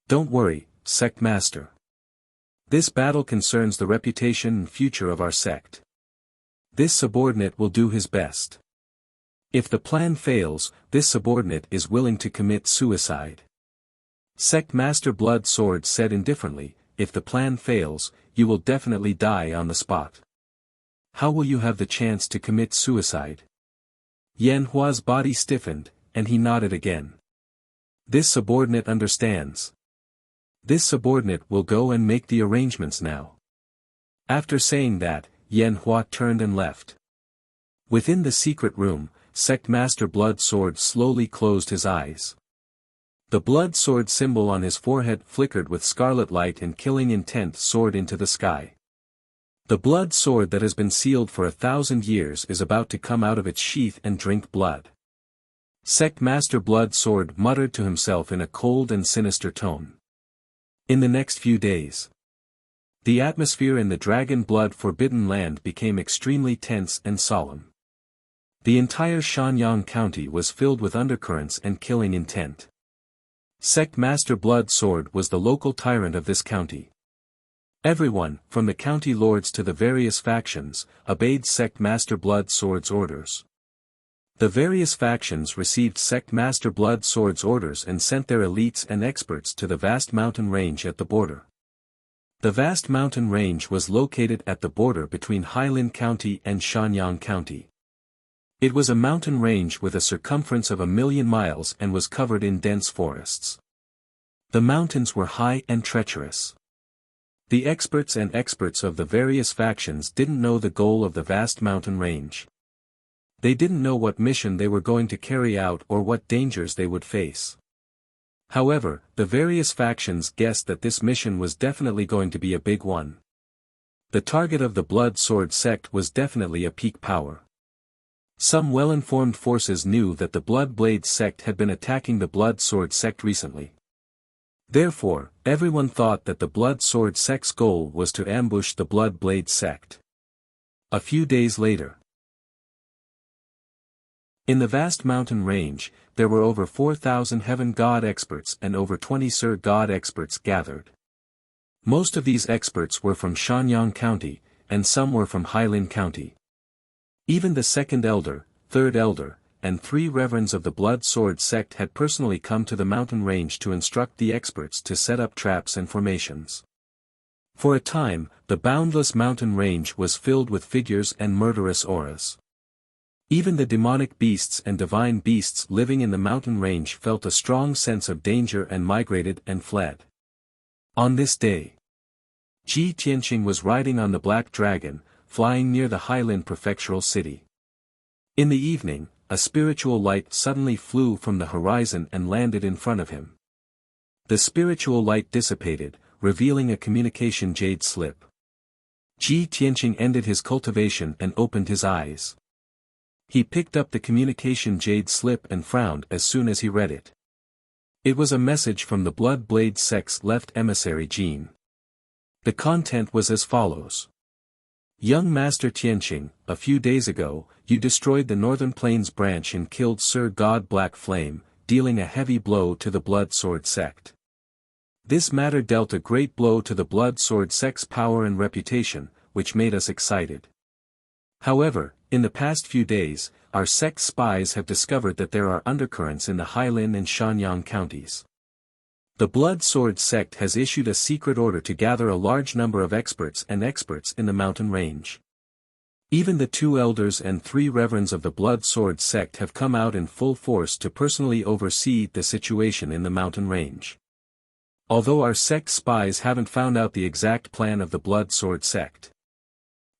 Don't worry, sect master. This battle concerns the reputation and future of our sect. This subordinate will do his best. If the plan fails, this subordinate is willing to commit suicide." Sect Master Blood Sword said indifferently, "If the plan fails, you will definitely die on the spot. How will you have the chance to commit suicide?" Yan Hua's body stiffened, and he nodded again. "This subordinate understands. This subordinate will go and make the arrangements now." After saying that, Yan Hua turned and left. Within the secret room, Sect Master Blood Sword slowly closed his eyes. The blood sword symbol on his forehead flickered with scarlet light and killing intent soared into the sky. The blood sword that has been sealed for 1,000 years is about to come out of its sheath and drink blood. Sect Master Blood Sword muttered to himself in a cold and sinister tone. In the next few days, the atmosphere in the Dragon Blood Forbidden Land became extremely tense and solemn. The entire Shanyang County was filled with undercurrents and killing intent. Sect Master Blood Sword was the local tyrant of this county. Everyone, from the county lords to the various factions, obeyed Sect Master Blood Sword's orders. The various factions received Sect Master Blood Sword's orders and sent their elites and experts to the vast mountain range at the border. The vast mountain range was located at the border between Hailin County and Shanyang County. It was a mountain range with a circumference of 1,000,000 miles and was covered in dense forests. The mountains were high and treacherous. The experts of the various factions didn't know the goal of the vast mountain range. They didn't know what mission they were going to carry out or what dangers they would face. However, the various factions guessed that this mission was definitely going to be a big one. The target of the Blood Sword sect was definitely a peak power. Some well-informed forces knew that the Blood Blade sect had been attacking the Blood Sword sect recently. Therefore, everyone thought that the Blood Sword sect's goal was to ambush the Blood Blade sect. A few days later, in the vast mountain range, there were over 4,000 Heaven God experts and over 20 Sir God experts gathered. Most of these experts were from Shanyang County, and some were from Hailin County. Even the second elder, third elder, and 3 reverends of the Blood Sword sect had personally come to the mountain range to instruct the experts to set up traps and formations. For a time, the boundless mountain range was filled with figures and murderous auras. Even the demonic beasts and divine beasts living in the mountain range felt a strong sense of danger and migrated and fled. On this day, Ji Tianqing was riding on the Black Dragon, flying near the Hailin prefectural city. In the evening, a spiritual light suddenly flew from the horizon and landed in front of him. The spiritual light dissipated, revealing a communication jade slip. Ji Tianqing ended his cultivation and opened his eyes. He picked up the communication jade slip and frowned as soon as he read it. It was a message from the Blood Blade sect's left emissary Jin. The content was as follows. Young Master Tianqing, a few days ago, you destroyed the Northern Plains branch and killed Sir God Black Flame, dealing a heavy blow to the Blood Sword sect. This matter dealt a great blow to the Blood Sword sect's power and reputation, which made us excited. However, in the past few days, our sect spies have discovered that there are undercurrents in the Hailin and Shanyang counties. The Blood Sword sect has issued a secret order to gather a large number of experts in the mountain range. Even the 2 elders and 3 reverends of the Blood Sword sect have come out in full force to personally oversee the situation in the mountain range. Although our sect spies haven't found out the exact plan of the Blood Sword sect.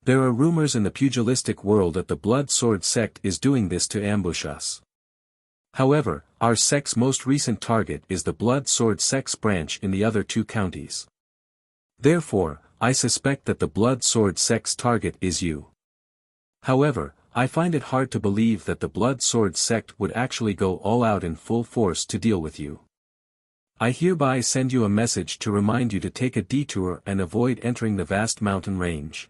There are rumors in the pugilistic world that the Blood Sword sect is doing this to ambush us. However, our sect's most recent target is the Blood Sword sect's branch in the other 2 counties. Therefore, I suspect that the Blood Sword sect's target is you. However, I find it hard to believe that the Blood Sword sect would actually go all out in full force to deal with you. I hereby send you a message to remind you to take a detour and avoid entering the vast mountain range.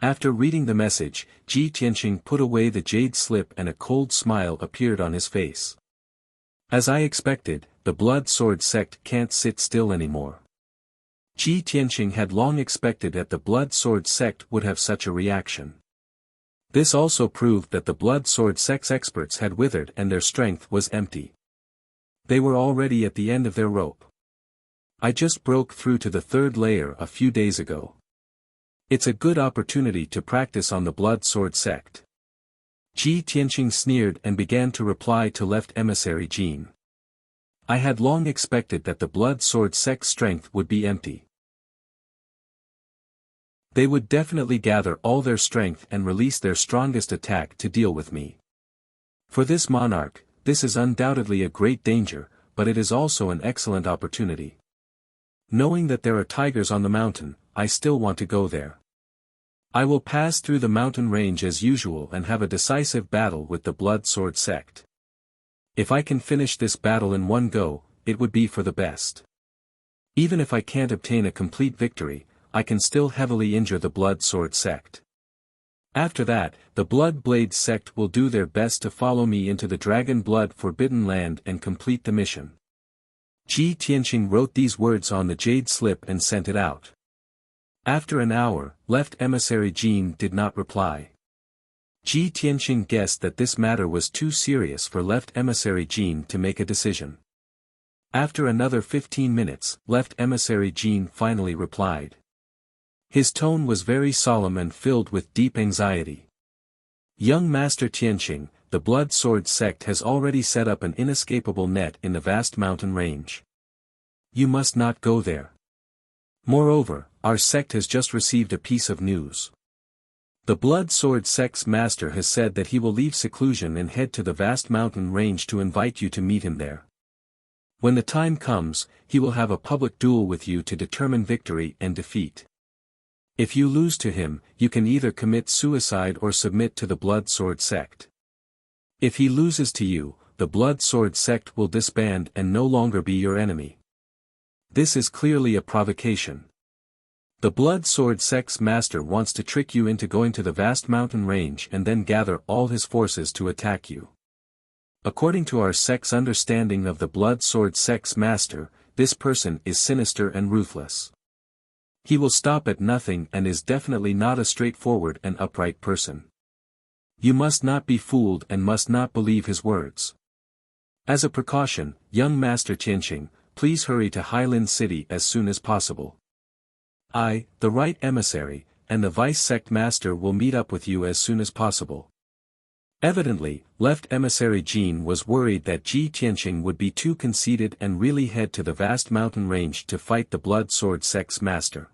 After reading the message, Ji Tianqing put away the jade slip and a cold smile appeared on his face. As I expected, the Blood Sword sect can't sit still anymore. Ji Tianqing had long expected that the Blood Sword sect would have such a reaction. This also proved that the Blood Sword sect's experts had withered and their strength was empty. They were already at the end of their rope. I just broke through to the 3rd layer a few days ago. It's a good opportunity to practice on the Blood Sword sect. Ji Tianqing sneered and began to reply to left emissary Jin. I had long expected that the Blood Sword sect's strength would be empty. They would definitely gather all their strength and release their strongest attack to deal with me. For this monarch, this is undoubtedly a great danger, but it is also an excellent opportunity. Knowing that there are tigers on the mountain, I still want to go there. I will pass through the mountain range as usual and have a decisive battle with the Blood Sword sect. If I can finish this battle in one go, it would be for the best. Even if I can't obtain a complete victory, I can still heavily injure the Blood Sword sect. After that, the Blood Blade sect will do their best to follow me into the Dragon Blood Forbidden Land and complete the mission. Ji Tianqing wrote these words on the jade slip and sent it out. After an hour, left emissary Jin did not reply. Ji Tianqing guessed that this matter was too serious for left emissary Jin to make a decision. After another 15 minutes, left emissary Jin finally replied. His tone was very solemn and filled with deep anxiety. Young Master Tianqing, the Blood Sword sect has already set up an inescapable net in the vast mountain range. You must not go there. Moreover, our sect has just received a piece of news. The Blood Sword sect's master has said that he will leave seclusion and head to the vast mountain range to invite you to meet him there. When the time comes, he will have a public duel with you to determine victory and defeat. If you lose to him, you can either commit suicide or submit to the Blood Sword sect. If he loses to you, the Blood Sword sect will disband and no longer be your enemy. This is clearly a provocation. The Blood Sword sect's master wants to trick you into going to the vast mountain range and then gather all his forces to attack you. According to our sect's understanding of the Blood Sword sect's master, this person is sinister and ruthless. He will stop at nothing and is definitely not a straightforward and upright person. You must not be fooled and must not believe his words. As a precaution, young Master Tianqing, please hurry to Hailin City as soon as possible. I, the right emissary, and the vice sect master will meet up with you as soon as possible. Evidently, left emissary Jin was worried that Ji Tianqing would be too conceited and really head to the vast mountain range to fight the blood sword sect's master.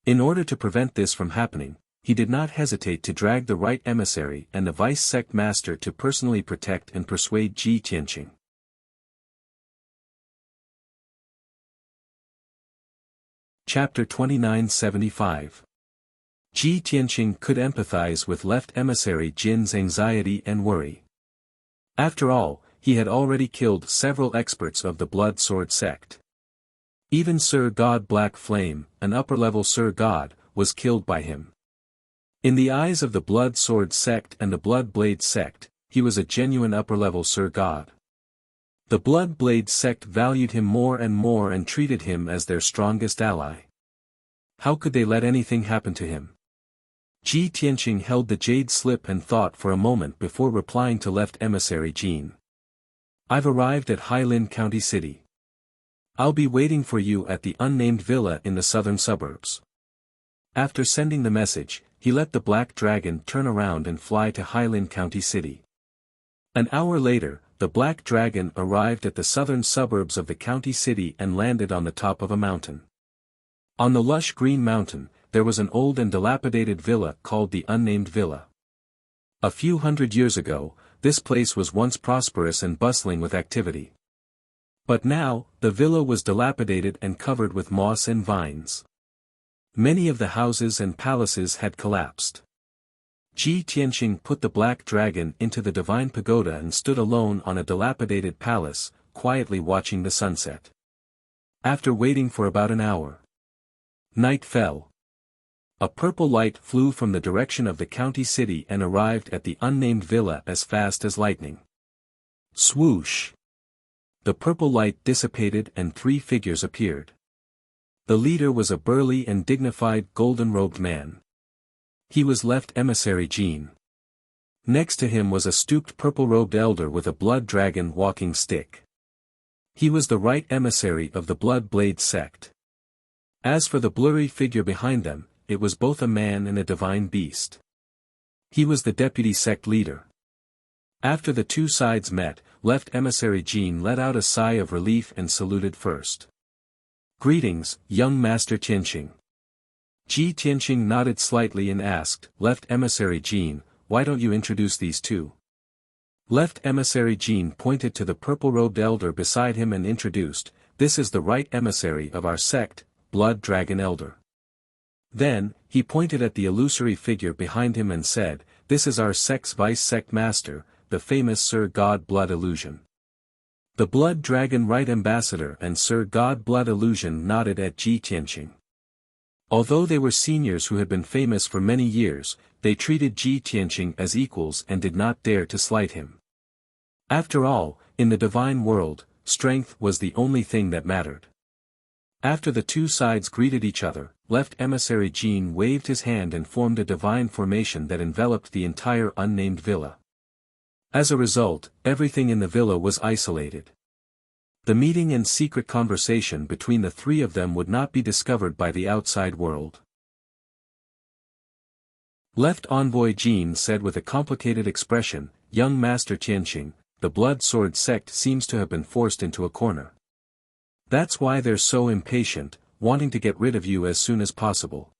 In order to prevent this from happening, he did not hesitate to drag the right emissary and the vice sect master to personally protect and persuade Ji Tianqing. Chapter 2975. Ji Tianqing could empathize with left emissary Jin's anxiety and worry. After all, he had already killed several experts of the blood sword sect. Even Sir God Black Flame, an upper-level Sir God, was killed by him. In the eyes of the blood sword sect and the blood blade sect, he was a genuine upper-level Sir God. The blood blade sect valued him more and treated him as their strongest ally. How could they let anything happen to him? Ji Tianqing held the jade slip and thought for a moment before replying to left emissary Jin. I've arrived at Hailin County City. I'll be waiting for you at the unnamed villa in the southern suburbs. After sending the message, he let the black dragon turn around and fly to Hailin County City. An hour later, the black dragon arrived at the southern suburbs of the county city and landed on the top of a mountain. On the lush green mountain, there was an old and dilapidated villa called the Unnamed Villa. A few hundred years ago, this place was once prosperous and bustling with activity. But now, the villa was dilapidated and covered with moss and vines. Many of the houses and palaces had collapsed. Ji Tianqing put the black dragon into the divine pagoda and stood alone on a dilapidated palace, quietly watching the sunset. After waiting for about an hour, night fell. A purple light flew from the direction of the county city and arrived at the unnamed villa as fast as lightning. Swoosh! The purple light dissipated and 3 figures appeared. The leader was a burly and dignified golden-robed man. He was left emissary Jin. Next to him was a stooped purple-robed elder with a blood dragon walking stick. He was the right emissary of the blood blade sect. As for the blurry figure behind them, it was both a man and a divine beast. He was the deputy sect leader. After the two sides met, left emissary Jin let out a sigh of relief and saluted first. Greetings, young Master Tianqing. Ji Tianqing nodded slightly and asked, Left emissary Jin, why don't you introduce these two? Left emissary Jin pointed to the purple-robed elder beside him and introduced, This is the right emissary of our sect, Blood Dragon Elder. Then, he pointed at the illusory figure behind him and said, This is our sect's vice-sect master, the famous Sir God Blood Illusion. The Blood Dragon Right Ambassador and Sir God Blood Illusion nodded at Ji Tianqing. Although they were seniors who had been famous for many years, they treated Ji Tianqing as equals and did not dare to slight him. After all, in the divine world, strength was the only thing that mattered. After the two sides greeted each other, left emissary Jin waved his hand and formed a divine formation that enveloped the entire unnamed villa. As a result, everything in the villa was isolated. The meeting and secret conversation between the three of them would not be discovered by the outside world. Left envoy Jin said with a complicated expression, Young Master Tianqing, the blood sword sect seems to have been forced into a corner. That's why they're so impatient, wanting to get rid of you as soon as possible.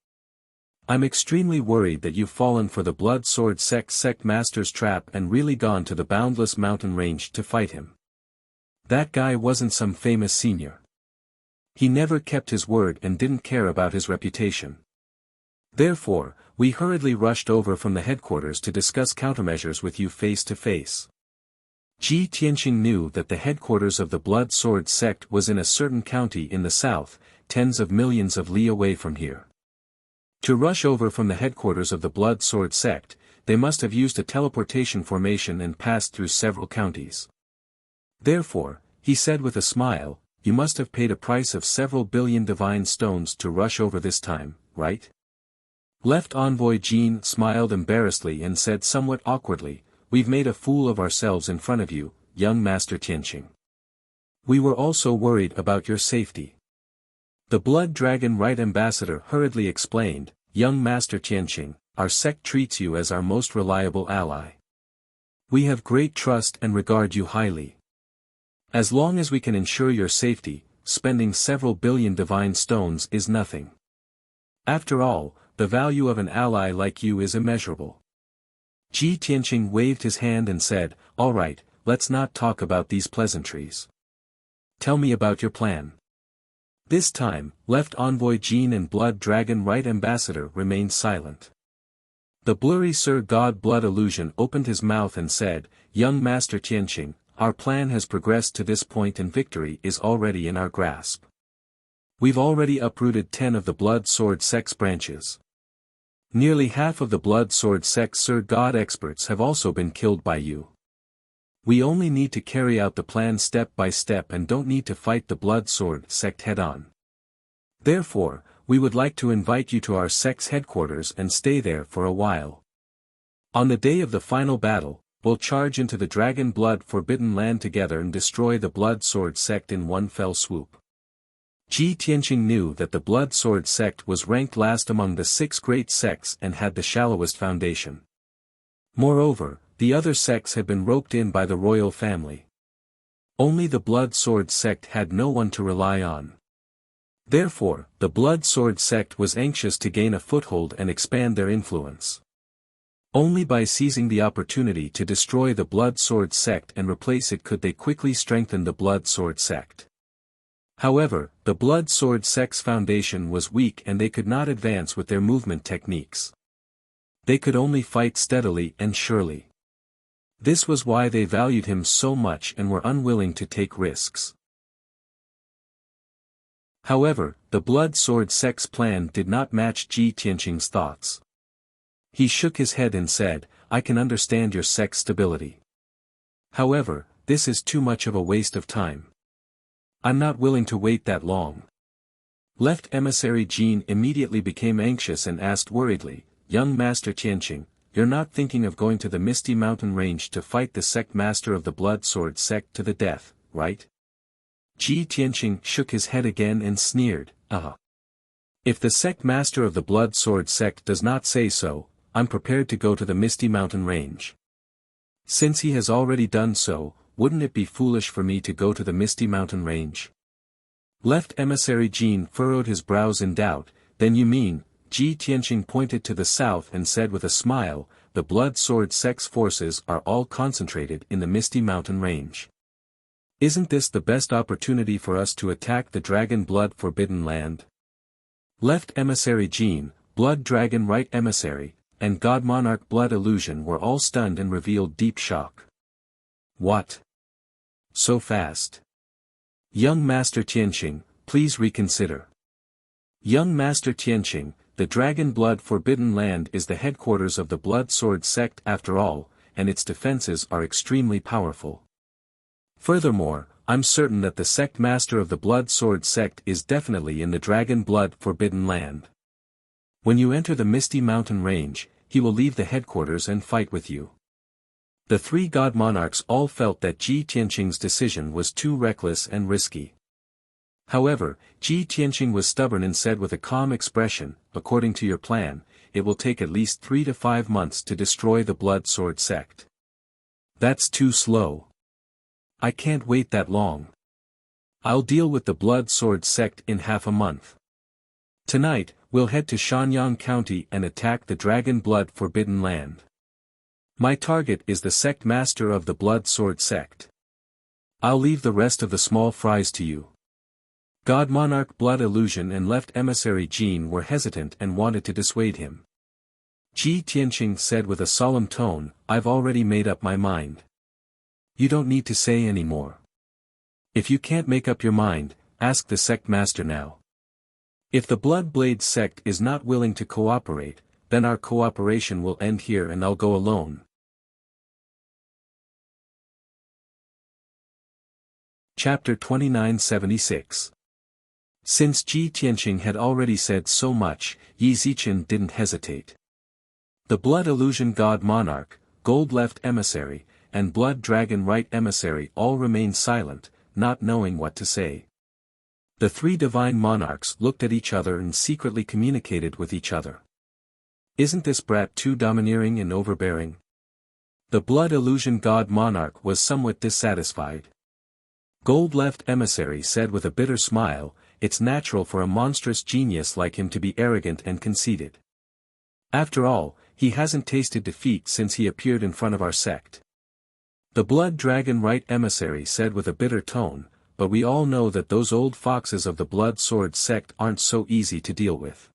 I'm extremely worried that you've fallen for the blood sword sect master's trap and really gone to the boundless mountain range to fight him. That guy wasn't some famous senior. He never kept his word and didn't care about his reputation. Therefore, we hurriedly rushed over from the headquarters to discuss countermeasures with you face to face. Ji Tianqing knew that the headquarters of the blood sword sect was in a certain county in the south, tens of millions of li away from here. To rush over from the headquarters of the blood sword sect, they must have used a teleportation formation and passed through several counties. Therefore, he said with a smile, you must have paid a price of several billion divine stones to rush over this time, right? Left envoy Jin smiled embarrassedly and said somewhat awkwardly, We've made a fool of ourselves in front of you, young Master Tianqing. We were also worried about your safety. The Blood Dragon Right Ambassador hurriedly explained, Young Master Tianqing, our sect treats you as our most reliable ally. We have great trust and regard you highly. As long as we can ensure your safety, spending several billion divine stones is nothing. After all, the value of an ally like you is immeasurable. Ji Tianqing waved his hand and said, "All right, let's not talk about these pleasantries. Tell me about your plan." This time, Left Envoy Jin and Blood Dragon Right Ambassador remained silent. The blurry Sir God Blood Illusion opened his mouth and said, "Young Master Tianqing, our plan has progressed to this point and victory is already in our grasp. We've already uprooted 10 of the Blood Sword Sect's branches. Nearly half of the Blood Sword Sect's Sir God experts have also been killed by you. We only need to carry out the plan step by step and don't need to fight the Blood Sword Sect head-on. Therefore, we would like to invite you to our sect's headquarters and stay there for a while. On the day of the final battle, we'll charge into the Dragon Blood Forbidden Land together and destroy the Blood Sword Sect in one fell swoop." Ji Tianqing knew that the Blood Sword Sect was ranked last among the 6 great sects and had the shallowest foundation. Moreover, the other sects had been roped in by the royal family. Only the Blood Sword Sect had no one to rely on. Therefore, the Blood Sword Sect was anxious to gain a foothold and expand their influence. Only by seizing the opportunity to destroy the Blood Sword Sect and replace it could they quickly strengthen the Blood Sword Sect. However, the Blood Sword Sect's foundation was weak and they could not advance with their movement techniques. They could only fight steadily and surely. This was why they valued him so much and were unwilling to take risks. However, the Blood Sword Sect's plan did not match Ji Tianqing's thoughts. He shook his head and said, "I can understand your sect's stability. However, this is too much of a waste of time. I'm not willing to wait that long." Left Emissary Jin immediately became anxious and asked worriedly, "Young Master Tianqing, you're not thinking of going to the Misty Mountain Range to fight the sect master of the Blood Sword Sect to the death, right?" Ji Tianqing shook his head again and sneered, If the sect master of the Blood Sword Sect does not say so, I'm prepared to go to the Misty Mountain Range. Since he has already done so, wouldn't it be foolish for me to go to the Misty Mountain Range?" Left Emissary Jin furrowed his brows in doubt. "Then you mean," Ji Tianqing pointed to the south and said with a smile, "the Blood Sword Sect's forces are all concentrated in the Misty Mountain Range. Isn't this the best opportunity for us to attack the Dragon Blood Forbidden Land?" Left Emissary Jin, Blood Dragon Right Emissary, and God Monarch Blood Illusion were all stunned and revealed deep shock. "What? So fast? Young Master Tianqing, please reconsider. Young Master Tianqing, the Dragon Blood Forbidden Land is the headquarters of the Blood Sword Sect after all, and its defenses are extremely powerful. Furthermore, I'm certain that the sect master of the Blood Sword Sect is definitely in the Dragon Blood Forbidden Land. When you enter the Misty Mountain Range, he will leave the headquarters and fight with you." The 3 God Monarchs all felt that Ji Tianqing's decision was too reckless and risky. However, Ji Tianqing was stubborn and said with a calm expression, "According to your plan, it will take at least 3 to 5 months to destroy the Blood Sword Sect. That's too slow. I can't wait that long. I'll deal with the Blood Sword Sect in half a month. Tonight, we'll head to Shanyang County and attack the Dragon Blood Forbidden Land. My target is the sect master of the Blood Sword Sect. I'll leave the rest of the small fries to you." God Monarch Blood Illusion and Left Emissary Jin were hesitant and wanted to dissuade him. Ji Tianqing said with a solemn tone, "I've already made up my mind. You don't need to say any more. If you can't make up your mind, ask the sect master now. If the Blood Blade sect is not willing to cooperate, then our cooperation will end here and I'll go alone." Chapter 2976. Since Ji Tianqing had already said so much, Yi Zichen didn't hesitate. The Blood Illusion God Monarch, Gold Left Emissary, and Blood Dragon Right Emissary all remained silent, not knowing what to say. The 3 divine monarchs looked at each other and secretly communicated with each other. "Isn't this brat too domineering and overbearing?" The blood illusion god monarch was somewhat dissatisfied. Gold-left emissary said with a bitter smile, "It's natural for a monstrous genius like him to be arrogant and conceited. After all, he hasn't tasted defeat since he appeared in front of our sect." The blood dragon right emissary said with a bitter tone, "But we all know that those old foxes of the blood sword sect aren't so easy to deal with.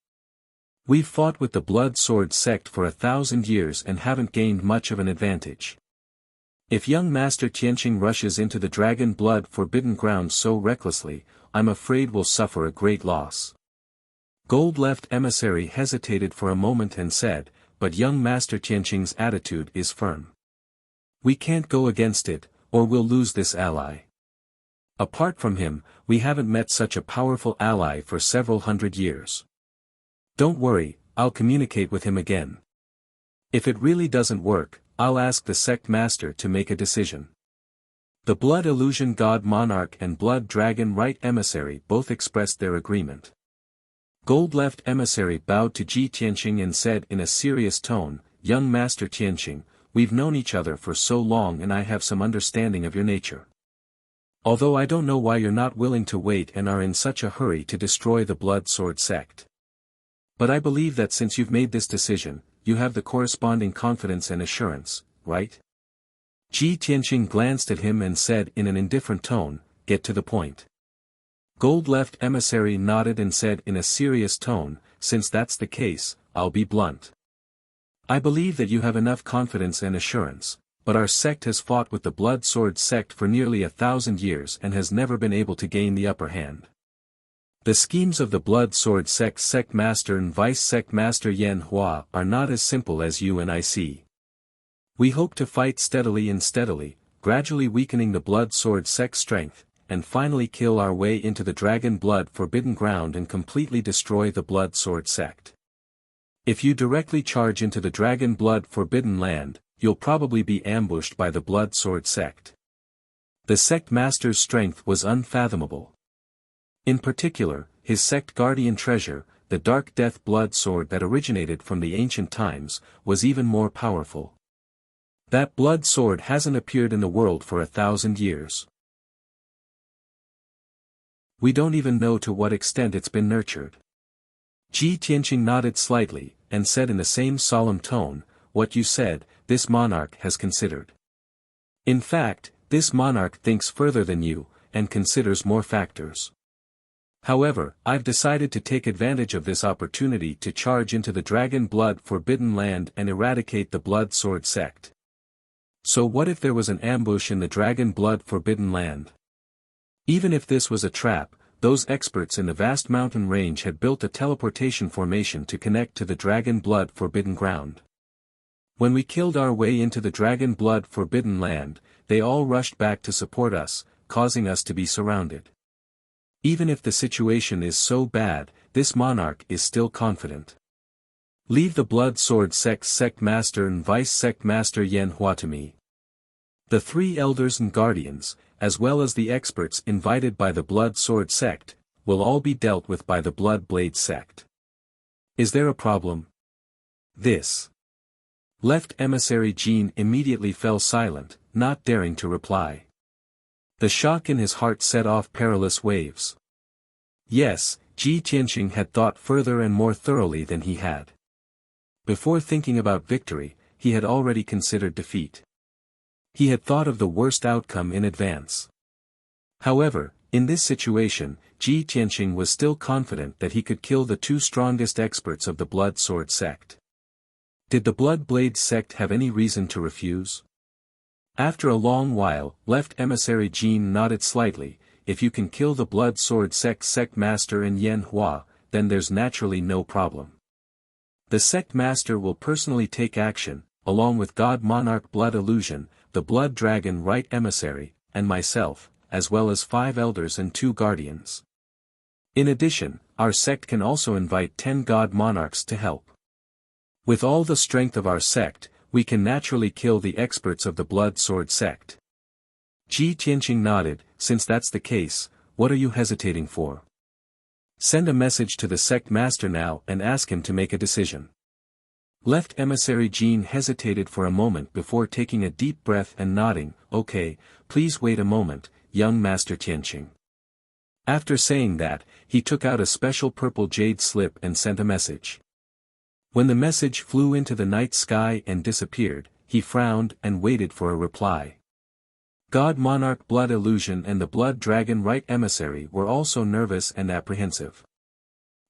We've fought with the blood sword sect for 1,000 years and haven't gained much of an advantage. If young Master Tianqing rushes into the dragon blood forbidden ground so recklessly, I'm afraid we'll suffer a great loss." Gold-left emissary hesitated for a moment and said, "But young Master Tianqing's attitude is firm. We can't go against it, or we'll lose this ally. Apart from him, we haven't met such a powerful ally for several hundred years. Don't worry, I'll communicate with him again. If it really doesn't work, I'll ask the sect master to make a decision." The blood illusion god monarch and blood dragon right emissary both expressed their agreement. Gold-left emissary bowed to Ji Tianqing and said in a serious tone, "Young Master Tianqing, we've known each other for so long and I have some understanding of your nature. Although I don't know why you're not willing to wait and are in such a hurry to destroy the blood sword sect. But I believe that since you've made this decision, you have the corresponding confidence and assurance, right?" Ji Tianqing glanced at him and said in an indifferent tone, "Get to the point." Gold-left emissary nodded and said in a serious tone, "Since that's the case, I'll be blunt. I believe that you have enough confidence and assurance, but our sect has fought with the blood sword sect for nearly 1,000 years and has never been able to gain the upper hand. The schemes of the blood sword sect master and vice sect master Yan Hua are not as simple as you and I see. We hope to fight steadily, gradually weakening the blood sword sect strength, and finally kill our way into the dragon blood forbidden ground and completely destroy the blood sword sect. If you directly charge into the dragon blood forbidden land, you'll probably be ambushed by the blood sword sect." The sect master's strength was unfathomable. In particular, his sect guardian treasure, the dark death blood sword that originated from the ancient times, was even more powerful. That blood sword hasn't appeared in the world for 1,000 years. We don't even know to what extent it's been nurtured. Ji Tianqing nodded slightly, and said in the same solemn tone, "What you said, this monarch has considered. In fact, this monarch thinks further than you, and considers more factors. However, I've decided to take advantage of this opportunity to charge into the dragon blood forbidden land and eradicate the blood sword sect." So what if there was an ambush in the dragon blood forbidden land? Even if this was a trap, those experts in the vast mountain range had built a teleportation formation to connect to the dragon blood forbidden ground. When we killed our way into the dragon blood forbidden land, they all rushed back to support us, causing us to be surrounded. Even if the situation is so bad, this monarch is still confident. Leave the blood sword sect master and vice sect master Yan Hua to me. The 3 elders and guardians, as well as the experts invited by the blood sword sect, will all be dealt with by the blood blade sect. Is there a problem? This. Left emissary Jean immediately fell silent, not daring to reply. The shock in his heart set off perilous waves. Yes, Ji Tianqing had thought further and more thoroughly than he had. Before thinking about victory, he had already considered defeat. He had thought of the worst outcome in advance. However, in this situation, Ji Tianqing was still confident that he could kill the 2 strongest experts of the blood sword sect. Did the blood blade sect have any reason to refuse? After a long while, left emissary Jean nodded slightly. If you can kill the blood sword sect master and Yan Hua, then there's naturally no problem. The sect master will personally take action, along with God Monarch Blood Illusion, the Blood Dragon Right Emissary, and myself, as well as 5 elders and 2 guardians. In addition, our sect can also invite 10 God Monarchs to help. With all the strength of our sect, we can naturally kill the experts of the Blood Sword sect. Ji Tianqing nodded. Since that's the case, what are you hesitating for? Send a message to the sect master now and ask him to make a decision. Left emissary Jean hesitated for a moment before taking a deep breath and nodding. "Okay, please wait a moment, young Master Tianqing." After saying that, he took out a special purple jade slip and sent a message. When the message flew into the night sky and disappeared, he frowned and waited for a reply. God Monarch Blood Illusion and the Blood Dragon Right Emissary were also nervous and apprehensive.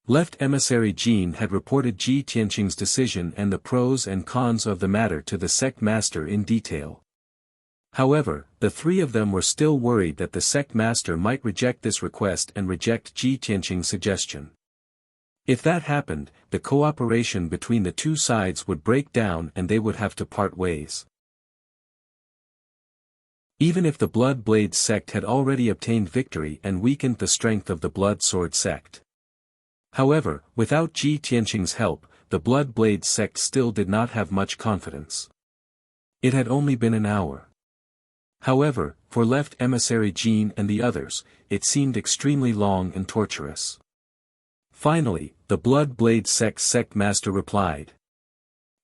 Left emissary Jean had reported Ji Tianqing's decision and the pros and cons of the matter to the sect master in detail. However, the three of them were still worried that the sect master might reject this request and reject Ji Tianqing's suggestion. If that happened, the cooperation between the two sides would break down and they would have to part ways. Even if the Blood Blade sect had already obtained victory and weakened the strength of the Blood Sword sect. However, without Ji Tianqing's help, the Blood Blade sect still did not have much confidence. It had only been an hour. However, for left emissary Jean and the others, it seemed extremely long and torturous. Finally, the Blood Blade sect master replied.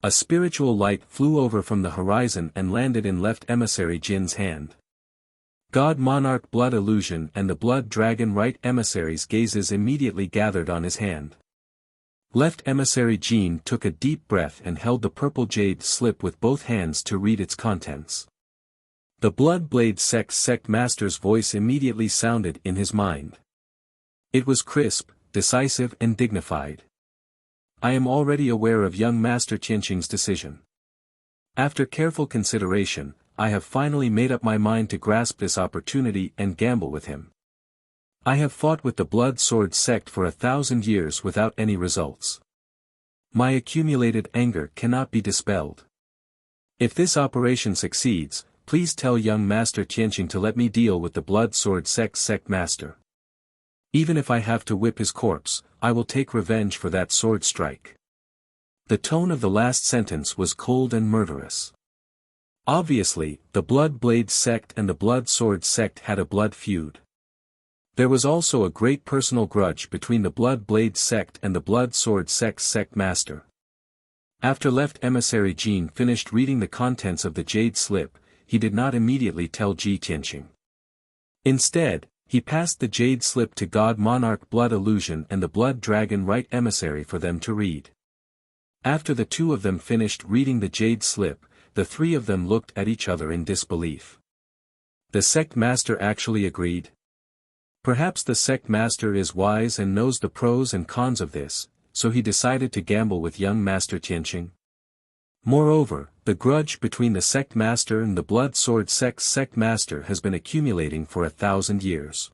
A spiritual light flew over from the horizon and landed in left emissary Jin's hand. God Monarch Blood Illusion and the Blood Dragon Right emissary's gazes immediately gathered on his hand. Left emissary Jean took a deep breath and held the purple jade slip with both hands to read its contents. The Blood Blade sect master's voice immediately sounded in his mind. It was crisp, decisive and dignified. I am already aware of young Master Tianqing's decision. After careful consideration, I have finally made up my mind to grasp this opportunity and gamble with him. I have fought with the Blood Sword sect for 1,000 years without any results. My accumulated anger cannot be dispelled. If this operation succeeds, please tell young Master Tianqing to let me deal with the Blood Sword sect master. Even if I have to whip his corpse, I will take revenge for that sword strike. The tone of the last sentence was cold and murderous. Obviously, the Blood Blade sect and the Blood Sword sect had a blood feud. There was also a great personal grudge between the Blood Blade sect and the Blood Sword sect master. After left emissary Jean finished reading the contents of the jade slip, he did not immediately tell Ji Tianqing. Instead, he passed the jade slip to God Monarch Blood Illusion and the Blood Dragon Right emissary for them to read. After the two of them finished reading the jade slip, the three of them looked at each other in disbelief. The sect master actually agreed? Perhaps the sect master is wise and knows the pros and cons of this, so he decided to gamble with young Master Tianqing. Moreover, the grudge between the sect master and the Blood Sword sect master has been accumulating for 1,000 years.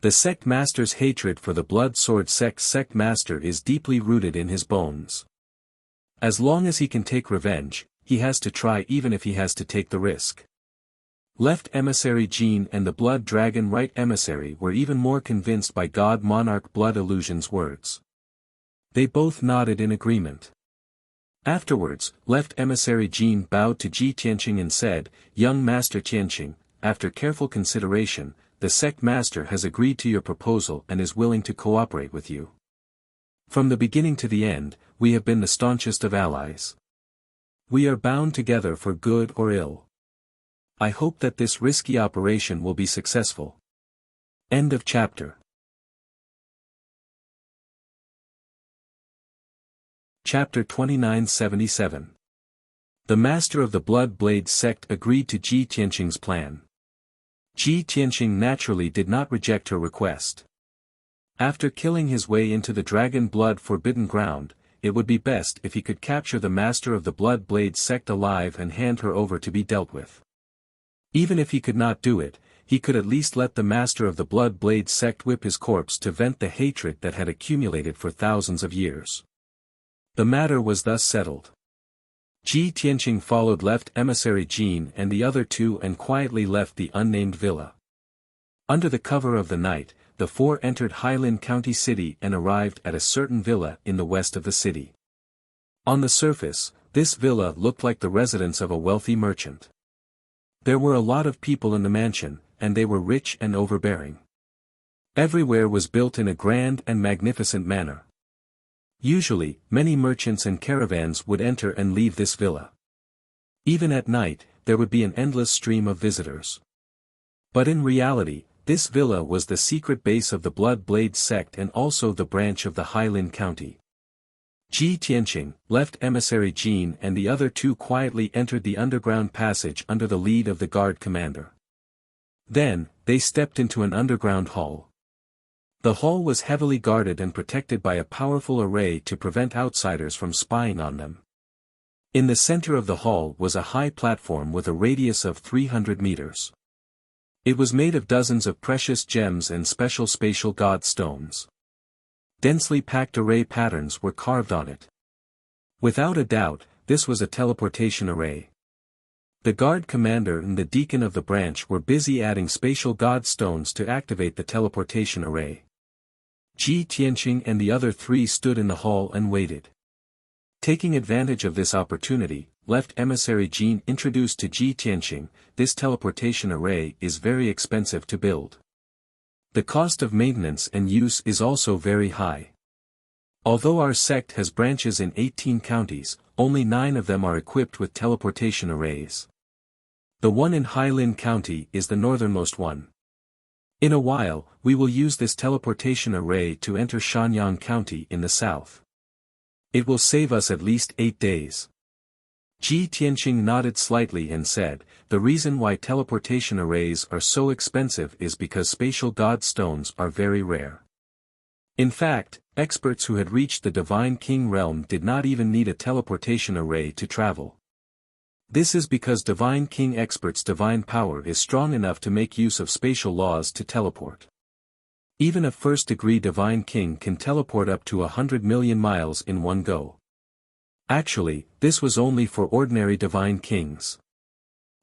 The sect master's hatred for the Blood Sword sect master is deeply rooted in his bones. As long as he can take revenge, he has to try even if he has to take the risk. Left emissary Jean and the Blood Dragon Right emissary were even more convinced by God Monarch Blood Illusion's words. They both nodded in agreement. Afterwards, left emissary Jean bowed to Ji Tianqing and said, "Young Master Tianqing, after careful consideration, the sect master has agreed to your proposal and is willing to cooperate with you. From the beginning to the end, we have been the staunchest of allies. We are bound together for good or ill. I hope that this risky operation will be successful." End of chapter. Chapter 2977. The master of the Blood Blade sect agreed to Ji Tianqing's plan. Ji Tianqing naturally did not reject her request. After killing his way into the Dragon Blood Forbidden Ground, it would be best if he could capture the master of the Blood Blade sect alive and hand her over to be dealt with. Even if he could not do it, he could at least let the master of the Blood Blade sect whip his corpse to vent the hatred that had accumulated for thousands of years. The matter was thus settled. Ji Tianqing followed left emissary Jean and the other two and quietly left the unnamed villa. Under the cover of the night, the four entered Hailan County City and arrived at a certain villa in the west of the city. On the surface, this villa looked like the residence of a wealthy merchant. There were a lot of people in the mansion, and they were rich and overbearing. Everywhere was built in a grand and magnificent manner. Usually, many merchants and caravans would enter and leave this villa. Even at night, there would be an endless stream of visitors. But in reality, this villa was the secret base of the Blood Blade sect and also the branch of the Hailin County. Ji Tianqing, left emissary Jin and the other two quietly entered the underground passage under the lead of the guard commander. Then, they stepped into an underground hall. The hall was heavily guarded and protected by a powerful array to prevent outsiders from spying on them. In the center of the hall was a high platform with a radius of 300 meters. It was made of dozens of precious gems and special spatial god stones. Densely packed array patterns were carved on it. Without a doubt, this was a teleportation array. The guard commander and the deacon of the branch were busy adding spatial god stones to activate the teleportation array. Ji Tianqing and the other three stood in the hall and waited. Taking advantage of this opportunity, left emissary Jin introduced to Ji Tianqing, this teleportation array is very expensive to build. The cost of maintenance and use is also very high. Although our sect has branches in 18 counties, only 9 of them are equipped with teleportation arrays. The one in Hailin County is the northernmost one. In a while, we will use this teleportation array to enter Shanyang County in the south. It will save us at least 8 days. Ji Tianqing nodded slightly and said, the reason why teleportation arrays are so expensive is because spatial god stones are very rare. In fact, experts who had reached the Divine King realm did not even need a teleportation array to travel. This is because Divine King experts' divine power is strong enough to make use of spatial laws to teleport. Even a first-degree Divine King can teleport up to 100 million miles in one go. Actually, this was only for ordinary Divine Kings.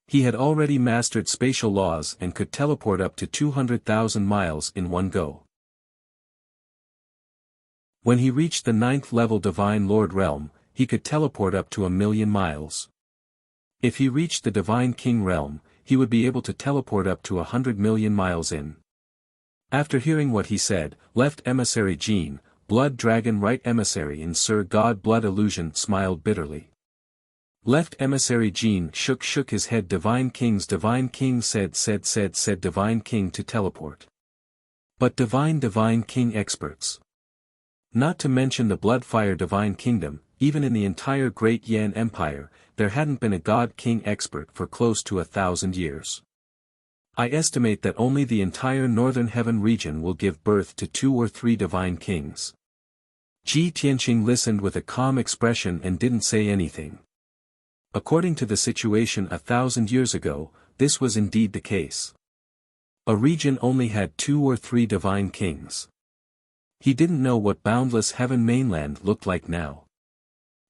He had already mastered spatial laws and could teleport up to 200,000 miles in one go. When he reached the 9th level Divine Lord realm, he could teleport up to 1,000,000 miles. If he reached the Divine King realm, he would be able to teleport up to 100 million miles in. After hearing what he said, left emissary Jin, Blood Dragon right emissary and Sir God Blood Illusion smiled bitterly. Left emissary Jin shook his head. Divine King said Divine King to teleport. But Divine King experts. Not to mention the Bloodfire Divine Kingdom, even in the entire Great Yan Empire, there hadn't been a God King expert for close to 1,000 years. I estimate that only the entire Northern Heaven region will give birth to 2 or 3 Divine Kings. Ji Tianqing listened with a calm expression and didn't say anything. According to the situation 1,000 years ago, this was indeed the case. A region only had 2 or 3 Divine Kings. He didn't know what boundless heaven mainland looked like now.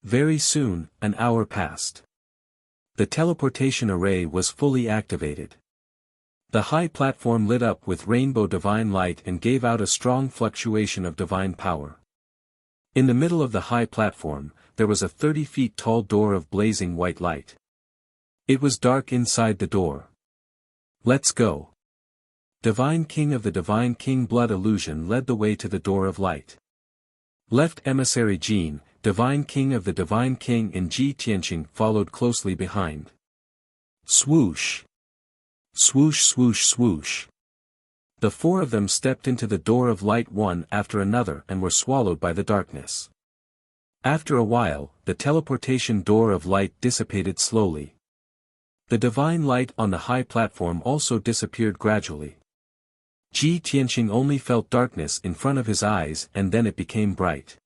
Very soon, an hour passed. The teleportation array was fully activated. The high platform lit up with rainbow divine light and gave out a strong fluctuation of divine power. In the middle of the high platform, there was a 30 feet tall door of blazing white light. It was dark inside the door. Let's go. Divine King of the Divine King Blood Illusion led the way to the door of light. Left emissary Jin, Divine King of the Divine King and Ji Tianqing followed closely behind. Swoosh! Swoosh swoosh swoosh! The 4 of them stepped into the door of light one after another and were swallowed by the darkness. After a while, the teleportation door of light dissipated slowly. The divine light on the high platform also disappeared gradually. Ji Tianqing only felt darkness in front of his eyes and then it became bright.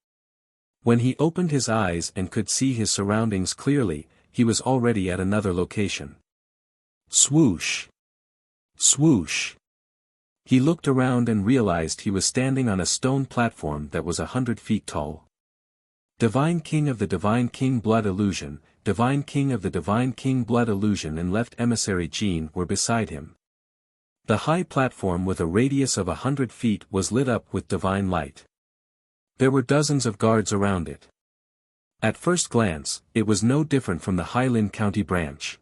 When he opened his eyes and could see his surroundings clearly, he was already at another location. Swoosh! Swoosh! He looked around and realized he was standing on a stone platform that was 100 feet tall. Divine King of the Divine King Blood Illusion, Divine King of the Divine King Blood Illusion and left emissary Jin were beside him. The high platform with a radius of 100 feet was lit up with divine light. There were dozens of guards around it. At first glance, it was no different from the Hailin County branch.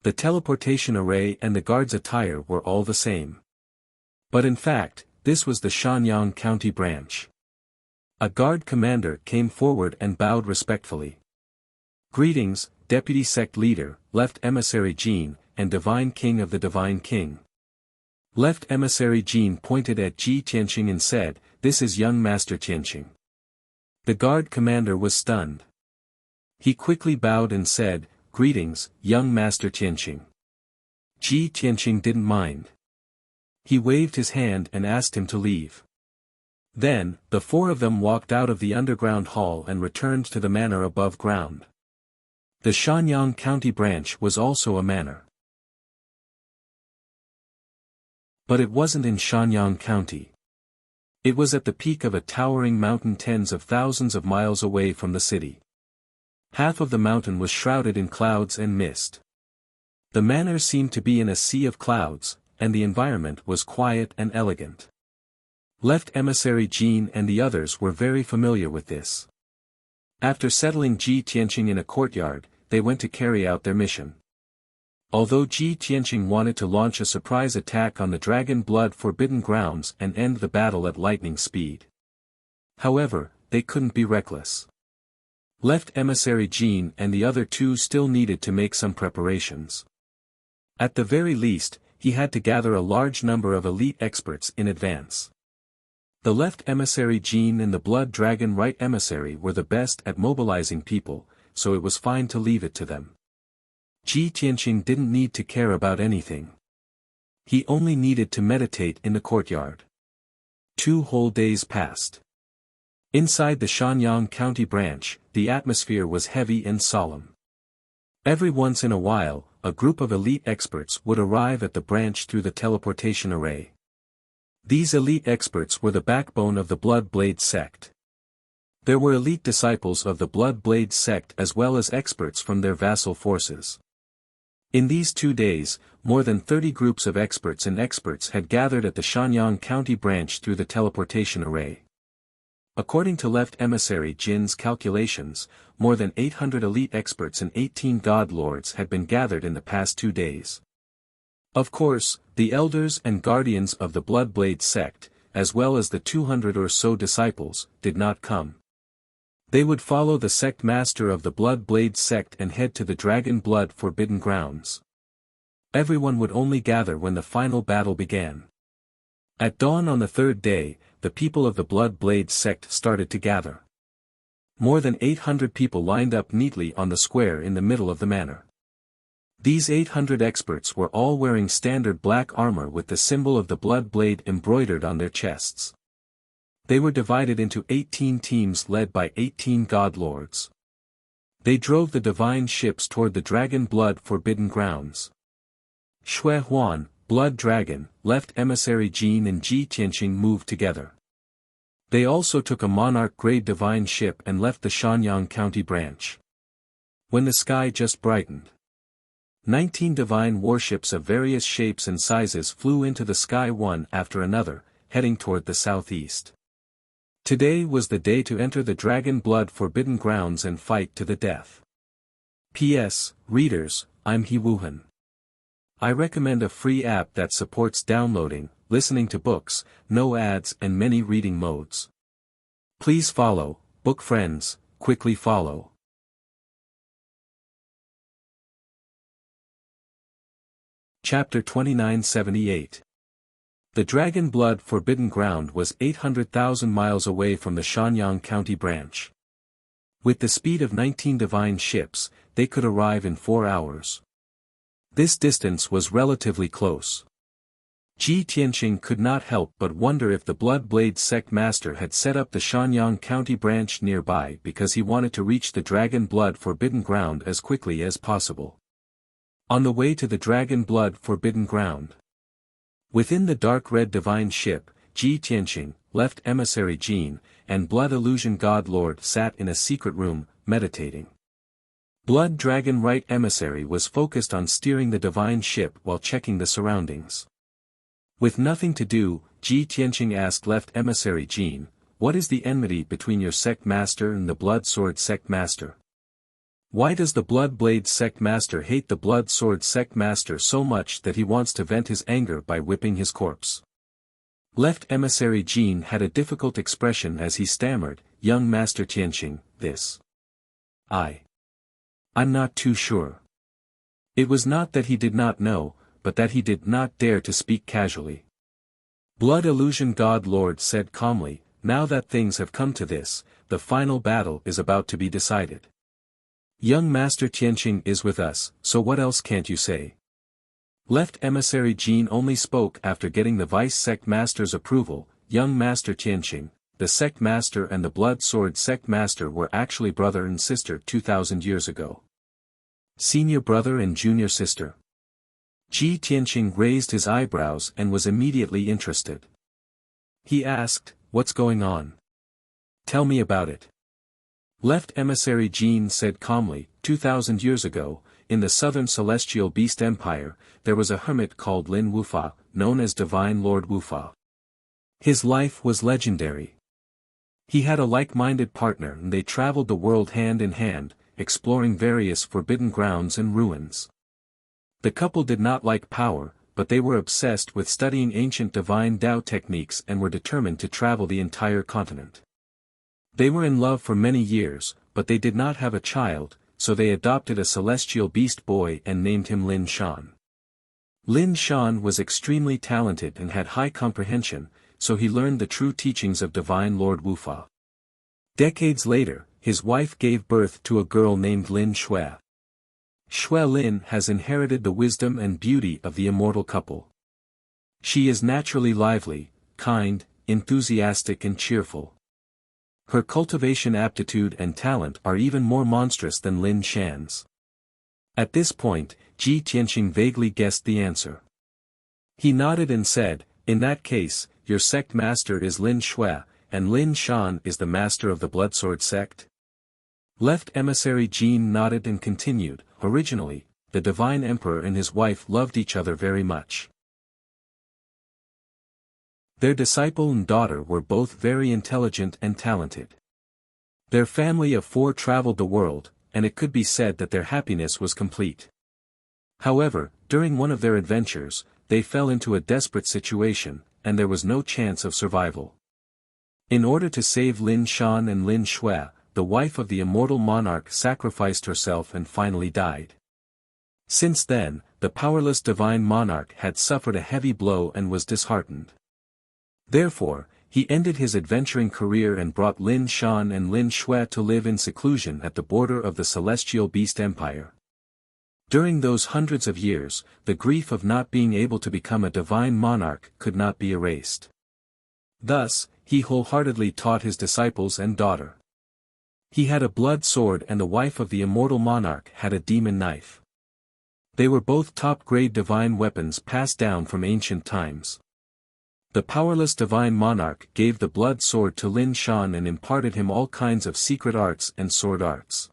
The teleportation array and the guards' attire were all the same. But in fact, this was the Shanyang County branch. A guard commander came forward and bowed respectfully. "Greetings, Deputy Sect Leader, Left Emissary Jin, and Divine King of the Divine King." Left Emissary Jin pointed at Ji Tianqing and said, "This is young Master Tianqing." The guard commander was stunned. He quickly bowed and said, "Greetings, young Master Tianqing." Ji Tianqing didn't mind. He waved his hand and asked him to leave. Then, the four of them walked out of the underground hall and returned to the manor above ground. The Shanyang County branch was also a manor. But it wasn't in Shanyang County. It was at the peak of a towering mountain tens of thousands of miles away from the city. Half of the mountain was shrouded in clouds and mist. The manor seemed to be in a sea of clouds, and the environment was quiet and elegant. Left Emissary Jin and the others were very familiar with this. After settling Ji Tianqing in a courtyard, they went to carry out their mission. Although Ji Tianqing wanted to launch a surprise attack on the Dragon Blood Forbidden Grounds and end the battle at lightning speed. However, they couldn't be reckless. Left Emissary Jin and the other two still needed to make some preparations. At the very least, he had to gather a large number of elite experts in advance. The Left Emissary Jin and the Blood Dragon Right Emissary were the best at mobilizing people, so it was fine to leave it to them. Ji Tianqing didn't need to care about anything. He only needed to meditate in the courtyard. 2 whole days passed. Inside the Shanyang County branch, the atmosphere was heavy and solemn. Every once in a while, a group of elite experts would arrive at the branch through the teleportation array. These elite experts were the backbone of the Blood Blade sect. There were elite disciples of the Blood Blade sect as well as experts from their vassal forces. In these 2 days, more than 30 groups of experts and experts had gathered at the Shanyang County branch through the teleportation array. According to Left Emissary Jin's calculations, more than 800 elite experts and 18 god lords had been gathered in the past 2 days. Of course, the elders and guardians of the Bloodblade sect, as well as the 200 or so disciples, did not come. They would follow the sect master of the Bloodblade sect and head to the Dragon Blood Forbidden Grounds. Everyone would only gather when the final battle began. At dawn on the 3rd day, the people of the Bloodblade sect started to gather. More than 800 people lined up neatly on the square in the middle of the manor. These 800 experts were all wearing standard black armor with the symbol of the Blood Blade embroidered on their chests. They were divided into 18 teams led by 18 god lords. They drove the divine ships toward the Dragon Blood Forbidden Grounds. Shui Huan, Blood Dragon, Left Emissary Jin and Ji Tianqing moved together. They also took a monarch-grade divine ship and left the Shanyang County branch. When the sky just brightened, 19 divine warships of various shapes and sizes flew into the sky one after another, heading toward the southeast. Today was the day to enter the Dragon Blood Forbidden Grounds and fight to the death. P.S. Readers, I'm He Wuhan. I recommend a free app that supports downloading, listening to books, no ads and many reading modes. Please follow, book friends, quickly follow. Chapter 2978. The Dragon Blood Forbidden Ground was 800,000 miles away from the Shanyang County branch. With the speed of 19 divine ships, they could arrive in 4 hours. This distance was relatively close. Ji Tianqing could not help but wonder if the Blood Blade sect master had set up the Shanyang County branch nearby because he wanted to reach the Dragon Blood Forbidden Ground as quickly as possible. On the way to the Dragon Blood Forbidden Ground, within the dark red divine ship, Ji Tianqing, Left Emissary Jin, and Blood Illusion God Lord sat in a secret room, meditating. Blood Dragon Right Emissary was focused on steering the divine ship while checking the surroundings. With nothing to do, Ji Tianqing asked Left Emissary Jin, "What is the enmity between your sect master and the Blood Sword sect master? Why does the Blood Blade sect master hate the Blood Sword sect master so much that he wants to vent his anger by whipping his corpse?" Left emissary Jin had a difficult expression as he stammered, "Young Master Tianqing, this. I'm not too sure." It was not that he did not know, but that he did not dare to speak casually. Blood Illusion God Lord said calmly, "Now that things have come to this, the final battle is about to be decided. Young Master Tianqing is with us, so what else can't you say?" Left emissary Jin only spoke after getting the vice sect master's approval. Young Master Tianqing, the sect master and the blood sword sect master were actually brother and sister 2,000 years ago. Senior brother and junior sister. Ji Tianqing raised his eyebrows and was immediately interested. He asked, "What's going on? Tell me about it." Left emissary Jin said calmly, 2,000 years ago, in the southern celestial beast empire, there was a hermit called Lin Wufa, known as Divine Lord Wufa. His life was legendary. He had a like-minded partner and they traveled the world hand in hand, exploring various forbidden grounds and ruins. The couple did not like power, but they were obsessed with studying ancient divine Tao techniques and were determined to travel the entire continent. They were in love for many years, but they did not have a child, so they adopted a celestial beast boy and named him Lin Shan. Lin Shan was extremely talented and had high comprehension, so he learned the true teachings of Divine Lord Wufa. Decades later, his wife gave birth to a girl named Lin Shui. Shui Lin has inherited the wisdom and beauty of the immortal couple. She is naturally lively, kind, enthusiastic and cheerful. Her cultivation aptitude and talent are even more monstrous than Lin Shan's. At this point, Ji Tianqing vaguely guessed the answer. He nodded and said, "In that case, your sect master is Lin Shui, and Lin Shan is the master of the Bloodsword sect?" Left emissary Jin nodded and continued, "Originally, the Divine Emperor and his wife loved each other very much. Their disciple and daughter were both very intelligent and talented. Their family of 4 traveled the world, and it could be said that their happiness was complete. However, during one of their adventures, they fell into a desperate situation, and there was no chance of survival. In order to save Lin Shan and Lin Shui, the wife of the immortal monarch sacrificed herself and finally died. Since then, the powerless divine monarch had suffered a heavy blow and was disheartened. Therefore, he ended his adventuring career and brought Lin Shan and Lin Shui to live in seclusion at the border of the celestial beast empire. During those hundreds of years, the grief of not being able to become a divine monarch could not be erased. Thus, he wholeheartedly taught his disciples and daughter. He had a blood sword and the wife of the immortal monarch had a demon knife. They were both top-grade divine weapons passed down from ancient times. The powerless divine monarch gave the blood sword to Lin Shan and imparted him all kinds of secret arts and sword arts.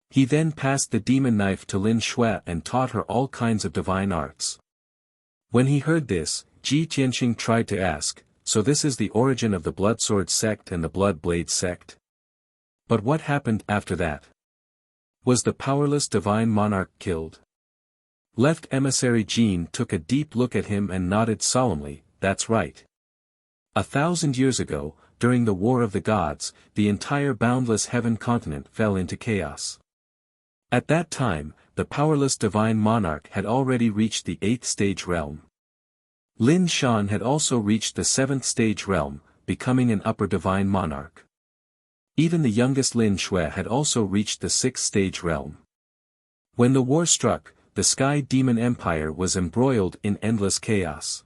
He then passed the demon knife to Lin Shui and taught her all kinds of divine arts. When he heard this, Ji Tianqing tried to ask, "So this is the origin of the blood sword sect and the blood blade sect? But what happened after that? Was the powerless divine monarch killed?" Left emissary Jin took a deep look at him and nodded solemnly, "That's right. 1,000 years ago, during the War of the Gods, the entire boundless heaven continent fell into chaos. At that time, the powerless divine monarch had already reached the 8th stage realm. Lin Shan had also reached the 7th stage realm, becoming an upper divine monarch. Even the youngest Lin Shui had also reached the 6th stage realm. When the war struck, the Sky Demon Empire was embroiled in endless chaos.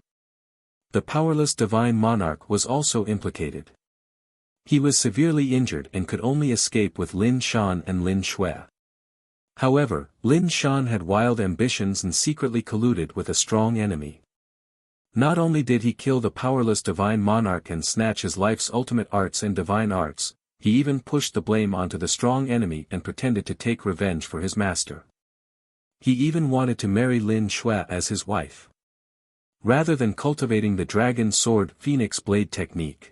The powerless divine monarch was also implicated. He was severely injured and could only escape with Lin Shan and Lin Shui. However, Lin Shan had wild ambitions and secretly colluded with a strong enemy. Not only did he kill the powerless divine monarch and snatch his life's ultimate arts and divine arts, he even pushed the blame onto the strong enemy and pretended to take revenge for his master. He even wanted to marry Lin Shui as his wife, rather than cultivating the dragon sword phoenix blade technique.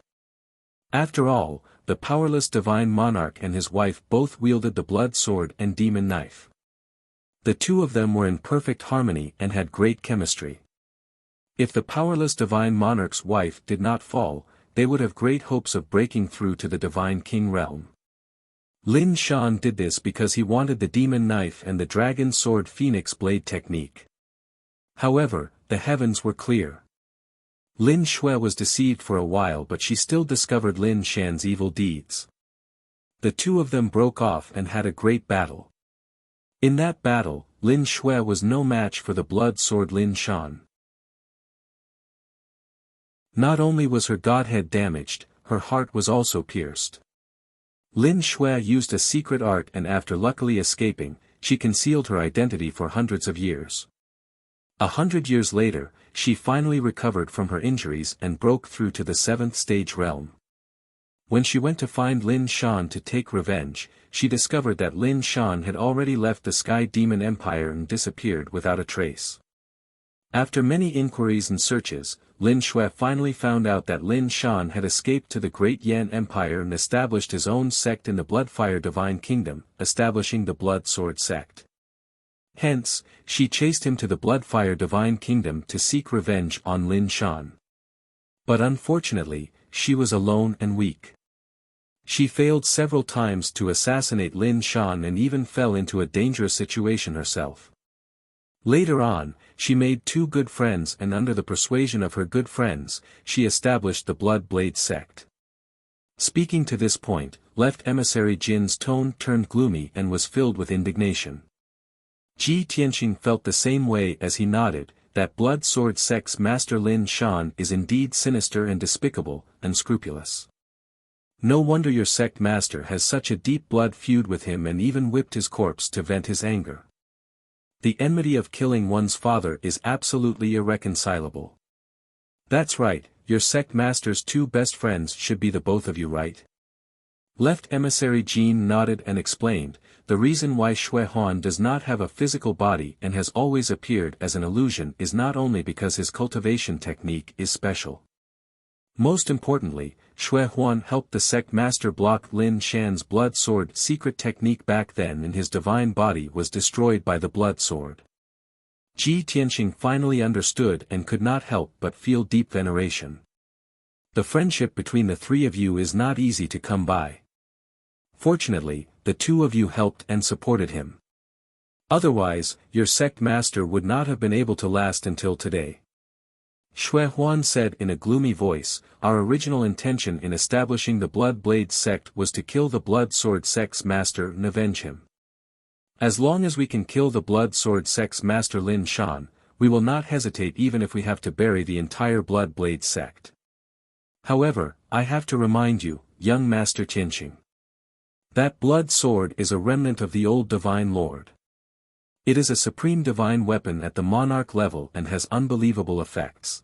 After all, the powerless divine monarch and his wife both wielded the blood sword and demon knife. The two of them were in perfect harmony and had great chemistry. If the powerless divine monarch's wife did not fall, they would have great hopes of breaking through to the divine king realm. Lin Shan did this because he wanted the demon knife and the dragon sword phoenix blade technique. However, the heavens were clear. Lin Shui was deceived for a while, but she still discovered Lin Shan's evil deeds. The two of them broke off and had a great battle. In that battle, Lin Shui was no match for the blood sword Lin Shan. Not only was her godhead damaged, her heart was also pierced. Lin Shui used a secret art, and after luckily escaping, she concealed her identity for hundreds of years. 100 years later, she finally recovered from her injuries and broke through to the 7th stage realm. When she went to find Lin Shan to take revenge, she discovered that Lin Shan had already left the Sky Demon Empire and disappeared without a trace. After many inquiries and searches, Lin Shui finally found out that Lin Shan had escaped to the Great Yan Empire and established his own sect in the Bloodfire Divine Kingdom, establishing the Blood Sword sect. Hence, she chased him to the Bloodfire Divine Kingdom to seek revenge on Lin Shan. But unfortunately, she was alone and weak. She failed several times to assassinate Lin Shan and even fell into a dangerous situation herself. Later on, she made two good friends, and under the persuasion of her good friends, she established the Blood Blade sect. Speaking to this point, Left Emissary Jin's tone turned gloomy and was filled with indignation. Ji Tianqing felt the same way as he nodded, that Blood Sword sect's master Lin Shan is indeed sinister and despicable, unscrupulous. No wonder your sect master has such a deep blood feud with him and even whipped his corpse to vent his anger. The enmity of killing one's father is absolutely irreconcilable. That's right, your sect master's two best friends should be the both of you, right? Left Emissary Jin nodded and explained, the reason why Shui Huan does not have a physical body and has always appeared as an illusion is not only because his cultivation technique is special. Most importantly, Shui Huan helped the sect master block Lin Shan's blood sword secret technique back then, and his divine body was destroyed by the blood sword. Ji Tianqing finally understood and could not help but feel deep veneration. The friendship between the three of you is not easy to come by. Fortunately, the two of you helped and supported him. Otherwise, your sect master would not have been able to last until today. Shui Huan said in a gloomy voice, our original intention in establishing the Blood Blade sect was to kill the Blood Sword sect's master and avenge him. As long as we can kill the Blood Sword sect's master Lin Shan, we will not hesitate even if we have to bury the entire Blood Blade sect. However, I have to remind you, young Master Tianqing, that blood sword is a remnant of the old Divine Lord. It is a supreme divine weapon at the monarch level and has unbelievable effects.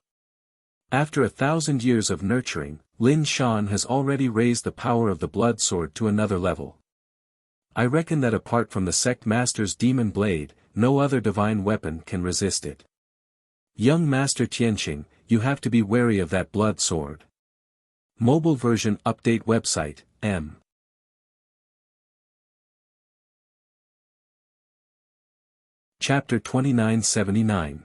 After 1,000 years of nurturing, Lin Shan has already raised the power of the blood sword to another level. I reckon that apart from the sect master's demon blade, no other divine weapon can resist it. Young Master Tianqing, you have to be wary of that blood sword. Mobile version update website, M. Chapter 2979.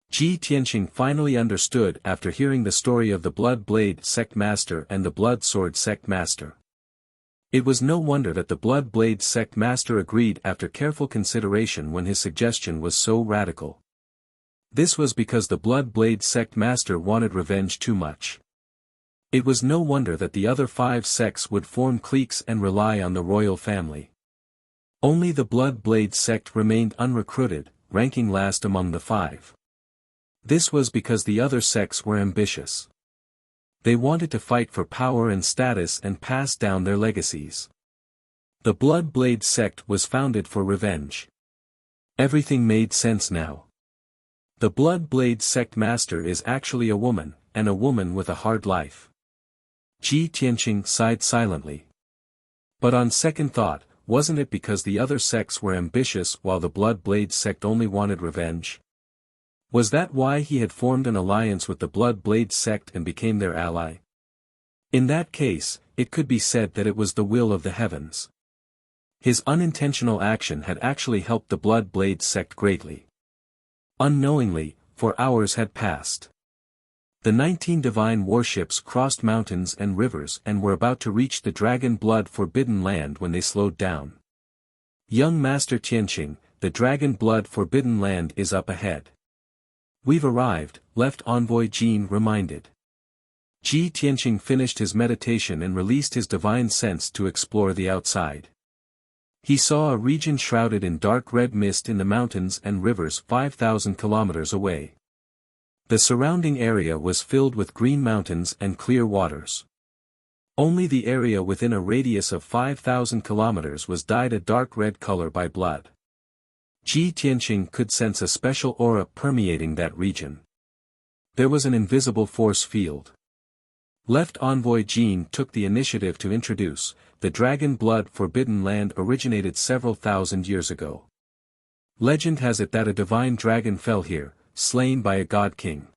Ji Tianqing finally understood after hearing the story of the Blood Blade sect master and the Blood Sword sect master. It was no wonder that the Blood Blade sect master agreed after careful consideration when his suggestion was so radical. This was because the Blood Blade sect master wanted revenge too much. It was no wonder that the other 5 sects would form cliques and rely on the royal family. Only the Blood Blade sect remained unrecruited, ranking last among the 5. This was because the other sects were ambitious. They wanted to fight for power and status and pass down their legacies. The Blood Blade sect was founded for revenge. Everything made sense now. The Blood Blade sect master is actually a woman, and a woman with a hard life. Ji Tianqing sighed silently. But on second thought, wasn't it because the other sects were ambitious while the Blood Blade sect only wanted revenge? Was that why he had formed an alliance with the Blood Blade sect and became their ally? In that case, it could be said that it was the will of the heavens. His unintentional action had actually helped the Blood Blade sect greatly. Unknowingly, for hours had passed. The 19 divine warships crossed mountains and rivers and were about to reach the dragon blood forbidden land when they slowed down. Young Master Tianqing, the dragon blood forbidden land is up ahead. We've arrived, Left Envoy Jin reminded. Ji Tianqing finished his meditation and released his divine sense to explore the outside. He saw a region shrouded in dark red mist in the mountains and rivers 5,000 kilometers away. The surrounding area was filled with green mountains and clear waters. Only the area within a radius of 5,000 kilometers was dyed a dark red color by blood. Ji Tianqing could sense a special aura permeating that region. There was an invisible force field. Left Envoy Jin took the initiative to introduce, the dragon blood forbidden land originated several thousand years ago. Legend has it that a divine dragon fell here, slain by a god king.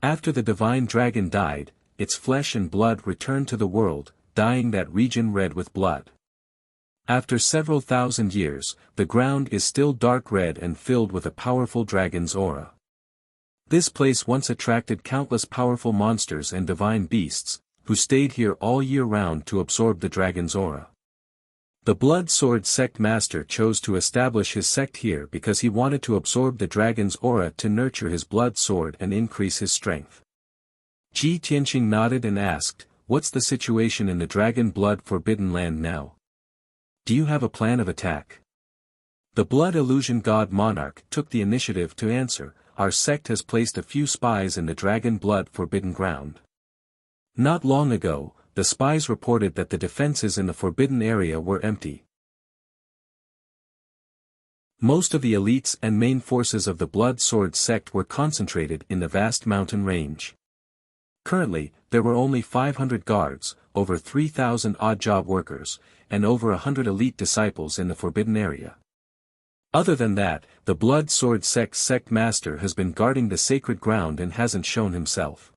After the divine dragon died, its flesh and blood returned to the world, dyeing that region red with blood. After several thousand years, the ground is still dark red and filled with a powerful dragon's aura. This place once attracted countless powerful monsters and divine beasts, who stayed here all year round to absorb the dragon's aura. The Blood Sword Sect Master chose to establish his sect here because he wanted to absorb the dragon's aura to nurture his blood sword and increase his strength. Ji Tianqing nodded and asked, "What's the situation in the dragon blood forbidden land now? Do you have a plan of attack?" The Blood Illusion God Monarch took the initiative to answer, "Our sect has placed a few spies in the dragon blood forbidden ground. Not long ago, the spies reported that the defenses in the forbidden area were empty. Most of the elites and main forces of the Blood Sword sect were concentrated in the vast mountain range. Currently, there were only 500 guards, over 3,000 odd job workers, and over 100 elite disciples in the forbidden area. Other than that, the Blood Sword sect master has been guarding the sacred ground and hasn't shown himself."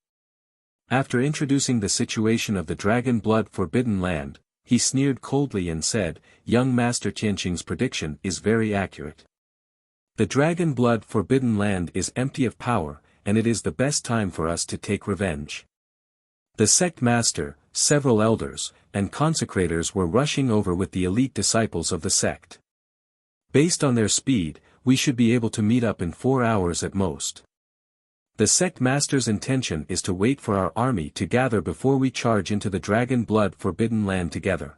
After introducing the situation of the dragon blood forbidden land, he sneered coldly and said, "Young Master Tianqing's prediction is very accurate. The dragon blood forbidden land is empty of power, and it is the best time for us to take revenge." The sect master, several elders, and consecrators were rushing over with the elite disciples of the sect. Based on their speed, we should be able to meet up in 4 hours at most. The sect master's intention is to wait for our army to gather before we charge into the dragon blood forbidden land together.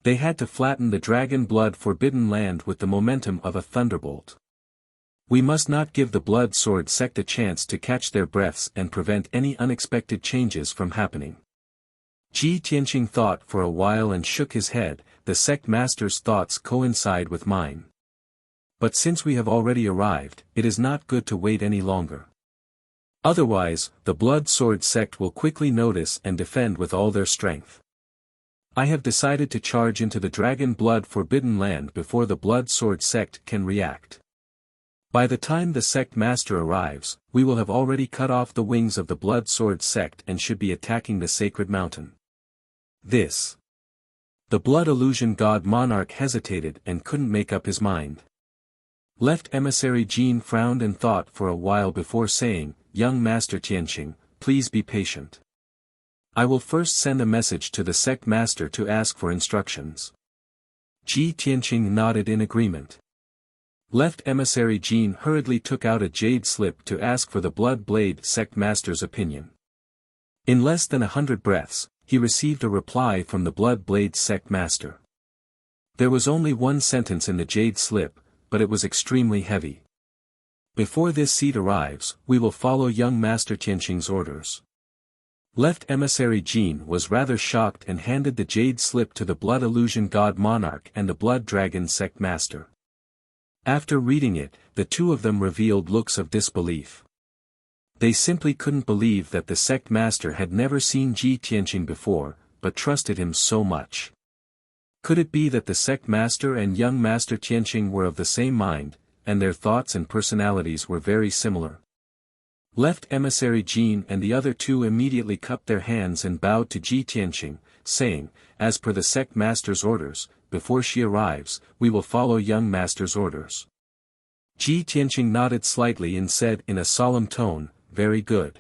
They had to flatten the dragon blood forbidden land with the momentum of a thunderbolt. We must not give the Blood Sword sect a chance to catch their breaths and prevent any unexpected changes from happening. Ji Tianqing thought for a while and shook his head. The sect master's thoughts coincide with mine. But since we have already arrived, it is not good to wait any longer. Otherwise, the Blood Sword sect will quickly notice and defend with all their strength. I have decided to charge into the dragon blood forbidden land before the Blood Sword sect can react. By the time the sect master arrives, we will have already cut off the wings of the Blood Sword sect and should be attacking the sacred mountain. This. The Blood Illusion God Monarch hesitated and couldn't make up his mind. Left Emissary Jin frowned and thought for a while before saying, "Young Master Tianqing, please be patient. I will first send a message to the sect master to ask for instructions." Ji Tianqing nodded in agreement. Left Emissary Jin hurriedly took out a jade slip to ask for the Blood Blade sect master's opinion. In less than 100 breaths, he received a reply from the Blood Blade sect master. There was only one sentence in the jade slip, but it was extremely heavy. "Before this seed arrives, we will follow young Master Tianqing's orders." Left Emissary Jin was rather shocked and handed the jade slip to the Blood Illusion God Monarch and the Blood Dragon sect master. After reading it, the two of them revealed looks of disbelief. They simply couldn't believe that the sect master had never seen Ji Tianqing before, but trusted him so much. Could it be that the sect master and young Master Tianqing were of the same mind, and their thoughts and personalities were very similar? Left Emissary Jin and the other two immediately cupped their hands and bowed to Ji Tianqing, saying, "As per the sect master's orders, before she arrives, we will follow young master's orders." Ji Tianqing nodded slightly and said in a solemn tone, "Very good.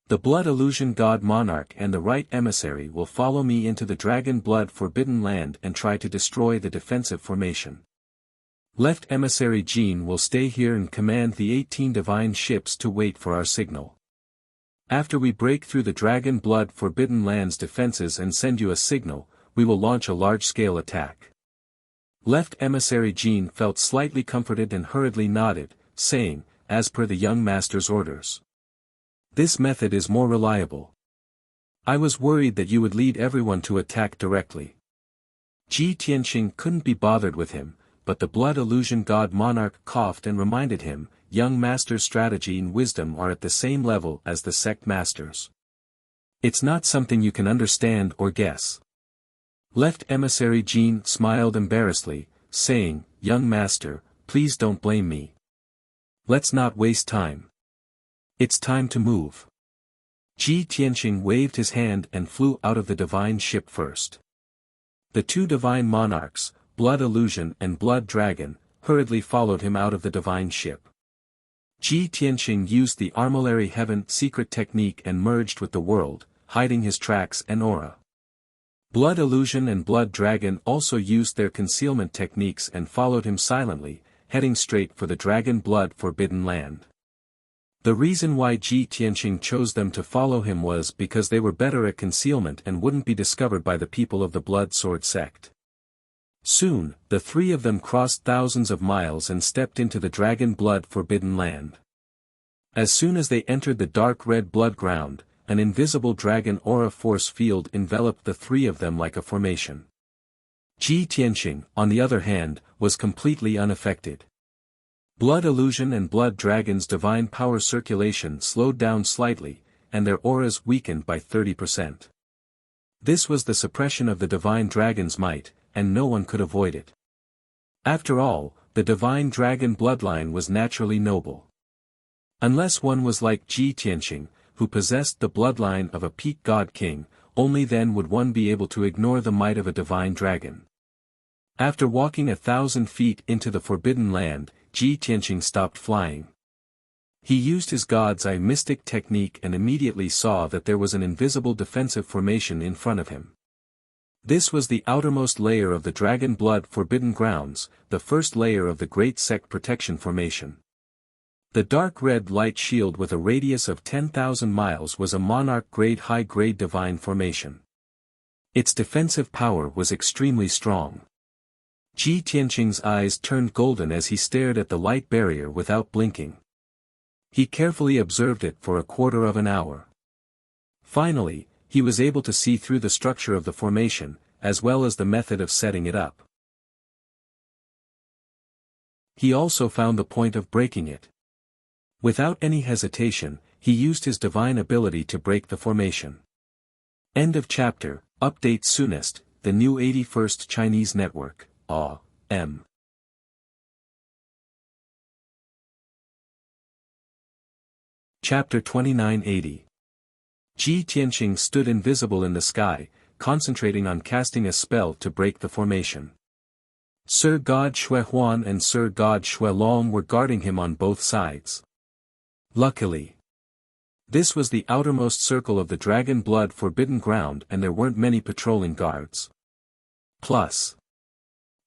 The blood illusion god monarch and the right emissary will follow me into the dragon blood forbidden land and try to destroy the defensive formation. Left emissary Jin will stay here and command the 18 divine ships to wait for our signal. After we break through the dragon blood forbidden land's defenses and send you a signal, we will launch a large-scale attack." Left emissary Jin felt slightly comforted and hurriedly nodded, saying, "As per the young master's orders. This method is more reliable. I was worried that you would lead everyone to attack directly." Ji Tianqing couldn't be bothered with him, but the blood illusion god monarch coughed and reminded him, "Young master's strategy and wisdom are at the same level as the sect masters. It's not something you can understand or guess." Left emissary Jin smiled embarrassedly, saying, "Young master, please don't blame me. Let's not waste time. It's time to move." Ji Tianqing waved his hand and flew out of the divine ship first. The two divine monarchs, Blood Illusion and Blood Dragon, hurriedly followed him out of the divine ship. Ji Tianqing used the Armillary Heaven secret technique and merged with the world, hiding his tracks and aura. Blood Illusion and Blood Dragon also used their concealment techniques and followed him silently, heading straight for the Dragon Blood Forbidden Land. The reason why Ji Tianqing chose them to follow him was because they were better at concealment and wouldn't be discovered by the people of the Blood Sword sect. Soon, the three of them crossed thousands of miles and stepped into the Dragon Blood Forbidden Land. As soon as they entered the dark red blood ground, an invisible dragon aura force field enveloped the three of them like a formation. Ji Tianqing, on the other hand, was completely unaffected. Blood Illusion and Blood Dragon's divine power circulation slowed down slightly, and their auras weakened by 30%. This was the suppression of the divine dragon's might, and no one could avoid it. After all, the divine dragon bloodline was naturally noble. Unless one was like Ji Tianqing, who possessed the bloodline of a peak god king, only then would one be able to ignore the might of a divine dragon. After walking 1,000 feet into the forbidden land, Ji Tianqing stopped flying. He used his God's Eye mystic technique and immediately saw that there was an invisible defensive formation in front of him. This was the outermost layer of the Dragon Blood Forbidden Grounds, the first layer of the Great Sect Protection Formation. The dark red light shield with a radius of 10,000 miles was a monarch grade high-grade divine formation. Its defensive power was extremely strong. Ji Tianqing's eyes turned golden as he stared at the light barrier without blinking. He carefully observed it for a quarter of an hour. Finally, he was able to see through the structure of the formation, as well as the method of setting it up. He also found the point of breaking it. Without any hesitation, he used his divine ability to break the formation. End of chapter. Update soonest, the new 81st Chinese network, A.M. Chapter 2980. Ji Tianqing stood invisible in the sky, concentrating on casting a spell to break the formation. Sir God Xuehuan and Sir God Xuelong were guarding him on both sides. Luckily, this was the outermost circle of the Dragon Blood Forbidden Ground and there weren't many patrolling guards. Plus,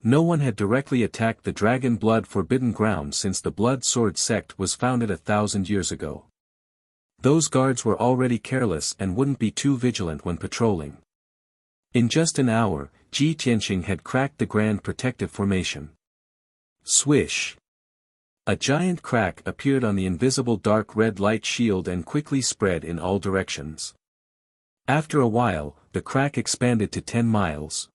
no one had directly attacked the Dragon Blood Forbidden Ground since the Blood Sword sect was founded 1,000 years ago. Those guards were already careless and wouldn't be too vigilant when patrolling. In just an hour, Ji Tianqing had cracked the Grand Protective Formation. Swish! A giant crack appeared on the invisible dark red light shield and quickly spread in all directions. After a while, the crack expanded to 10 miles.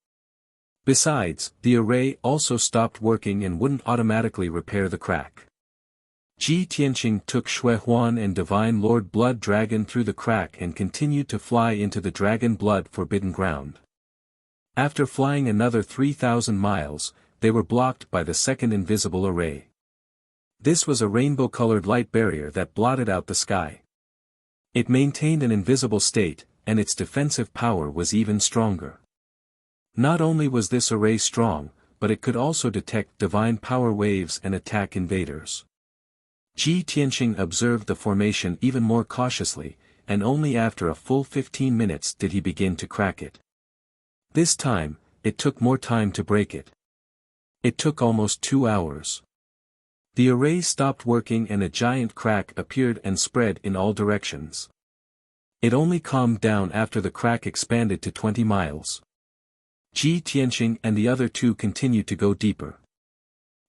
Besides, the array also stopped working and wouldn't automatically repair the crack. Ji Tianqing took Xuehuan and Divine Lord Blood Dragon through the crack and continued to fly into the Dragon Blood Forbidden Ground. After flying another 3,000 miles, they were blocked by the second invisible array. This was a rainbow-colored light barrier that blotted out the sky. It maintained an invisible state, and its defensive power was even stronger. Not only was this array strong, but it could also detect divine power waves and attack invaders. Ji Tianqing observed the formation even more cautiously, and only after a full 15 minutes did he begin to crack it. This time, it took more time to break it. It took almost 2 hours. The array stopped working and a giant crack appeared and spread in all directions. It only calmed down after the crack expanded to 20 miles. Ji Tianqing and the other two continued to go deeper.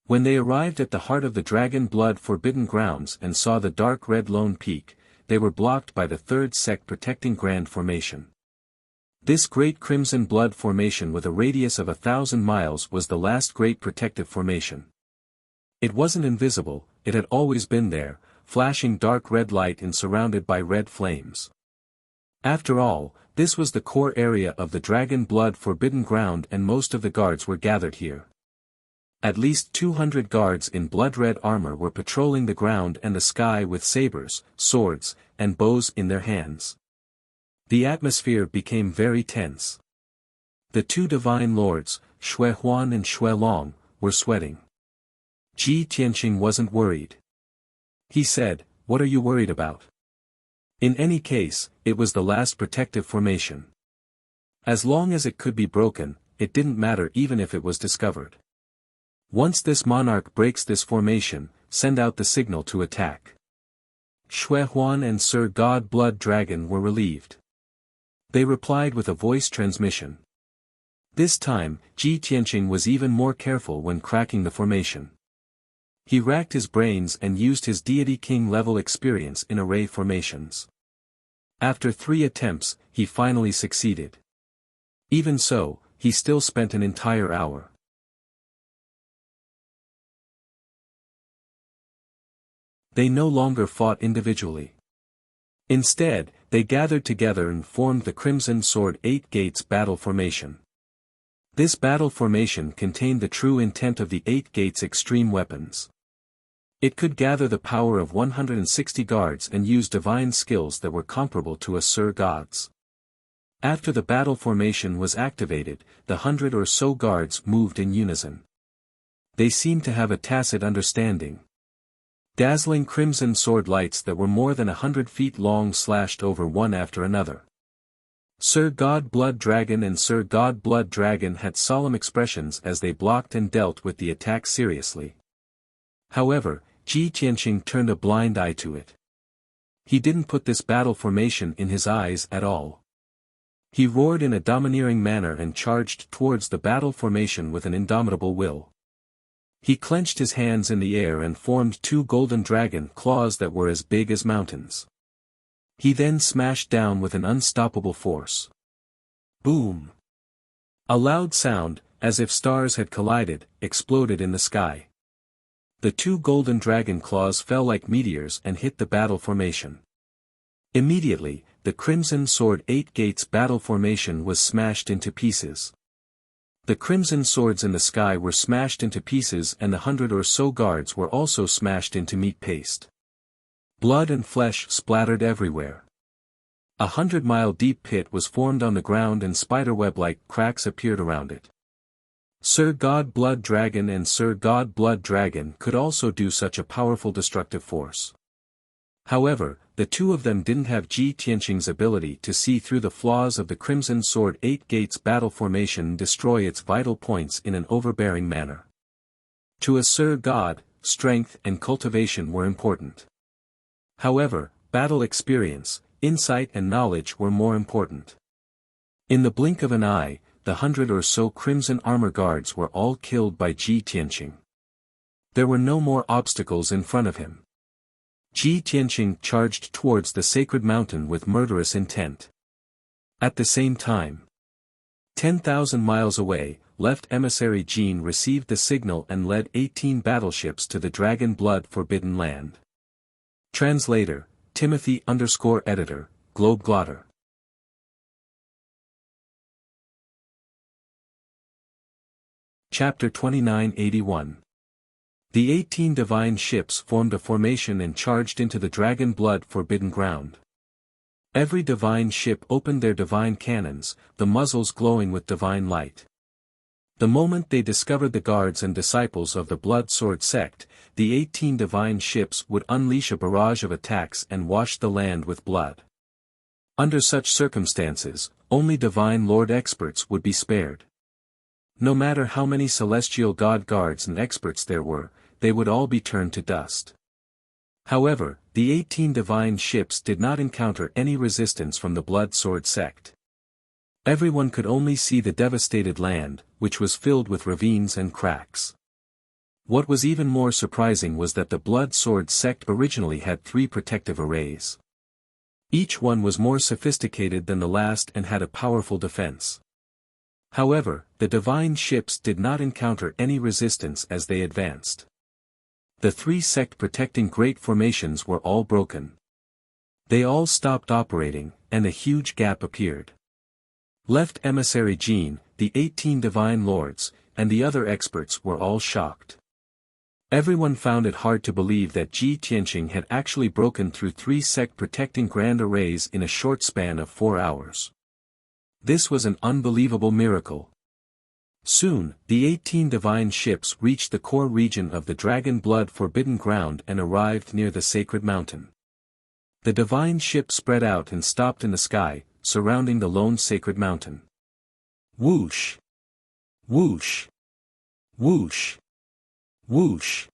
When they arrived at the heart of the Dragon Blood Forbidden Grounds and saw the dark red lone peak, they were blocked by the third sect protecting Grand Formation. This great Crimson Blood Formation with a radius of 1,000 miles was the last great protective formation. It wasn't invisible, it had always been there, flashing dark red light and surrounded by red flames. After all, this was the core area of the Dragon Blood Forbidden Ground and most of the guards were gathered here. At least 200 guards in blood-red armor were patrolling the ground and the sky with sabers, swords, and bows in their hands. The atmosphere became very tense. The two divine lords, Shui Huan and Shui Long, were sweating. Ji Tianqing wasn't worried. He said, "What are you worried about?" In any case, it was the last protective formation. As long as it could be broken, it didn't matter even if it was discovered. Once this monarch breaks this formation, send out the signal to attack. Shui Huan and Sir God Blood Dragon were relieved. They replied with a voice transmission. This time, Ji Tianqing was even more careful when cracking the formation. He racked his brains and used his Deity King level experience in array formations. After 3 attempts, he finally succeeded. Even so, he still spent an entire hour. They no longer fought individually. Instead, they gathered together and formed the Crimson Sword 8 Gates battle formation. This battle formation contained the true intent of the 8 Gates extreme weapons. It could gather the power of 160 guards and use divine skills that were comparable to a Sir God's. After the battle formation was activated, the 100 or so guards moved in unison. They seemed to have a tacit understanding. Dazzling crimson sword lights that were more than 100 feet long slashed over one after another. Sir God Blood Dragon and Sir God Blood Dragon had solemn expressions as they blocked and dealt with the attack seriously. However, Ji Tianqing turned a blind eye to it. He didn't put this battle formation in his eyes at all. He roared in a domineering manner and charged towards the battle formation with an indomitable will. He clenched his hands in the air and formed 2 golden dragon claws that were as big as mountains. He then smashed down with an unstoppable force. Boom! A loud sound, as if stars had collided, exploded in the sky. The 2 golden dragon claws fell like meteors and hit the battle formation. Immediately, the Crimson Sword 8 Gates battle formation was smashed into pieces. The crimson swords in the sky were smashed into pieces and the 100 or so guards were also smashed into meat paste. Blood and flesh splattered everywhere. A 100-mile deep pit was formed on the ground and spiderweb-like cracks appeared around it. Sir God Blood Dragon and Sir God Blood Dragon could also do such a powerful destructive force. However, the two of them didn't have Ji Tianqing's ability to see through the flaws of the Crimson Sword 8 Gates battle formation and destroy its vital points in an overbearing manner. To a Sir God, strength and cultivation were important. However, battle experience, insight and knowledge were more important. In the blink of an eye, the 100 or so Crimson Armor Guards were all killed by Ji Tianqing. There were no more obstacles in front of him. Ji Tianqing charged towards the sacred mountain with murderous intent. At the same time, 10,000 miles away, Left Emissary Jean received the signal and led 18 battleships to the Dragon Blood Forbidden Land. Translator, Timothy_editor, Globeglotter. Chapter 2981. The 18 divine ships formed a formation and charged into the Dragon Blood Forbidden Ground. Every divine ship opened their divine cannons, the muzzles glowing with divine light. The moment they discovered the guards and disciples of the Blood Sword sect, the 18 divine ships would unleash a barrage of attacks and wash the land with blood. Under such circumstances, only Divine Lord experts would be spared. No matter how many celestial god guards and experts there were, they would all be turned to dust. However, the 18 divine ships did not encounter any resistance from the Blood Sword sect. Everyone could only see the devastated land, which was filled with ravines and cracks. What was even more surprising was that the Blood Sword sect originally had 3 protective arrays. Each one was more sophisticated than the last and had a powerful defense. However, the divine ships did not encounter any resistance as they advanced. The 3 sect protecting great formations were all broken. They all stopped operating, and a huge gap appeared. Left emissary Jean, the 18 divine lords, and the other experts were all shocked. Everyone found it hard to believe that Ji Tianqing had actually broken through 3 sect protecting grand arrays in a short span of 4 hours. This was an unbelievable miracle. Soon, the 18 divine ships reached the core region of the Dragon Blood Forbidden Ground and arrived near the sacred mountain. The divine ship spread out and stopped in the sky, surrounding the lone sacred mountain. Whoosh! Whoosh! Whoosh! Whoosh!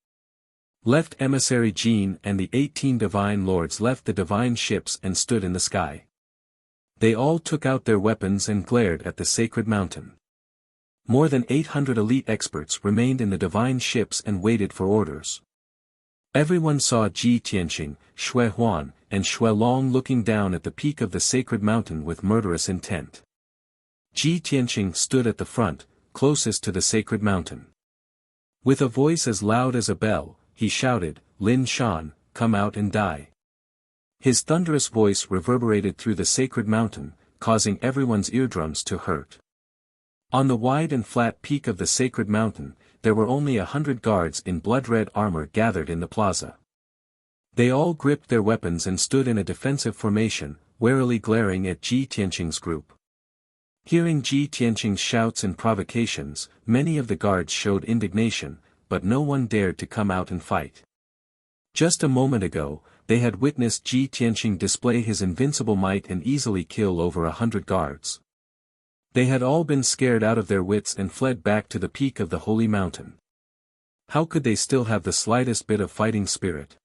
Left emissary Jean and the 18 divine lords left the divine ships and stood in the sky. They all took out their weapons and glared at the sacred mountain. More than 800 elite experts remained in the divine ships and waited for orders. Everyone saw Ji Tianqing, Xue Huan, and Xue Long looking down at the peak of the sacred mountain with murderous intent. Ji Tianqing stood at the front, closest to the sacred mountain. With a voice as loud as a bell, he shouted, "Lin Shan, come out and die." His thunderous voice reverberated through the sacred mountain, causing everyone's eardrums to hurt. On the wide and flat peak of the sacred mountain, there were only 100 guards in blood-red armor gathered in the plaza. They all gripped their weapons and stood in a defensive formation, warily glaring at Ji Tianqing's group. Hearing Ji Tianqing's shouts and provocations, many of the guards showed indignation, but no one dared to come out and fight. Just a moment ago, they had witnessed Ji Tianqing display his invincible might and easily kill over 100 guards. They had all been scared out of their wits and fled back to the peak of the holy mountain. How could they still have the slightest bit of fighting spirit?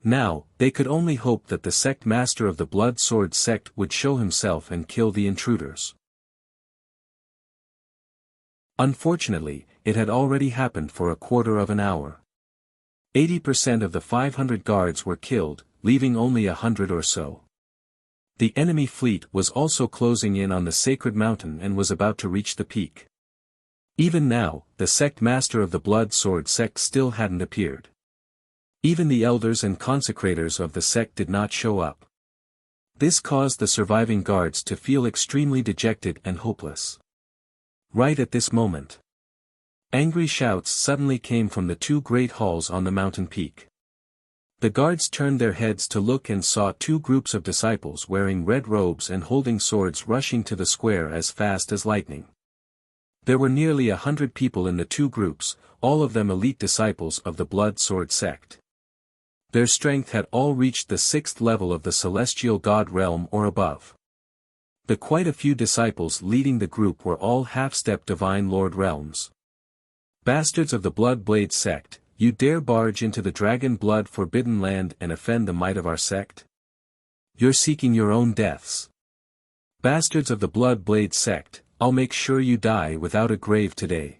Now, they could only hope that the sect master of the Blood Sword sect would show himself and kill the intruders. Unfortunately, it had already happened for a quarter of an hour. 80% of the 500 guards were killed, leaving only 100 or so. The enemy fleet was also closing in on the sacred mountain and was about to reach the peak. Even now, the sect master of the Blood Sword sect still hadn't appeared. Even the elders and consecrators of the sect did not show up. This caused the surviving guards to feel extremely dejected and hopeless. Right at this moment, angry shouts suddenly came from the 2 great halls on the mountain peak. The guards turned their heads to look and saw 2 groups of disciples wearing red robes and holding swords rushing to the square as fast as lightning. There were nearly 100 people in the 2 groups, all of them elite disciples of the Blood Sword sect. Their strength had all reached the 6th level of the celestial god realm or above. The quite a few disciples leading the group were all half-step divine lord realms. Bastards of the Blood Blade sect, you dare barge into the Dragon Blood Forbidden Land and offend the might of our sect? You're seeking your own deaths. Bastards of the Blood Blade sect, I'll make sure you die without a grave today.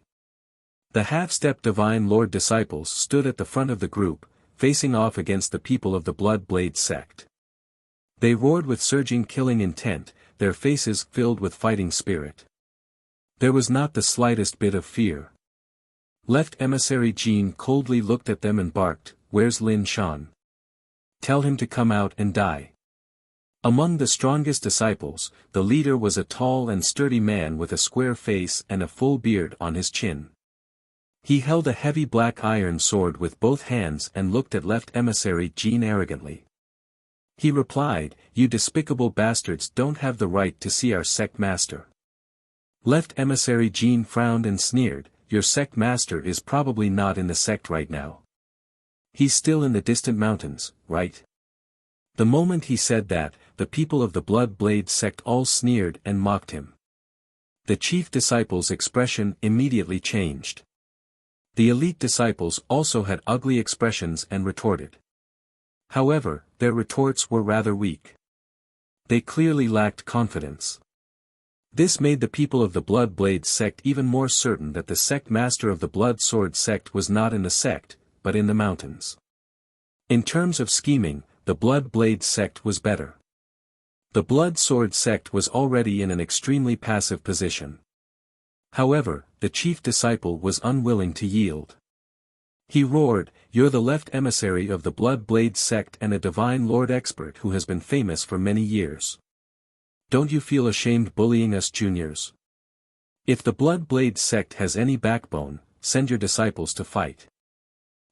The half-step divine lord disciples stood at the front of the group, facing off against the people of the Blood Blade sect. They roared with surging killing intent, their faces filled with fighting spirit. There was not the slightest bit of fear. Left emissary Jean coldly looked at them and barked, "Where's Lin Shan? Tell him to come out and die." Among the strongest disciples, the leader was a tall and sturdy man with a square face and a full beard on his chin. He held a heavy black iron sword with both hands and looked at left emissary Jean arrogantly. He replied, "You despicable bastards don't have the right to see our sect master. Left emissary Jean frowned and sneered, "Your sect master is probably not in the sect right now. He's still in the distant mountains, right?" The moment he said that, the people of the Blood Blade sect all sneered and mocked him. The chief disciple's expression immediately changed. The elite disciples also had ugly expressions and retorted. However, their retorts were rather weak. They clearly lacked confidence. This made the people of the Blood Blade sect even more certain that the sect master of the Blood Sword sect was not in the sect, but in the mountains. In terms of scheming, the Blood Blade sect was better. The Blood Sword sect was already in an extremely passive position. However, the chief disciple was unwilling to yield. He roared, "You're the left emissary of the Blood Blade sect and a divine lord expert who has been famous for many years. Don't you feel ashamed bullying us juniors? If the Blood Blade sect has any backbone, send your disciples to fight.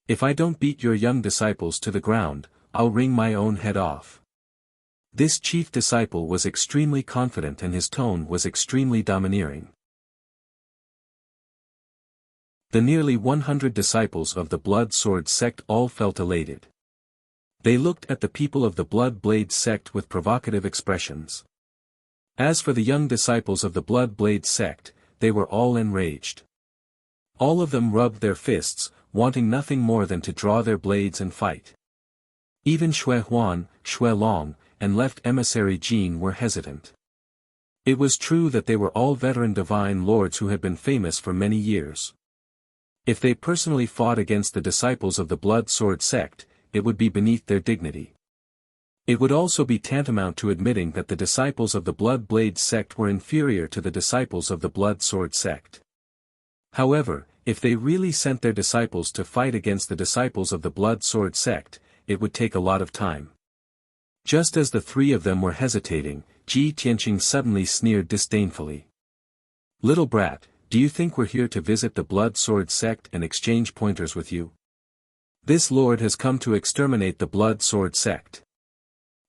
If I don't beat your young disciples to the ground, I'll wring my own head off." This chief disciple was extremely confident and his tone was extremely domineering. The nearly 100 disciples of the Blood Sword sect all felt elated. They looked at the people of the Blood Blade sect with provocative expressions. As for the young disciples of the Blood Blade sect, they were all enraged. All of them rubbed their fists, wanting nothing more than to draw their blades and fight. Even Xue Huan, Xue Long, and left emissary Jin were hesitant. It was true that they were all veteran divine lords who had been famous for many years. If they personally fought against the disciples of the Blood Sword sect, it would be beneath their dignity. It would also be tantamount to admitting that the disciples of the Blood Blade sect were inferior to the disciples of the Blood Sword sect. However, if they really sent their disciples to fight against the disciples of the Blood Sword sect, it would take a lot of time. Just as the three of them were hesitating, Ji Tianqing suddenly sneered disdainfully. "Little brat, do you think we're here to visit the Blood Sword sect and exchange pointers with you? This lord has come to exterminate the Blood Sword sect."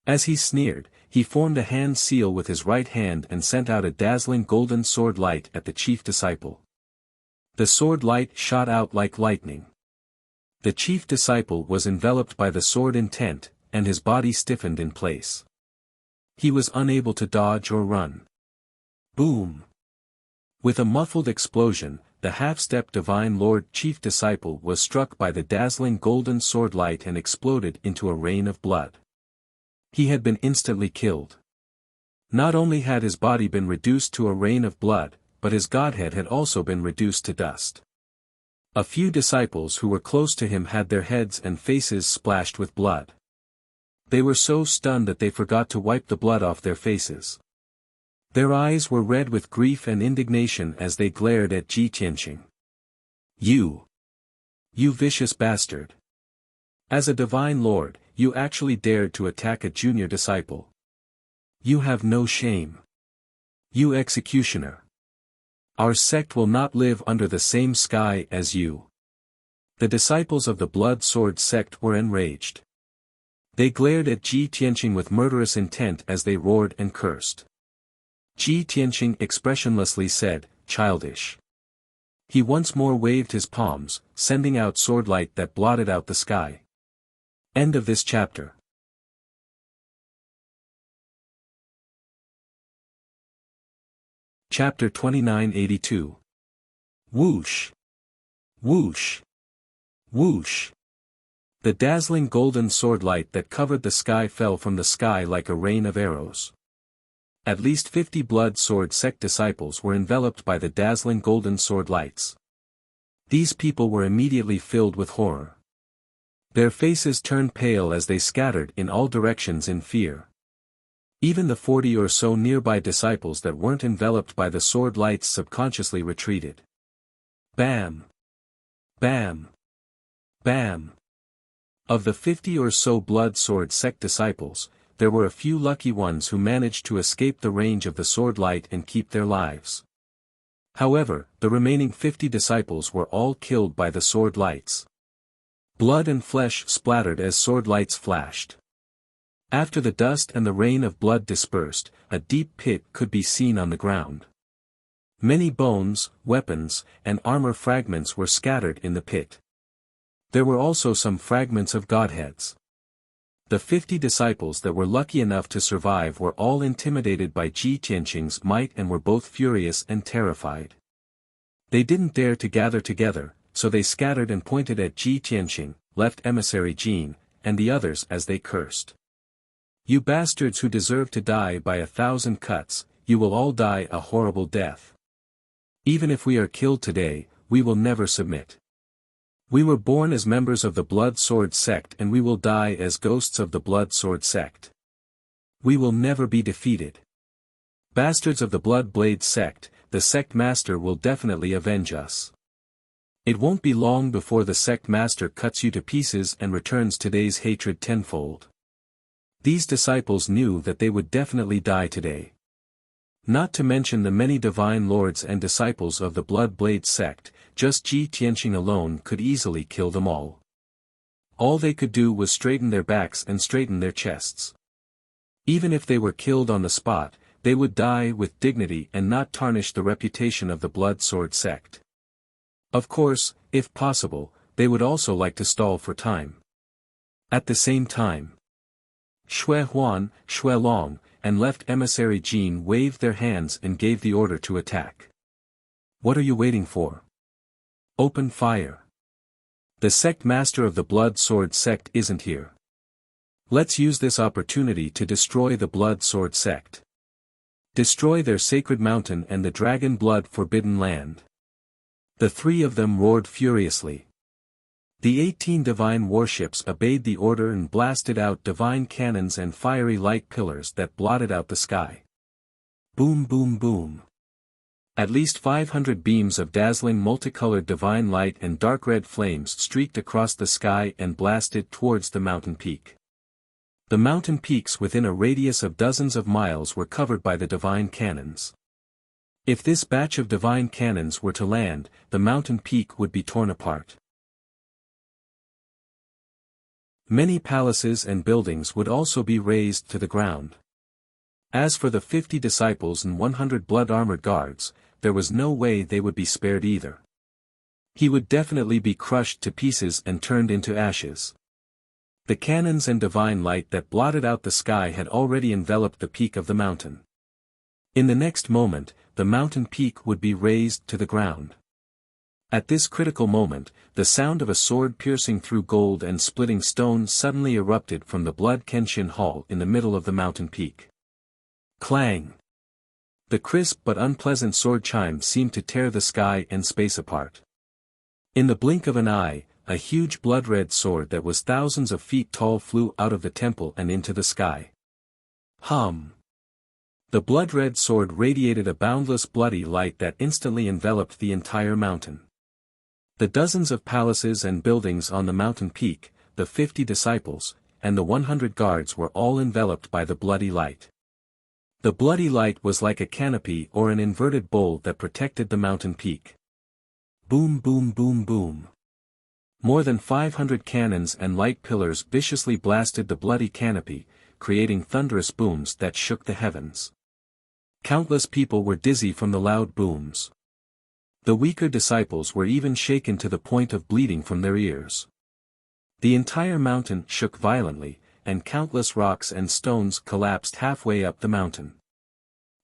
As he sneered, he formed a hand seal with his right hand and sent out a dazzling golden sword light at the chief disciple. The sword light shot out like lightning. The chief disciple was enveloped by the sword intent, and his body stiffened in place. He was unable to dodge or run. Boom! With a muffled explosion, the half-step divine lord chief disciple was struck by the dazzling golden sword light and exploded into a rain of blood. He had been instantly killed. Not only had his body been reduced to a rain of blood, but his godhead had also been reduced to dust. A few disciples who were close to him had their heads and faces splashed with blood. They were so stunned that they forgot to wipe the blood off their faces. Their eyes were red with grief and indignation as they glared at Ji Tianqing. You vicious bastard! As a divine lord, you actually dared to attack a junior disciple. You have no shame. You executioner! Our sect will not live under the same sky as you. The disciples of the Blood Sword sect were enraged. They glared at Ji Tianqing with murderous intent as they roared and cursed. Ji Tianqing expressionlessly said, "Childish." He once more waved his palms, sending out swordlight that blotted out the sky. End of this chapter. Chapter 2982. Whoosh! Whoosh! Whoosh! The dazzling golden swordlight that covered the sky fell from the sky like a rain of arrows. At least 50 Blood Sword sect disciples were enveloped by the dazzling golden sword lights. These people were immediately filled with horror. Their faces turned pale as they scattered in all directions in fear. Even the 40 or so nearby disciples that weren't enveloped by the sword lights subconsciously retreated. Bam! Bam! Bam! Of the 50 or so Blood Sword sect disciples, there were a few lucky ones who managed to escape the range of the sword light and keep their lives. However, the remaining 50 disciples were all killed by the sword lights. Blood and flesh splattered as sword lights flashed. After the dust and the rain of blood dispersed, a deep pit could be seen on the ground. Many bones, weapons, and armor fragments were scattered in the pit. There were also some fragments of godheads. The 50 disciples that were lucky enough to survive were all intimidated by Ji Tianqing's might and were both furious and terrified. They didn't dare to gather together, so they scattered and pointed at Ji Tianqing, left emissary Jin, and the others as they cursed. "You bastards who deserve to die by 1,000 cuts, you will all die a horrible death. Even if we are killed today, we will never submit. We were born as members of the Blood Sword sect and we will die as ghosts of the Blood Sword sect. We will never be defeated. Bastards of the Blood Blade sect, the sect master will definitely avenge us. It won't be long before the sect master cuts you to pieces and returns today's hatred tenfold." These disciples knew that they would definitely die today. Not to mention the many divine lords and disciples of the Blood Blade sect, just Ji Tianqing alone could easily kill them all. All they could do was straighten their backs and straighten their chests. Even if they were killed on the spot, they would die with dignity and not tarnish the reputation of the Blood Sword sect. Of course, if possible, they would also like to stall for time. At the same time, Xue Huan, Xue Long, and left emissary Jin waved their hands and gave the order to attack. "What are you waiting for? Open fire. The sect master of the Blood Sword sect isn't here. Let's use this opportunity to destroy the Blood Sword sect. Destroy their sacred mountain and the dragon blood forbidden land." The three of them roared furiously. The 18 divine warships obeyed the order and blasted out divine cannons and fiery light pillars that blotted out the sky. Boom boom boom. At least 500 beams of dazzling multicolored divine light and dark red flames streaked across the sky and blasted towards the mountain peak. The mountain peaks within a radius of dozens of miles were covered by the divine cannons. If this batch of divine cannons were to land, the mountain peak would be torn apart. Many palaces and buildings would also be razed to the ground. As for the 50 disciples and 100 blood-armored guards, there was no way they would be spared either. He would definitely be crushed to pieces and turned into ashes. The cannons and divine light that blotted out the sky had already enveloped the peak of the mountain. In the next moment, the mountain peak would be razed to the ground. At this critical moment, the sound of a sword piercing through gold and splitting stone suddenly erupted from the Blood Kenshin Hall in the middle of the mountain peak. Clang! The crisp but unpleasant sword chime seemed to tear the sky and space apart. In the blink of an eye, a huge blood-red sword that was thousands of feet tall flew out of the temple and into the sky. Hum! The blood-red sword radiated a boundless bloody light that instantly enveloped the entire mountain. The dozens of palaces and buildings on the mountain peak, the 50 disciples, and the 100 guards were all enveloped by the bloody light. The bloody light was like a canopy or an inverted bowl that protected the mountain peak. Boom boom boom boom. More than 500 cannons and light pillars viciously blasted the bloody canopy, creating thunderous booms that shook the heavens. Countless people were dizzy from the loud booms. The weaker disciples were even shaken to the point of bleeding from their ears. The entire mountain shook violently, and countless rocks and stones collapsed halfway up the mountain.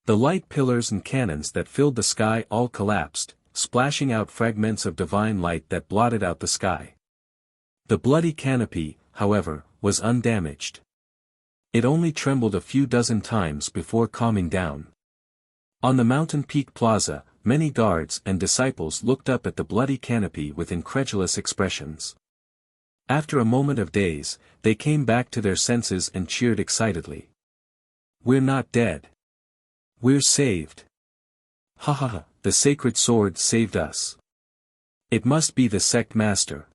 The light pillars and cannons that filled the sky all collapsed, splashing out fragments of divine light that blotted out the sky. The bloody canopy, however, was undamaged. It only trembled a few dozen times before calming down. On the mountain peak plaza, many guards and disciples looked up at the bloody canopy with incredulous expressions. After a moment of daze, they came back to their senses and cheered excitedly. "We're not dead. We're saved. Ha ha ha, the sacred sword saved us. It must be the sect master.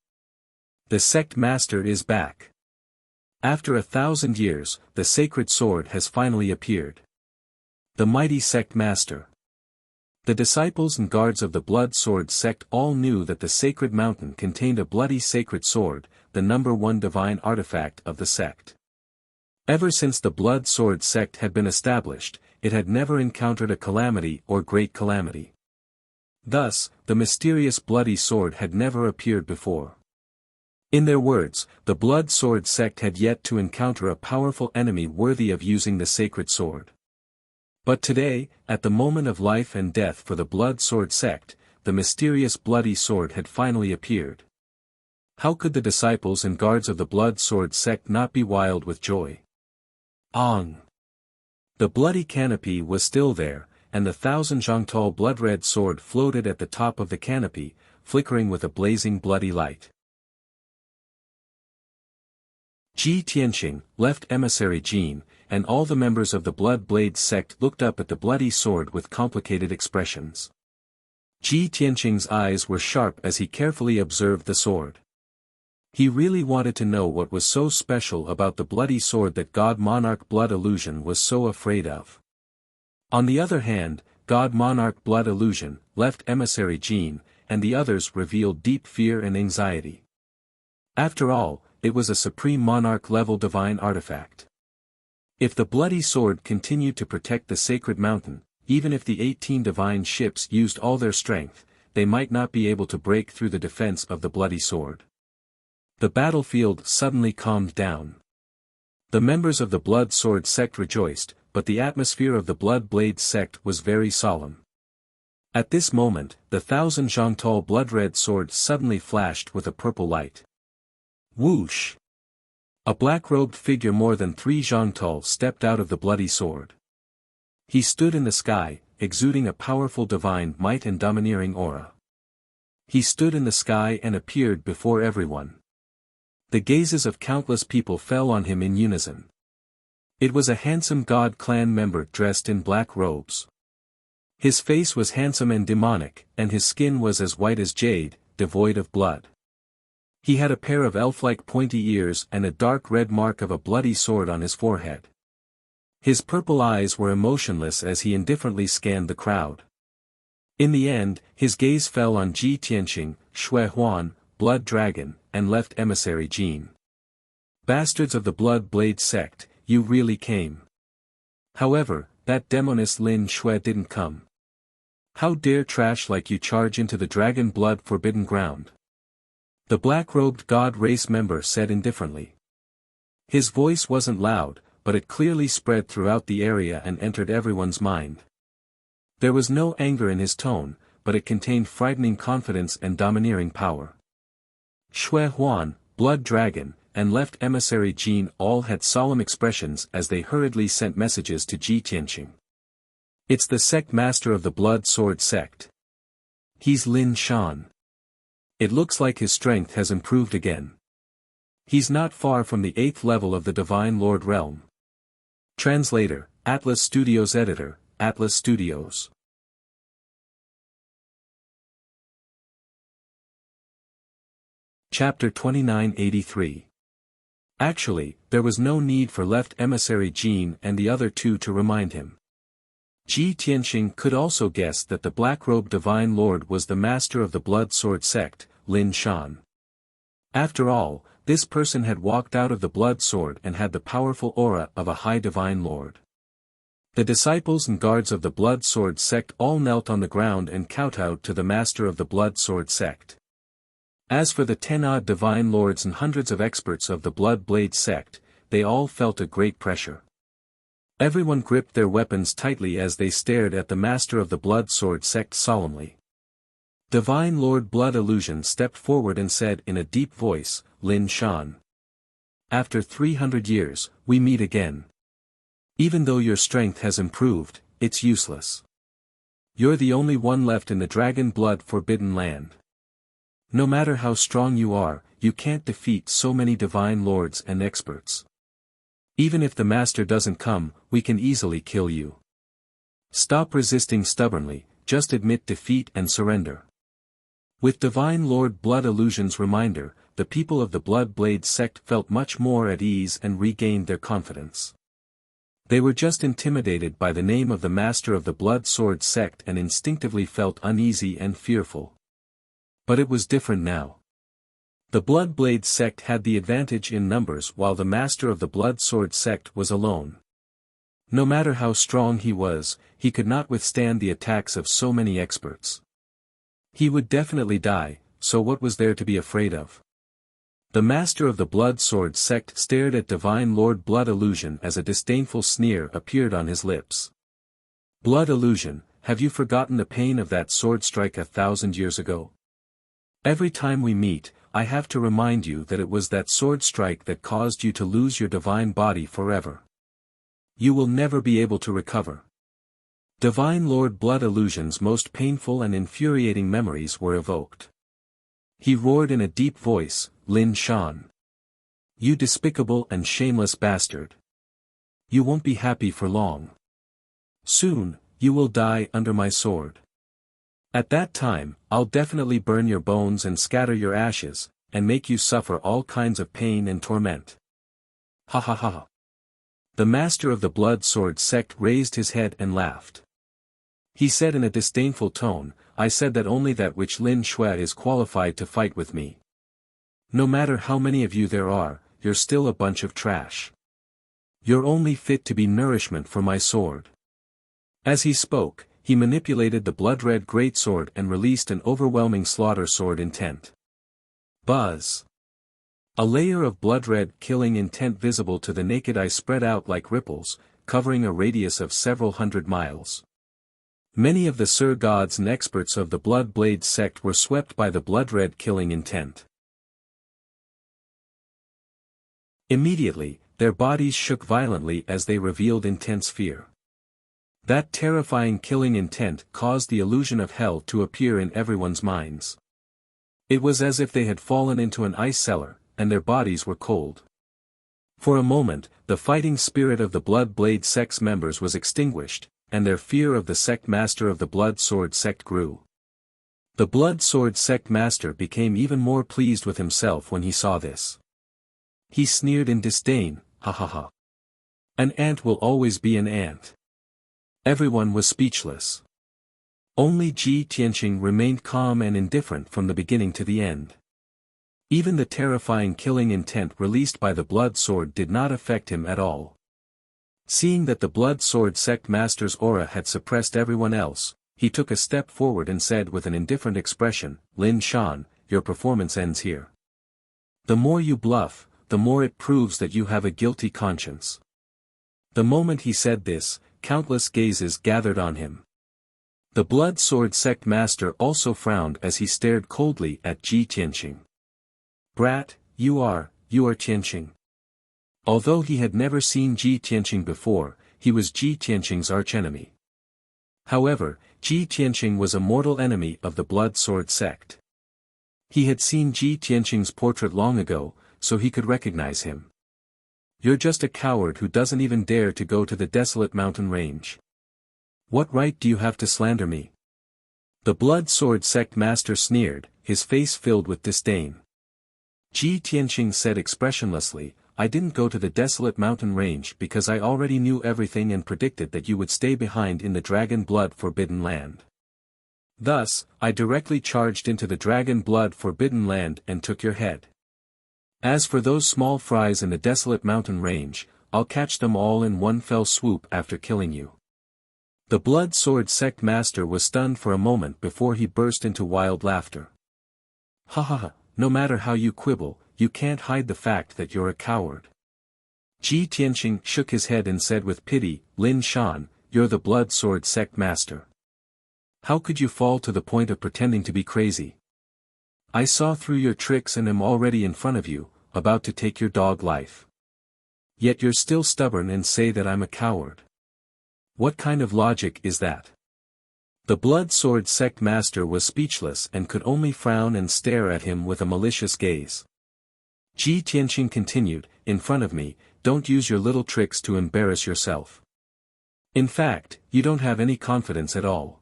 The sect master is back. After 1,000 years, the sacred sword has finally appeared. The mighty sect master." The disciples and guards of the Blood Sword sect all knew that the sacred mountain contained a bloody sacred sword, the #1 divine artifact of the sect. Ever since the Blood Sword sect had been established, it had never encountered a calamity or great calamity. Thus, the mysterious bloody sword had never appeared before. In their words, the Blood Sword sect had yet to encounter a powerful enemy worthy of using the sacred sword. But today, at the moment of life and death for the Blood Sword sect, the mysterious bloody sword had finally appeared. How could the disciples and guards of the Blood Sword sect not be wild with joy? Ong! The bloody canopy was still there, and the 1,000-zhang-tall blood-red sword floated at the top of the canopy, flickering with a blazing bloody light. Ji Tianqing, left emissary Jin, and all the members of the Blood Blade sect looked up at the bloody sword with complicated expressions. Ji Tianqing's eyes were sharp as he carefully observed the sword. He really wanted to know what was so special about the bloody sword that God Monarch Blood Illusion was so afraid of. On the other hand, God Monarch Blood Illusion, left emissary Jin, and the others revealed deep fear and anxiety. After all, it was a Supreme Monarch-level divine artifact. If the bloody sword continued to protect the sacred mountain, even if the 18 divine ships used all their strength, they might not be able to break through the defense of the bloody sword. The battlefield suddenly calmed down. The members of the Blood Sword sect rejoiced, but the atmosphere of the Blood Blade sect was very solemn. At this moment, the 1,000-zhang-tall blood-red sword suddenly flashed with a purple light. Whoosh! A black-robed figure more than 3 zhang tall stepped out of the bloody sword. He stood in the sky, exuding a powerful divine might and domineering aura. He stood in the sky and appeared before everyone. The gazes of countless people fell on him in unison. It was a handsome God clan member dressed in black robes. His face was handsome and demonic, and his skin was as white as jade, devoid of blood. He had a pair of elf-like pointy ears and a dark red mark of a bloody sword on his forehead. His purple eyes were emotionless as he indifferently scanned the crowd. In the end, his gaze fell on Ji Tianqing, Shui Huan, Blood Dragon, and left emissary Jin. Bastards of the Blood Blade sect, you really came. However, that demoness Lin Shui didn't come. How dare trash like you charge into the dragon blood forbidden ground? The black-robed god race member said indifferently. His voice wasn't loud, but it clearly spread throughout the area and entered everyone's mind. There was no anger in his tone, but it contained frightening confidence and domineering power. Shui Huan, Blood Dragon, and left emissary Jin all had solemn expressions as they hurriedly sent messages to Ji Tianqing. It's the sect master of the Blood Sword sect. He's Lin Shan. It looks like his strength has improved again. He's not far from the 8th level of the Divine Lord realm. Translator, Atlas Studios Editor, Atlas Studios. Chapter 2983. Actually, there was no need for left emissary Jin and the other two to remind him. Ji Tianqing could also guess that the black-robed Divine Lord was the master of the Blood Sword sect, Lin Shan. After all, this person had walked out of the Blood Sword and had the powerful aura of a high Divine Lord. The disciples and guards of the Blood Sword sect all knelt on the ground and kowtowed to the master of the Blood Sword sect. As for the 10-odd Divine Lords and hundreds of experts of the Blood Blade sect, they all felt a great pressure. Everyone gripped their weapons tightly as they stared at the master of the Blood Sword sect solemnly. Divine Lord Blood Illusion stepped forward and said in a deep voice, Lin Shan. After 300 years, we meet again. Even though your strength has improved, it's useless. You're the only one left in the Dragon Blood Forbidden Land. No matter how strong you are, you can't defeat so many Divine Lords and experts. Even if the Master doesn't come, we can easily kill you. Stop resisting stubbornly, just admit defeat and surrender. With Divine Lord Blood Illusion's reminder, the people of the Blood Blade sect felt much more at ease and regained their confidence. They were just intimidated by the name of the Master of the Blood Sword sect and instinctively felt uneasy and fearful. But it was different now. The Blood Blade sect had the advantage in numbers while the Master of the Blood Sword sect was alone. No matter how strong he was, he could not withstand the attacks of so many experts. He would definitely die, so what was there to be afraid of? The master of the Blood Sword sect stared at Divine Lord Blood Illusion as a disdainful sneer appeared on his lips. Blood Illusion, have you forgotten the pain of that sword strike 1,000 years ago? Every time we meet, I have to remind you that it was that sword strike that caused you to lose your divine body forever. You will never be able to recover. Divine Lord Blood Illusion's most painful and infuriating memories were evoked. He roared in a deep voice, Lin Shan. You despicable and shameless bastard. You won't be happy for long. Soon, you will die under my sword. At that time, I'll definitely burn your bones and scatter your ashes, and make you suffer all kinds of pain and torment. Ha ha ha. The master of the Blood Sword sect raised his head and laughed. He said in a disdainful tone, I said that only that which Lin Shui is qualified to fight with me. No matter how many of you there are, you're still a bunch of trash. You're only fit to be nourishment for my sword. As he spoke, he manipulated the blood-red greatsword and released an overwhelming slaughter sword intent. Buzz. A layer of blood-red killing intent visible to the naked eye spread out like ripples, covering a radius of several hundred miles. Many of the Sir Gods and experts of the Blood Blade sect were swept by the blood-red killing intent. Immediately, their bodies shook violently as they revealed intense fear. That terrifying killing intent caused the illusion of hell to appear in everyone's minds. It was as if they had fallen into an ice cellar, and their bodies were cold. For a moment, the fighting spirit of the Blood Blade sect's members was extinguished, and their fear of the sect master of the Blood Sword sect grew. The Blood Sword sect master became even more pleased with himself when he saw this. He sneered in disdain, ha ha ha. An ant will always be an ant. Everyone was speechless. Only Ji Tianqing remained calm and indifferent from the beginning to the end. Even the terrifying killing intent released by the Blood Sword did not affect him at all. Seeing that the Blood Sword sect master's aura had suppressed everyone else, he took a step forward and said with an indifferent expression, Lin Shan, your performance ends here. The more you bluff, the more it proves that you have a guilty conscience. The moment he said this, countless gazes gathered on him. The Blood Sword sect master also frowned as he stared coldly at Ji Tianqing. Brat, you are Tianqing. Although he had never seen Ji Tianqing before, he was Ji Tianqing's archenemy. However, Ji Tianqing was a mortal enemy of the Blood Sword sect. He had seen Ji Tianqing's portrait long ago, so he could recognize him. You're just a coward who doesn't even dare to go to the desolate mountain range. What right do you have to slander me? The Blood Sword sect master sneered, his face filled with disdain. Ji Tianqing said expressionlessly, I didn't go to the desolate mountain range because I already knew everything and predicted that you would stay behind in the Dragon Blood Forbidden Land. Thus, I directly charged into the Dragon Blood Forbidden Land and took your head. As for those small fries in the desolate mountain range, I'll catch them all in one fell swoop after killing you. The Blood Sword sect master was stunned for a moment before he burst into wild laughter. Ha ha ha, no matter how you quibble, you can't hide the fact that you're a coward. Ji Tianqing shook his head and said with pity, Lin Shan, you're the Blood Sword sect master. How could you fall to the point of pretending to be crazy? I saw through your tricks and am already in front of you, about to take your dog life. Yet you're still stubborn and say that I'm a coward. What kind of logic is that? The Blood Sword sect master was speechless and could only frown and stare at him with a malicious gaze. Ji Tianqing continued, in front of me, don't use your little tricks to embarrass yourself. In fact, you don't have any confidence at all.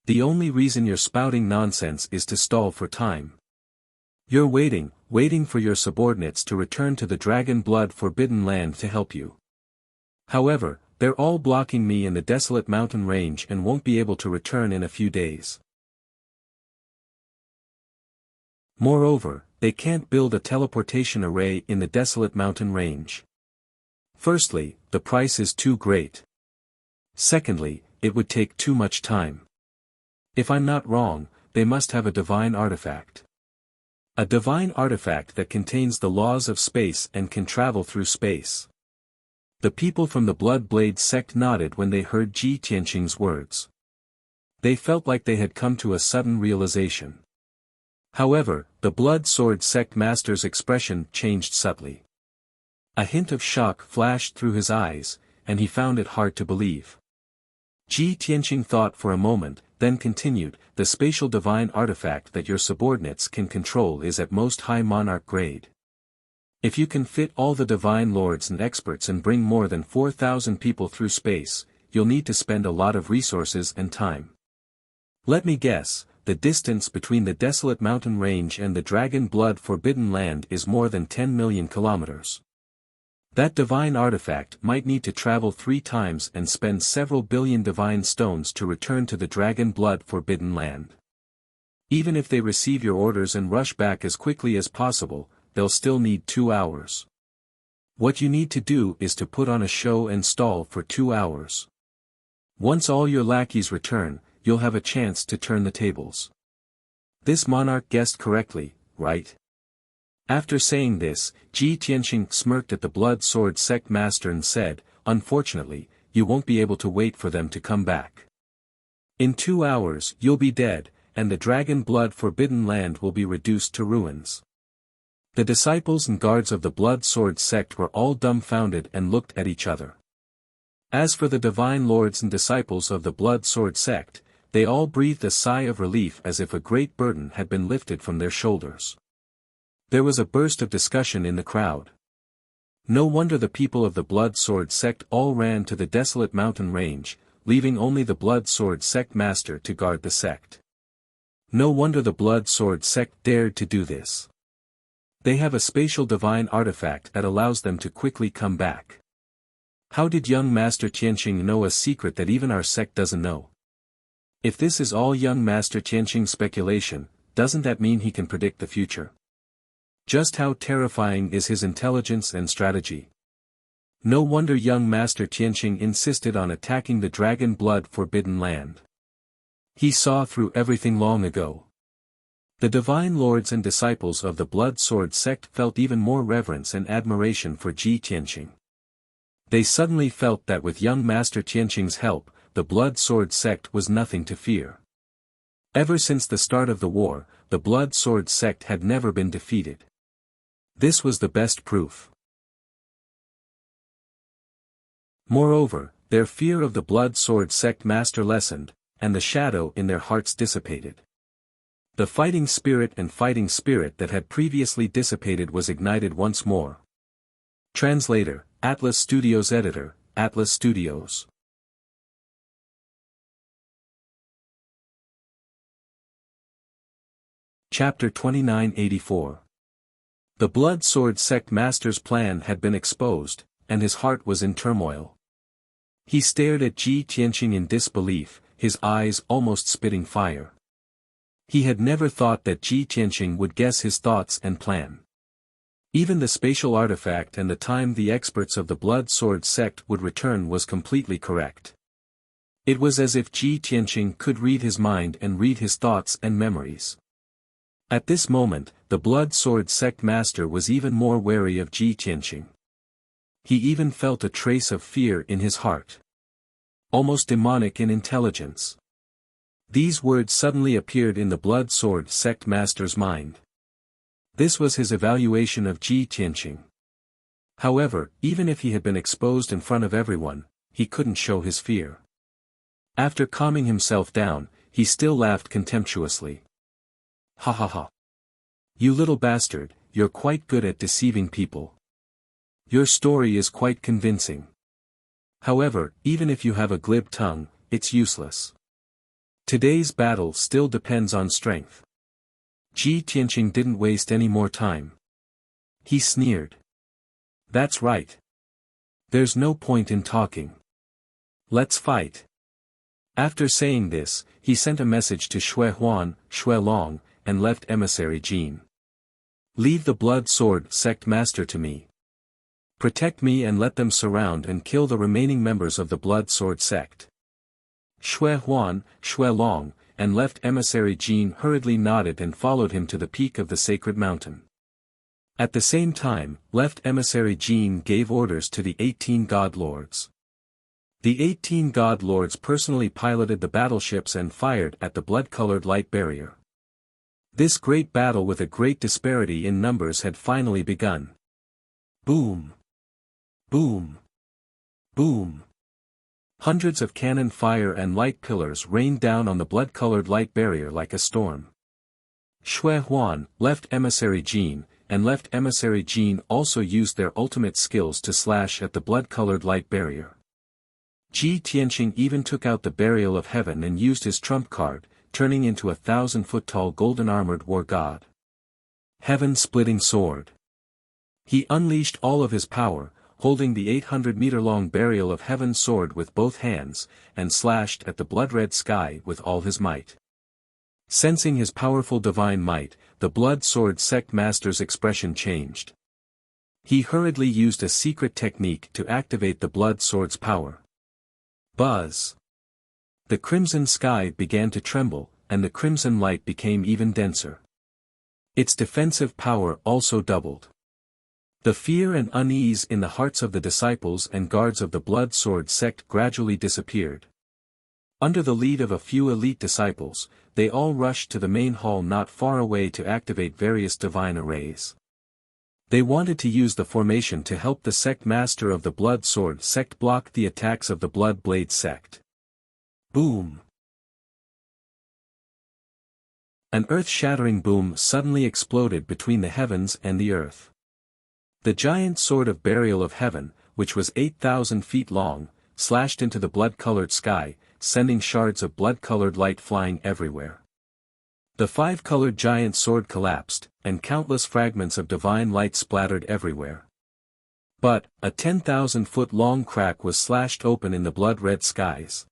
The only reason you're spouting nonsense is to stall for time. You're waiting for your subordinates to return to the Dragon Blood Forbidden Land to help you. However, they're all blocking me in the desolate mountain range and won't be able to return in a few days. Moreover, they can't build a teleportation array in the desolate mountain range. Firstly, the price is too great. Secondly, it would take too much time. If I'm not wrong, they must have a divine artifact. A divine artifact that contains the laws of space and can travel through space. The people from the Blood Blade sect nodded when they heard Ji Tianqing's words. They felt like they had come to a sudden realization. However, the Blood Sword sect master's expression changed subtly. A hint of shock flashed through his eyes, and he found it hard to believe. Ji Tianqing thought for a moment, then continued, the spatial divine artifact that your subordinates can control is at most high monarch grade. If you can fit all the divine lords and experts and bring more than 4,000 people through space, you'll need to spend a lot of resources and time. Let me guess, the distance between the desolate mountain range and the Dragon Blood Forbidden Land is more than 10 million kilometers. That divine artifact might need to travel 3 times and spend several billion divine stones to return to the Dragon Blood Forbidden Land. Even if they receive your orders and rush back as quickly as possible, they'll still need 2 hours. What you need to do is to put on a show and stall for 2 hours. Once all your lackeys return, you'll have a chance to turn the tables. This monarch guessed correctly, right? After saying this, Ji Tianqing smirked at the Blood Sword sect master and said, unfortunately, you won't be able to wait for them to come back. In 2 hours you'll be dead, and the Dragon Blood Forbidden Land will be reduced to ruins. The disciples and guards of the Blood Sword sect were all dumbfounded and looked at each other. As for the divine lords and disciples of the Blood Sword sect, they all breathed a sigh of relief as if a great burden had been lifted from their shoulders. There was a burst of discussion in the crowd. No wonder the people of the Blood Sword sect all ran to the desolate mountain range, leaving only the Blood Sword sect master to guard the sect. No wonder the Blood Sword sect dared to do this. They have a spatial divine artifact that allows them to quickly come back. How did young Master Tianqing know a secret that even our sect doesn't know? If this is all young Master Tianqing's speculation, doesn't that mean he can predict the future? Just how terrifying is his intelligence and strategy? No wonder young Master Tianqing insisted on attacking the Dragon Blood Forbidden Land. He saw through everything long ago. The divine lords and disciples of the Blood Sword sect felt even more reverence and admiration for Ji Tianqing. They suddenly felt that with young Master Tianqing's help, the Blood Sword sect was nothing to fear. Ever since the start of the war, the Blood Sword sect had never been defeated. This was the best proof. Moreover, their fear of the Blood Sword sect master lessened, and the shadow in their hearts dissipated. The fighting spirit that had previously dissipated was ignited once more. Translator, Atlas Studios Editor, Atlas Studios. Chapter 2984. The Blood Sword sect master's plan had been exposed, and his heart was in turmoil. He stared at Ji Tianqing in disbelief, his eyes almost spitting fire. He had never thought that Ji Tianqing would guess his thoughts and plan. Even the spatial artifact and the time the experts of the Blood Sword sect would return was completely correct. It was as if Ji Tianqing could read his mind and read his thoughts and memories. At this moment, the Blood Sword sect master was even more wary of Ji Tianqing. He even felt a trace of fear in his heart. Almost demonic in intelligence. These words suddenly appeared in the Blood Sword sect master's mind. This was his evaluation of Ji Tianqing. However, even if he had been exposed in front of everyone, he couldn't show his fear. After calming himself down, he still laughed contemptuously. Ha ha ha. You little bastard, you're quite good at deceiving people. Your story is quite convincing. However, even if you have a glib tongue, it's useless. Today's battle still depends on strength. Ji Tianqing didn't waste any more time. He sneered. That's right. There's no point in talking. Let's fight. After saying this, he sent a message to Xue Huan, Xue Long, and left emissary Jin. Leave the Blood Sword sect master to me. Protect me and let them surround and kill the remaining members of the Blood Sword sect. Xue Huan, Xue Long, and left emissary Jin hurriedly nodded and followed him to the peak of the sacred mountain. At the same time, left emissary Jin gave orders to the 18 god lords. The 18 god lords personally piloted the battleships and fired at the blood-colored light barrier. This great battle with a great disparity in numbers had finally begun. Boom! Boom! Boom! Hundreds of cannon fire and light pillars rained down on the blood-colored light barrier like a storm. Shui Huan, left emissary Jin, and left emissary Jin also used their ultimate skills to slash at the blood-colored light barrier. Ji Tianqing even took out the Burial of Heaven and used his trump card, turning into a 1,000-foot-tall golden-armored war god. Heaven-splitting sword. He unleashed all of his power, holding the 800-meter-long Burial of Heaven sword with both hands, and slashed at the blood-red sky with all his might. Sensing his powerful divine might, the Blood Sword Sect Master's expression changed. He hurriedly used a secret technique to activate the Blood Sword's power. Buzz! The crimson sky began to tremble, and the crimson light became even denser. Its defensive power also doubled. The fear and unease in the hearts of the disciples and guards of the Blood Sword sect gradually disappeared. Under the lead of a few elite disciples, they all rushed to the main hall not far away to activate various divine arrays. They wanted to use the formation to help the sect master of the Blood Sword sect block the attacks of the Blood Blade sect. Boom! An earth-shattering boom suddenly exploded between the heavens and the earth. The giant sword of Burial of Heaven, which was 8,000 feet long, slashed into the blood-colored sky, sending shards of blood-colored light flying everywhere. The five-colored giant sword collapsed, and countless fragments of divine light splattered everywhere. But, a 10,000-foot-long crack was slashed open in the blood-red skies.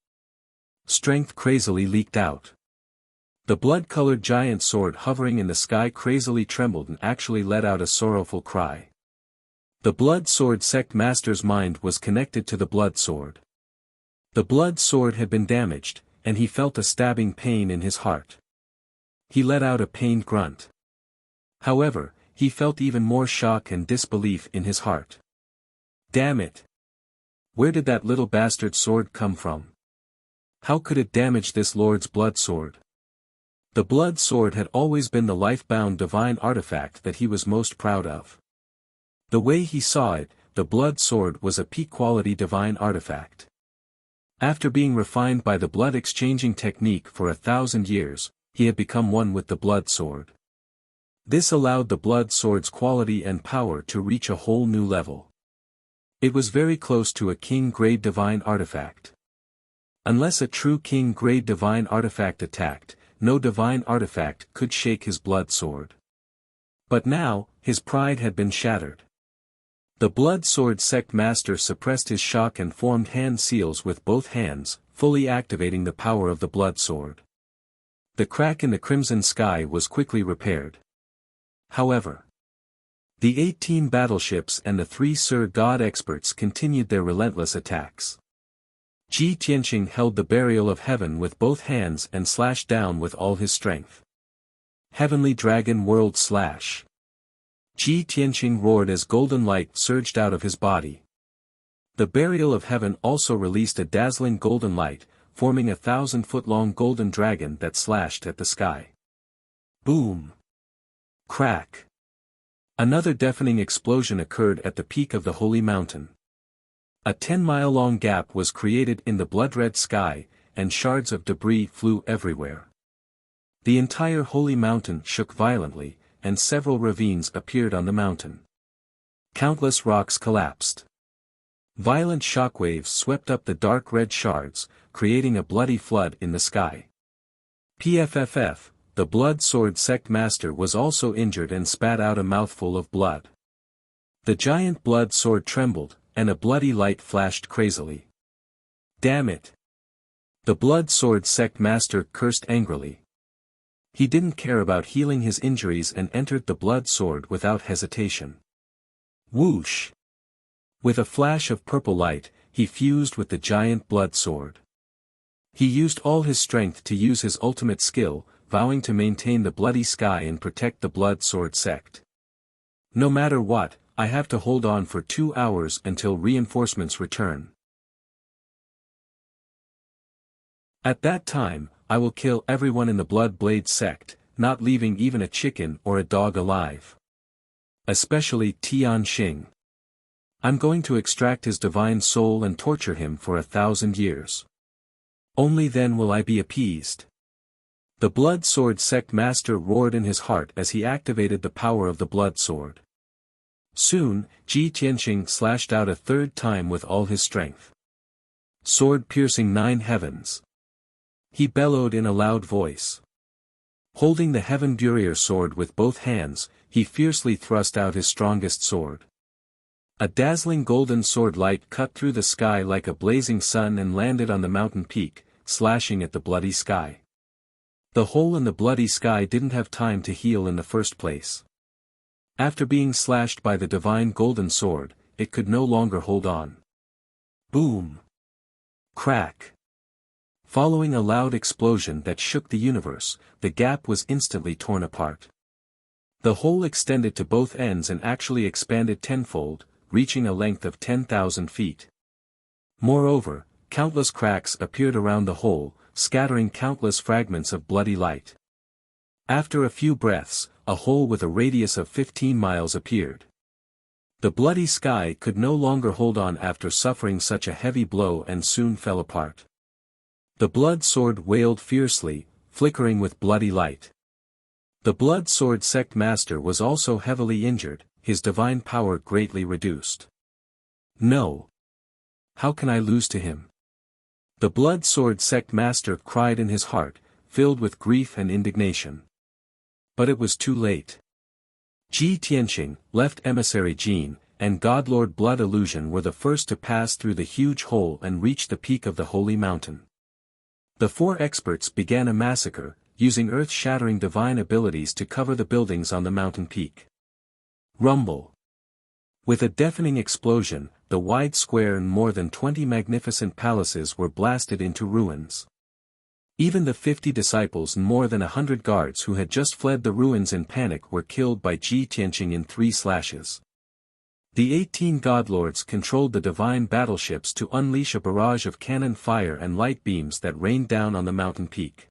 Strength crazily leaked out. The blood-colored giant sword hovering in the sky crazily trembled and actually let out a sorrowful cry. The Blood Sword sect master's mind was connected to the Blood Sword. The Blood Sword had been damaged, and he felt a stabbing pain in his heart. He let out a pained grunt. However, he felt even more shock and disbelief in his heart. Damn it! Where did that little bastard sword come from? How could it damage this Lord's blood sword? The blood sword had always been the life-bound divine artifact that he was most proud of. The way he saw it, the blood sword was a peak-quality divine artifact. After being refined by the blood-exchanging technique for 1,000 years, he had become one with the blood sword. This allowed the blood sword's quality and power to reach a whole new level. It was very close to a king-grade divine artifact. Unless a true king-grade divine artifact attacked, no divine artifact could shake his blood sword. But now, his pride had been shattered. The Blood Sword sect master suppressed his shock and formed hand seals with both hands, fully activating the power of the blood sword. The crack in the crimson sky was quickly repaired. However, the 18 battleships and the 3 Sir God experts continued their relentless attacks. Ji Tianqing held the Burial of Heaven with both hands and slashed down with all his strength. Heavenly Dragon World Slash. Ji Tianqing roared as golden light surged out of his body. The Burial of Heaven also released a dazzling golden light, forming a 1,000-foot-long golden dragon that slashed at the sky. Boom! Crack! Another deafening explosion occurred at the peak of the holy mountain. A 10-mile-long gap was created in the blood-red sky, and shards of debris flew everywhere. The entire holy mountain shook violently, and several ravines appeared on the mountain. Countless rocks collapsed. Violent shockwaves swept up the dark red shards, creating a bloody flood in the sky. PFFF, the Blood Sword sect master was also injured and spat out a mouthful of blood. The giant blood sword trembled, and a bloody light flashed crazily. Damn it! The Blood Sword sect master cursed angrily. He didn't care about healing his injuries and entered the blood sword without hesitation. Whoosh! With a flash of purple light, he fused with the giant blood sword. He used all his strength to use his ultimate skill, vowing to maintain the bloody sky and protect the blood sword sect. No matter what, I have to hold on for 2 hours until reinforcements return. At that time, I will kill everyone in the Blood Blade sect, not leaving even a chicken or a dog alive. Especially Tian Xing. I'm going to extract his divine soul and torture him for 1,000 years. Only then will I be appeased. The Blood Sword sect master roared in his heart as he activated the power of the Blood Sword. Soon, Ji Tianxing slashed out a third time with all his strength. Sword piercing 9 heavens. He bellowed in a loud voice. Holding the Heaven Burier sword with both hands, he fiercely thrust out his strongest sword. A dazzling golden sword light cut through the sky like a blazing sun and landed on the mountain peak, slashing at the bloody sky. The hole in the bloody sky didn't have time to heal in the first place. After being slashed by the divine golden sword, it could no longer hold on. Boom! Crack! Following a loud explosion that shook the universe, the gap was instantly torn apart. The hole extended to both ends and actually expanded tenfold, reaching a length of 10,000 feet. Moreover, countless cracks appeared around the hole, scattering countless fragments of bloody light. After a few breaths, a hole with a radius of 15 miles appeared. The bloody sky could no longer hold on after suffering such a heavy blow and soon fell apart. The blood sword wailed fiercely, flickering with bloody light. The blood sword sect master was also heavily injured, his divine power greatly reduced. No! How can I lose to him? The blood sword sect master cried in his heart, filled with grief and indignation. But it was too late. Ji Tianxing, left emissary Jin, and Godlord Blood Illusion were the first to pass through the huge hole and reach the peak of the holy mountain. The 4 experts began a massacre, using earth-shattering divine abilities to cover the buildings on the mountain peak. Rumble. With a deafening explosion, the wide square and more than 20 magnificent palaces were blasted into ruins. Even the 50 disciples and more than 100 guards who had just fled the ruins in panic were killed by Ji Tianxing in 3 slashes. The 18 godlords controlled the divine battleships to unleash a barrage of cannon fire and light beams that rained down on the mountain peak.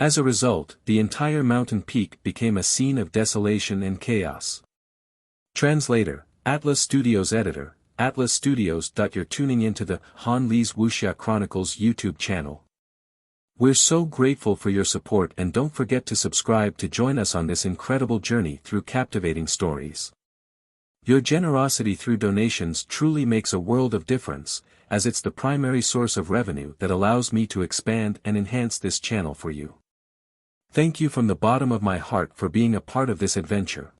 As a result, the entire mountain peak became a scene of desolation and chaos. Translator, Atlas Studios Editor, Atlas Studios. You're tuning into the Han Li's Wuxia Chronicles YouTube channel. We're so grateful for your support, and don't forget to subscribe to join us on this incredible journey through captivating stories. Your generosity through donations truly makes a world of difference, as it's the primary source of revenue that allows me to expand and enhance this channel for you. Thank you from the bottom of my heart for being a part of this adventure.